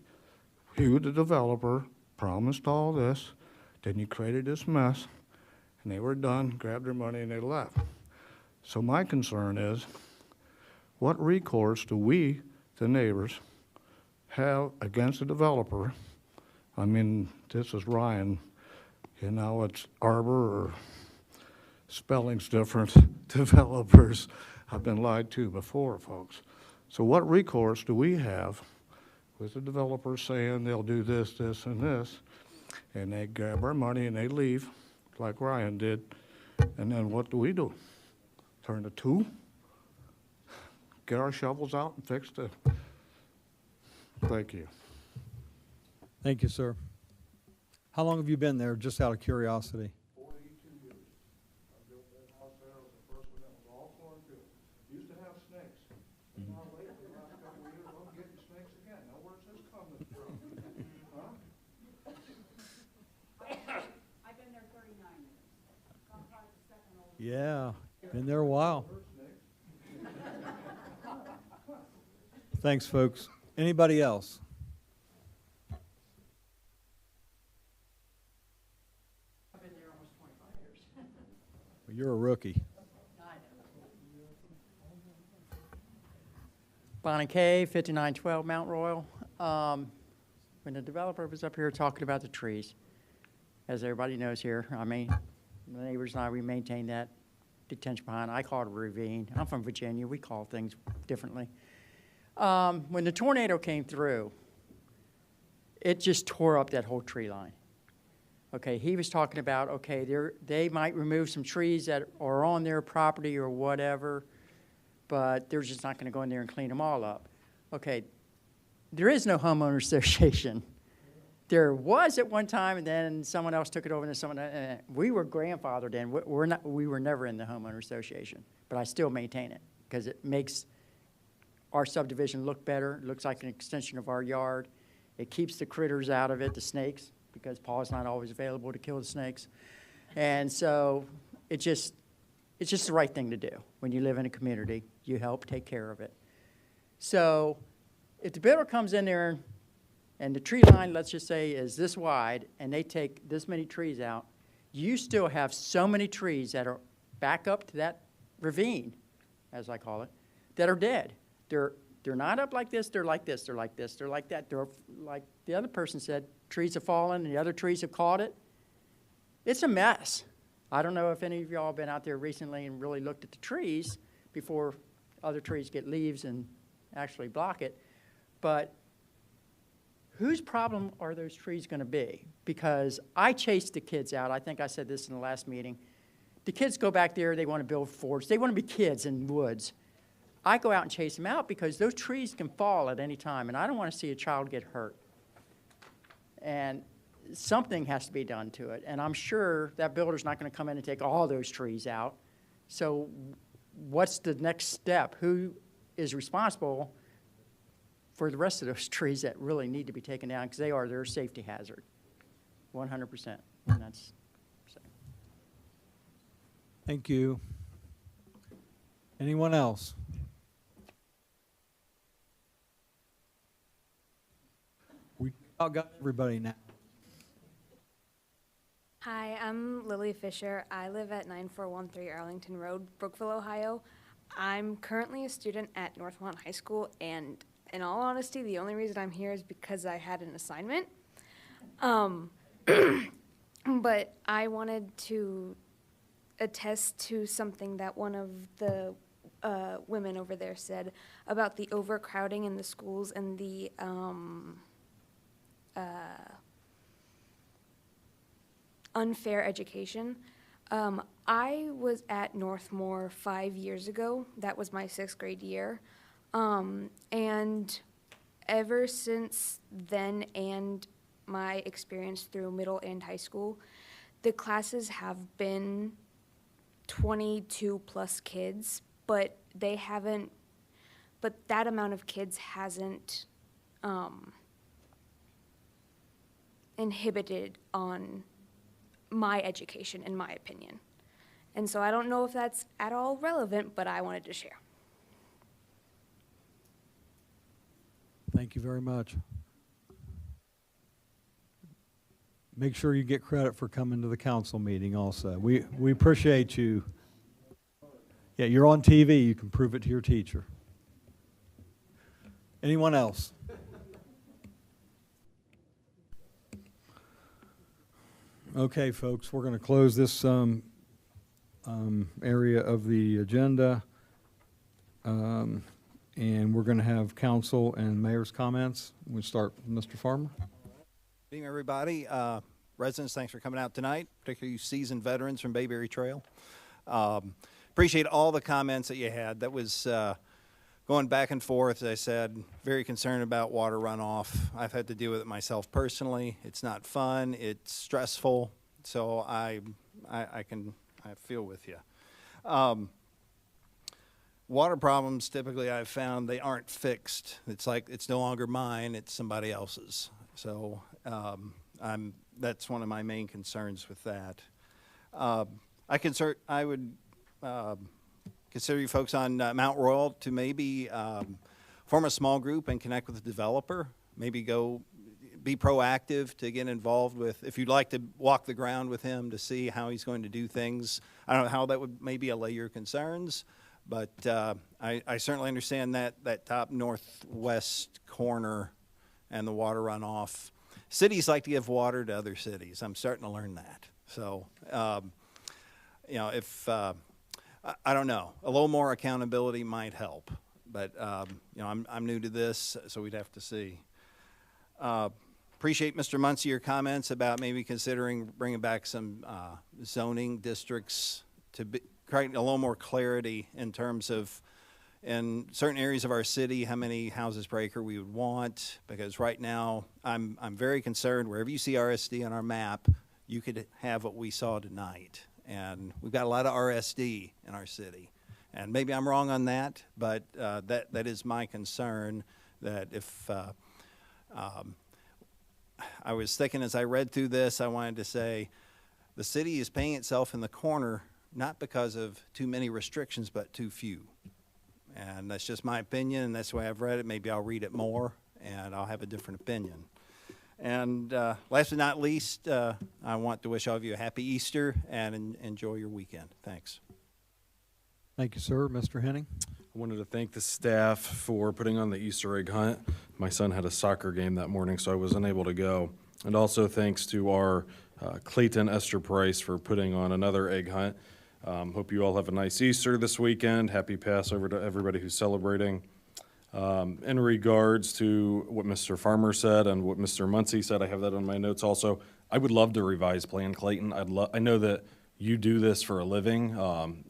you, the developer, promised all this, then you created this mess, and they were done, grabbed their money, and they left. So my concern is, what recourse do we, the neighbors, have against the developer? I mean, this is Ryan, you know, it's Arbor or spelling's different, developers. I've been lied to before, folks. So what recourse do we have with the developer saying they'll do this, this, and this, and they grab our money and they leave, like Ryan did, and then what do? Turn to 2? Get our shovels out and fix it. Thank you. Thank you, sir. How long have you been there, just out of curiosity? 42 years. I built that house there. It was the first one that was all cornfield. Used to have snakes. Now lately, the last couple of years, I'm getting snakes again. Now where's this coming from? Huh? I've been there 39 years. I'm probably the second oldest. Yeah, been there a while. Thanks, folks. Anybody else? I've been there almost 25 years. Well, you're a rookie. Bonnie Kay, 5912 Mount Royal. When the developer was up here talking about the trees, as everybody knows here, I mean, the neighbors and I, we maintain that detention pond. I call it a ravine. I'm from Virginia. We call things differently. When the tornado came through, it just tore up that whole tree line. Okay, he was talking about, okay, they might remove some trees that are on their property or whatever, but they're just not going to go in there and clean them all up. Okay, there is no homeowner association. There was at one time, and then someone else took it over, and then someone. We were grandfathered in. We were never in the homeowner association, but I still maintain it because it makes our subdivision look better. It looks like an extension of our yard. It keeps the critters out of it, the snakes, because Paul's not always available to kill the snakes. And so it's just the right thing to do. When you live in a community, you help take care of it. So if the builder comes in there and the tree line, let's just say, is this wide, and they take this many trees out, you still have so many trees that are back up to that ravine, as I call it, that are dead. They're not up like this, they're like this, they're like this, they're like that. They're like the other person said, trees have fallen and the other trees have caught it. It's a mess. I don't know if any of y'all have been out there recently and really looked at the trees before other trees get leaves and actually block it. But whose problem are those trees going to be? Because I chased the kids out. I think I said this in the last meeting. The kids go back there, they want to build forts. They want to be kids in woods. I go out and chase them out because those trees can fall at any time, and I don't want to see a child get hurt. And something has to be done to it, and I'm sure that builder's not going to come in and take all those trees out. So what's the next step? Who is responsible for the rest of those trees that really need to be taken down, because they're a safety hazard, 100%. And that's so. Thank you. Anyone else? We about got everybody now. Hi, I'm Lily Fisher. I live at 9413 Arlington Road, Brookville, Ohio. I'm currently a student at Northmont High School, and in all honesty, the only reason I'm here is because I had an assignment. But I wanted to attest to something that one of the women over there said about the overcrowding in the schools and the unfair education. I was at Northmore 5 years ago. That was my 6th grade year. And ever since then and my experience through middle and high school, the classes have been 22 plus kids, but that amount of kids hasn't inhibited on my education, in my opinion. And so I don't know if that's at all relevant, but I wanted to share. Thank you very much. Make sure you get credit for coming to the council meeting also. We appreciate you. Yeah, you're on TV. You can prove it to your teacher. Anyone else? Okay, folks, we're going to close this area of the agenda. And we're going to have council and mayor's comments. We'll start with Mr. Farmer. Good evening, everybody. Residents, thanks for coming out tonight, particularly you seasoned veterans from Bayberry Trail. Appreciate all the comments that you had. That was going back and forth, as I said, very concerned about water runoff. I've had to deal with it myself personally. It's not fun. It's stressful. So I feel with you. Water problems, typically I've found they aren't fixed. It's like it's no longer mine, it's somebody else's. So that's one of my main concerns with that. I would consider you folks on Mount Royal to maybe form a small group and connect with the developer. Maybe go be proactive to get involved with, if you'd like to walk the ground with him to see how he's going to do things. I don't know how that would maybe allay your concerns. But I certainly understand that top northwest corner and the water runoff. Cities like to give water to other cities. I'm starting to learn that. So, if I don't know, a little more accountability might help. But I'm new to this, so we'd have to see. Appreciate Mr. Muncie your comments about maybe considering bringing back some zoning districts to create a little more clarity in terms of, in certain areas of our city, how many houses per acre we would want. Because right now, I'm very concerned, wherever you see RSD on our map, you could have what we saw tonight. And we've got a lot of RSD in our city. And maybe I'm wrong on that, but that is my concern, that if, I was thinking as I read through this, I wanted to say, the city is painting itself in the corner, not because of too many restrictions, but too few. And that's just my opinion, and that's the way I've read it. Maybe I'll read it more, and I'll have a different opinion. And last but not least, I want to wish all of you a happy Easter and enjoy your weekend. Thanks. Thank you, sir. Mr. Henning? I wanted to thank the staff for putting on the Easter egg hunt. My son had a soccer game that morning, so I was unable to go. And also thanks to our Clayton Esther Price for putting on another egg hunt. Hope you all have a nice Easter this weekend. Happy Passover to everybody who's celebrating. In regards to what Mr. Farmer said and what Mr. Muncie said, I have that on my notes also. I would love to revise Plan Clayton. I know that you do this for a living,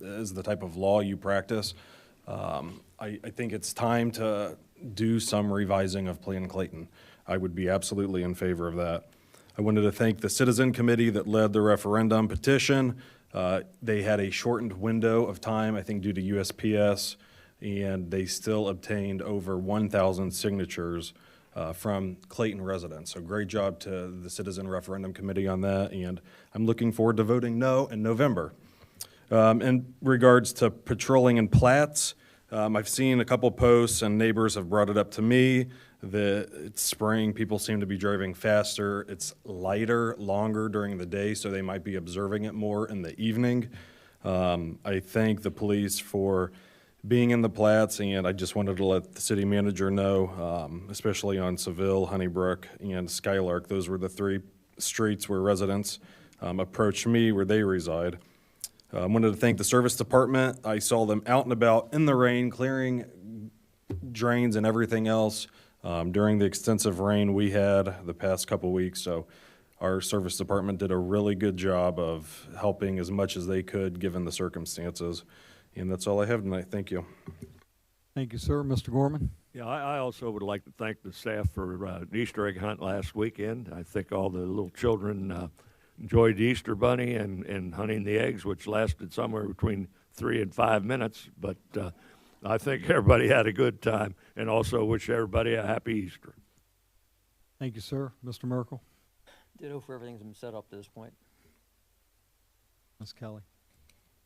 is the type of law you practice. I think it's time to do some revising of Plan Clayton. I would be absolutely in favor of that. I wanted to thank the citizen committee that led the referendum petition. They had a shortened window of time, I think due to USPS, and they still obtained over 1,000 signatures from Clayton residents. So great job to the citizen referendum committee on that, and I'm looking forward to voting no in November. In regards to patrolling and plats, I've seen a couple posts and neighbors have brought it up to me that it's spring, people seem to be driving faster. It's lighter, longer during the day, so they might be observing it more in the evening. I thank the police for being in the plats, and I just wanted to let the city manager know, especially on Seville, Honeybrook, and Skylark, those were the three streets where residents approached me where they reside. I wanted to thank the service department. I saw them out and about in the rain, clearing drains and everything else during the extensive rain we had the past couple weeks. So our service department did a really good job of helping as much as they could given the circumstances. And that's all I have tonight. Thank you. Thank you, sir. Mr. Gorman? Yeah, I also would like to thank the staff for the Easter egg hunt last weekend. I think all the little children enjoyed the Easter bunny and hunting the eggs, which lasted somewhere between 3 and 5 minutes. But I think everybody had a good time, and also wish everybody a happy Easter. Thank you, sir. Mr. Merkel? Ditto for everything's been set up to this point. Ms. Kelly?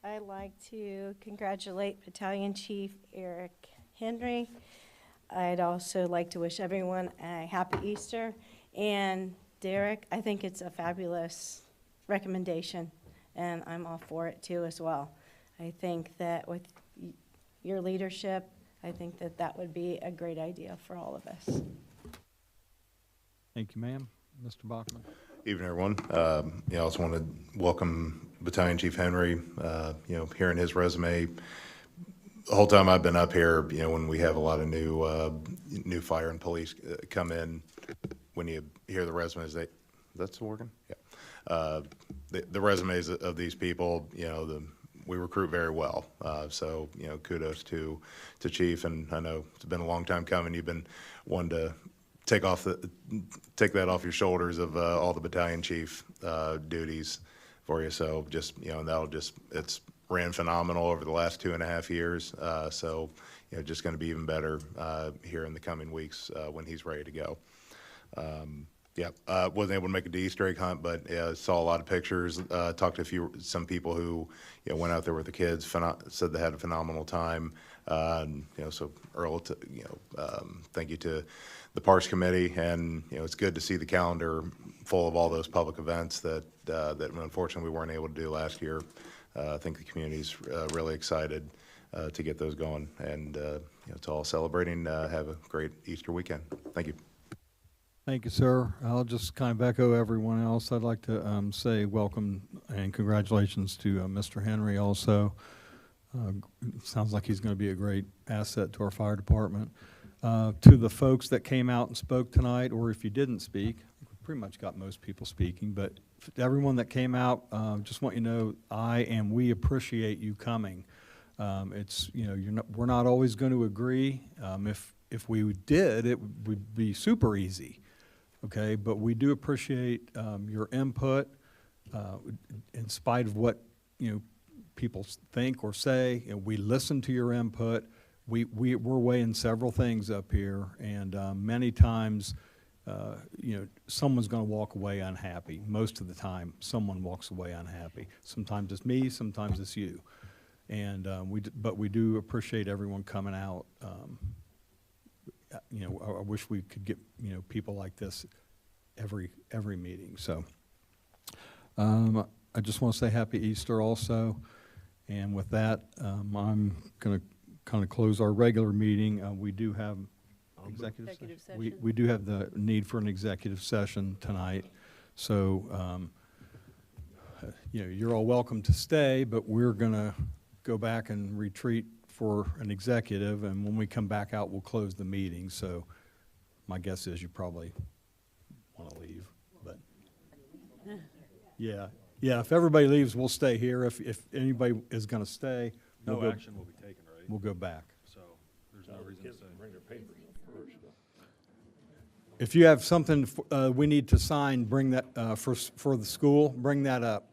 I'd like to congratulate Battalion Chief Eric Henry. I'd also like to wish everyone a happy Easter. And Derek, I think it's a fabulous recommendation, and I'm all for it too as well. I think that with your leadership, I think that that would be a great idea for all of us. Thank you, ma'am. Mr. Bachman? Evening, everyone. I also want to welcome Battalion Chief Henry. Hearing his resume, the whole time I've been up here, when we have a lot of new fire and police come in, when you hear the resumes, that's working? Yeah. The resumes of these people, we recruit very well. So, kudos to Chief, and I know it's been a long time coming. You've been one to take that off your shoulders of all the battalion chief duties for you. So just, it's ran phenomenal over the last 2.5 years. So, just going to be even better here in the coming weeks when he's ready to go. Wasn't able to make a Easter egg hunt, but saw a lot of pictures. Talked to some people who went out there with the kids. Said they had a phenomenal time. So Earl, thank you to the Parks Committee, and it's good to see the calendar full of all those public events that unfortunately we weren't able to do last year. I think the community's really excited to get those going, and to all celebrating, have a great Easter weekend. Thank you. Thank you, sir. I'll just kind of echo everyone else. I'd like to say welcome and congratulations to Mr. Henry also. Sounds like he's going to be a great asset to our fire department. To the folks that came out and spoke tonight, or if you didn't speak, we pretty much got most people speaking, but to everyone that came out, just want you to know I and we appreciate you coming. It's, we're not always going to agree. If we did, it would be super easy. Okay, but we do appreciate your input in spite of what people think or say, and we listen to your input. We're weighing several things up here, and many times, someone's going to walk away unhappy. Most of the time, someone walks away unhappy. Sometimes it's me, sometimes it's you. And but we do appreciate everyone coming out. I wish we could get, people like this every meeting. So I just want to say Happy Easter also. And with that, I'm going to kind of close our regular meeting. We do have executive session. We do have the need for an executive session tonight. So, you're all welcome to stay, but we're going to go back and retreat for an executive. And when we come back out, we'll close the meeting. So my guess is you probably want to leave, but yeah. If everybody leaves, we'll stay here. If anybody is going to stay, No action will be taken, right? we'll go back. So there's no reason to stay. Bring their papers first. If you have something we need to sign, bring that for the school, bring that up.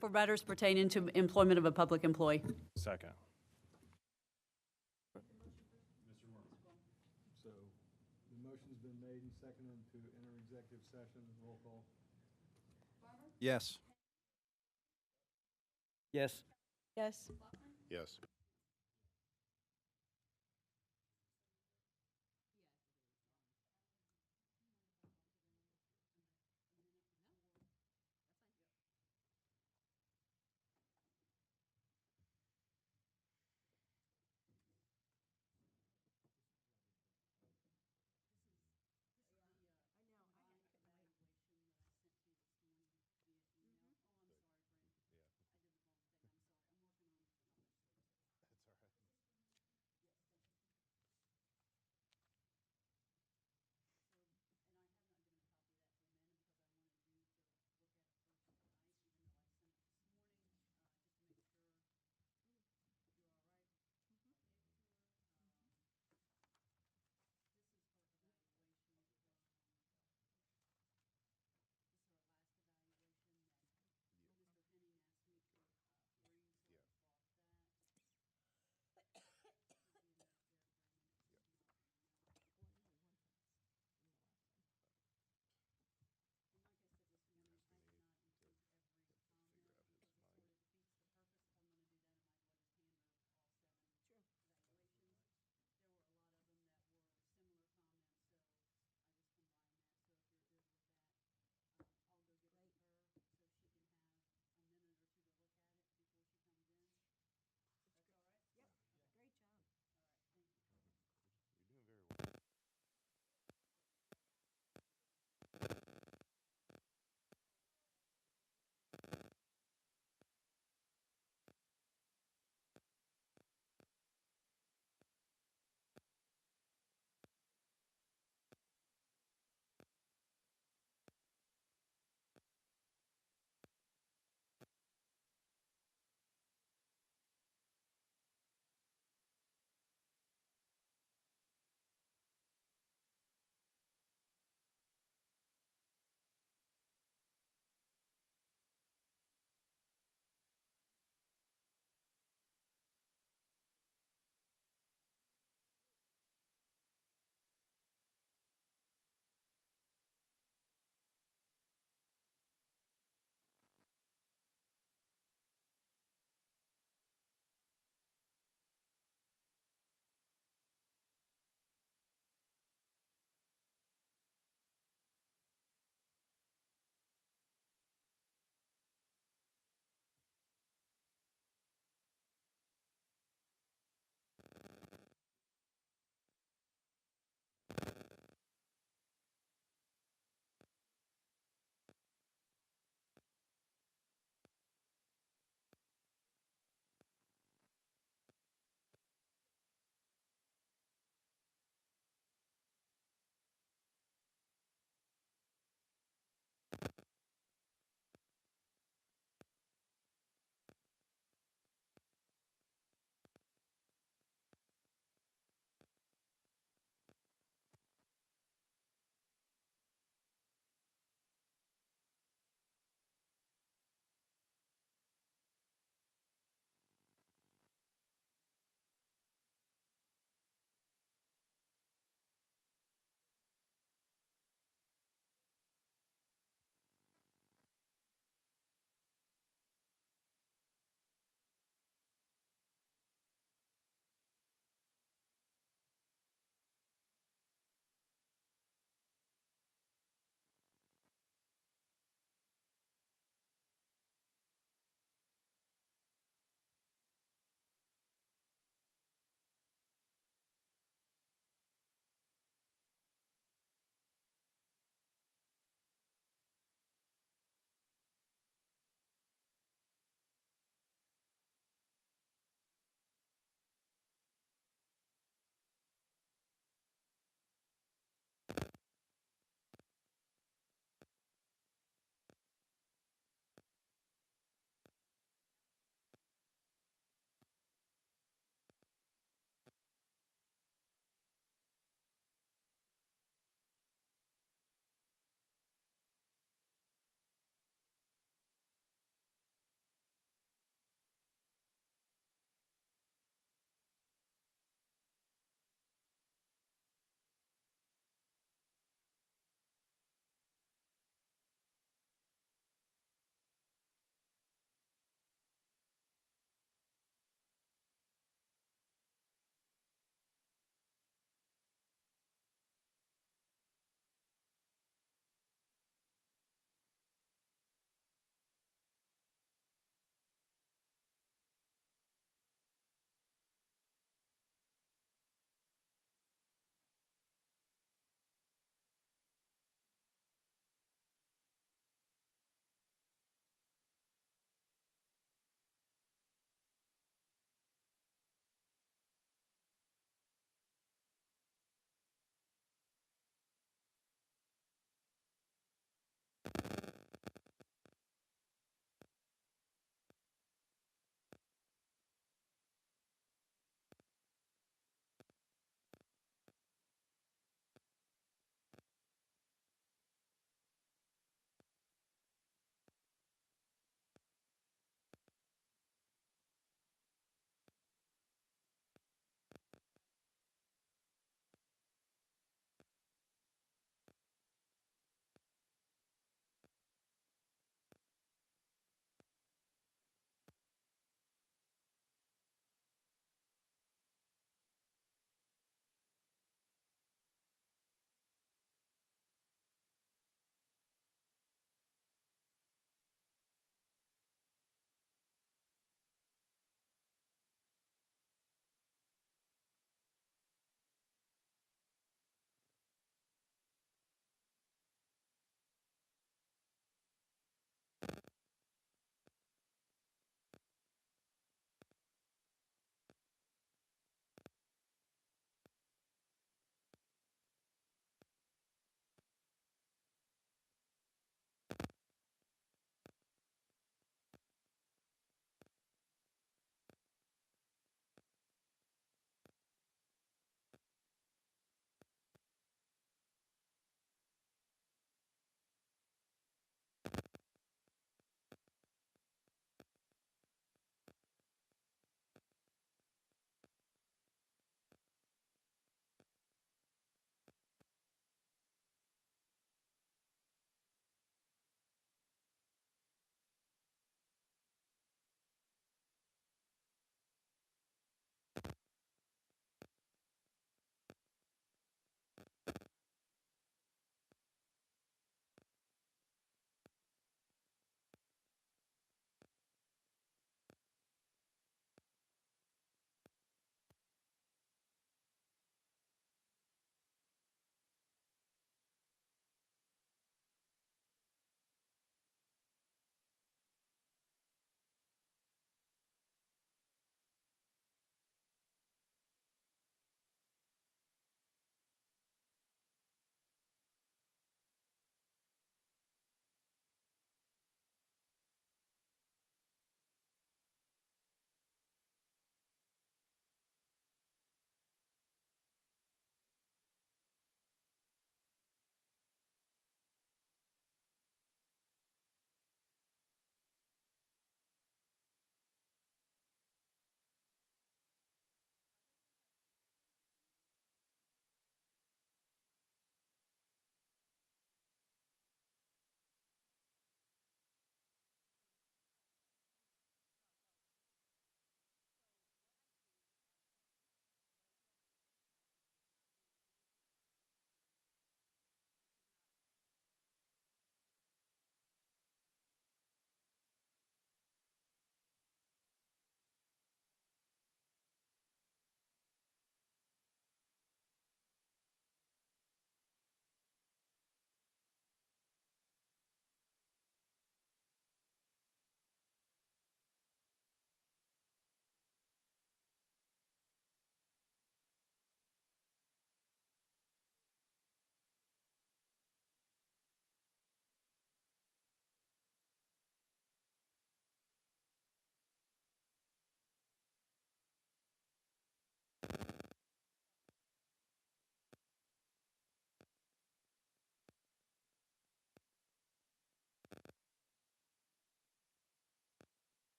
For matters pertaining to employment of a public employee. Second. So the motion's been made and seconded to enter executive session. Roll call. Yes. Yes. Yes. Yes.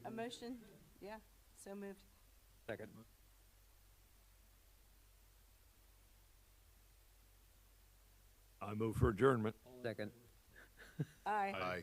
A motion? Yeah, so moved. Second. I move for adjournment. Second. Aye. Aye.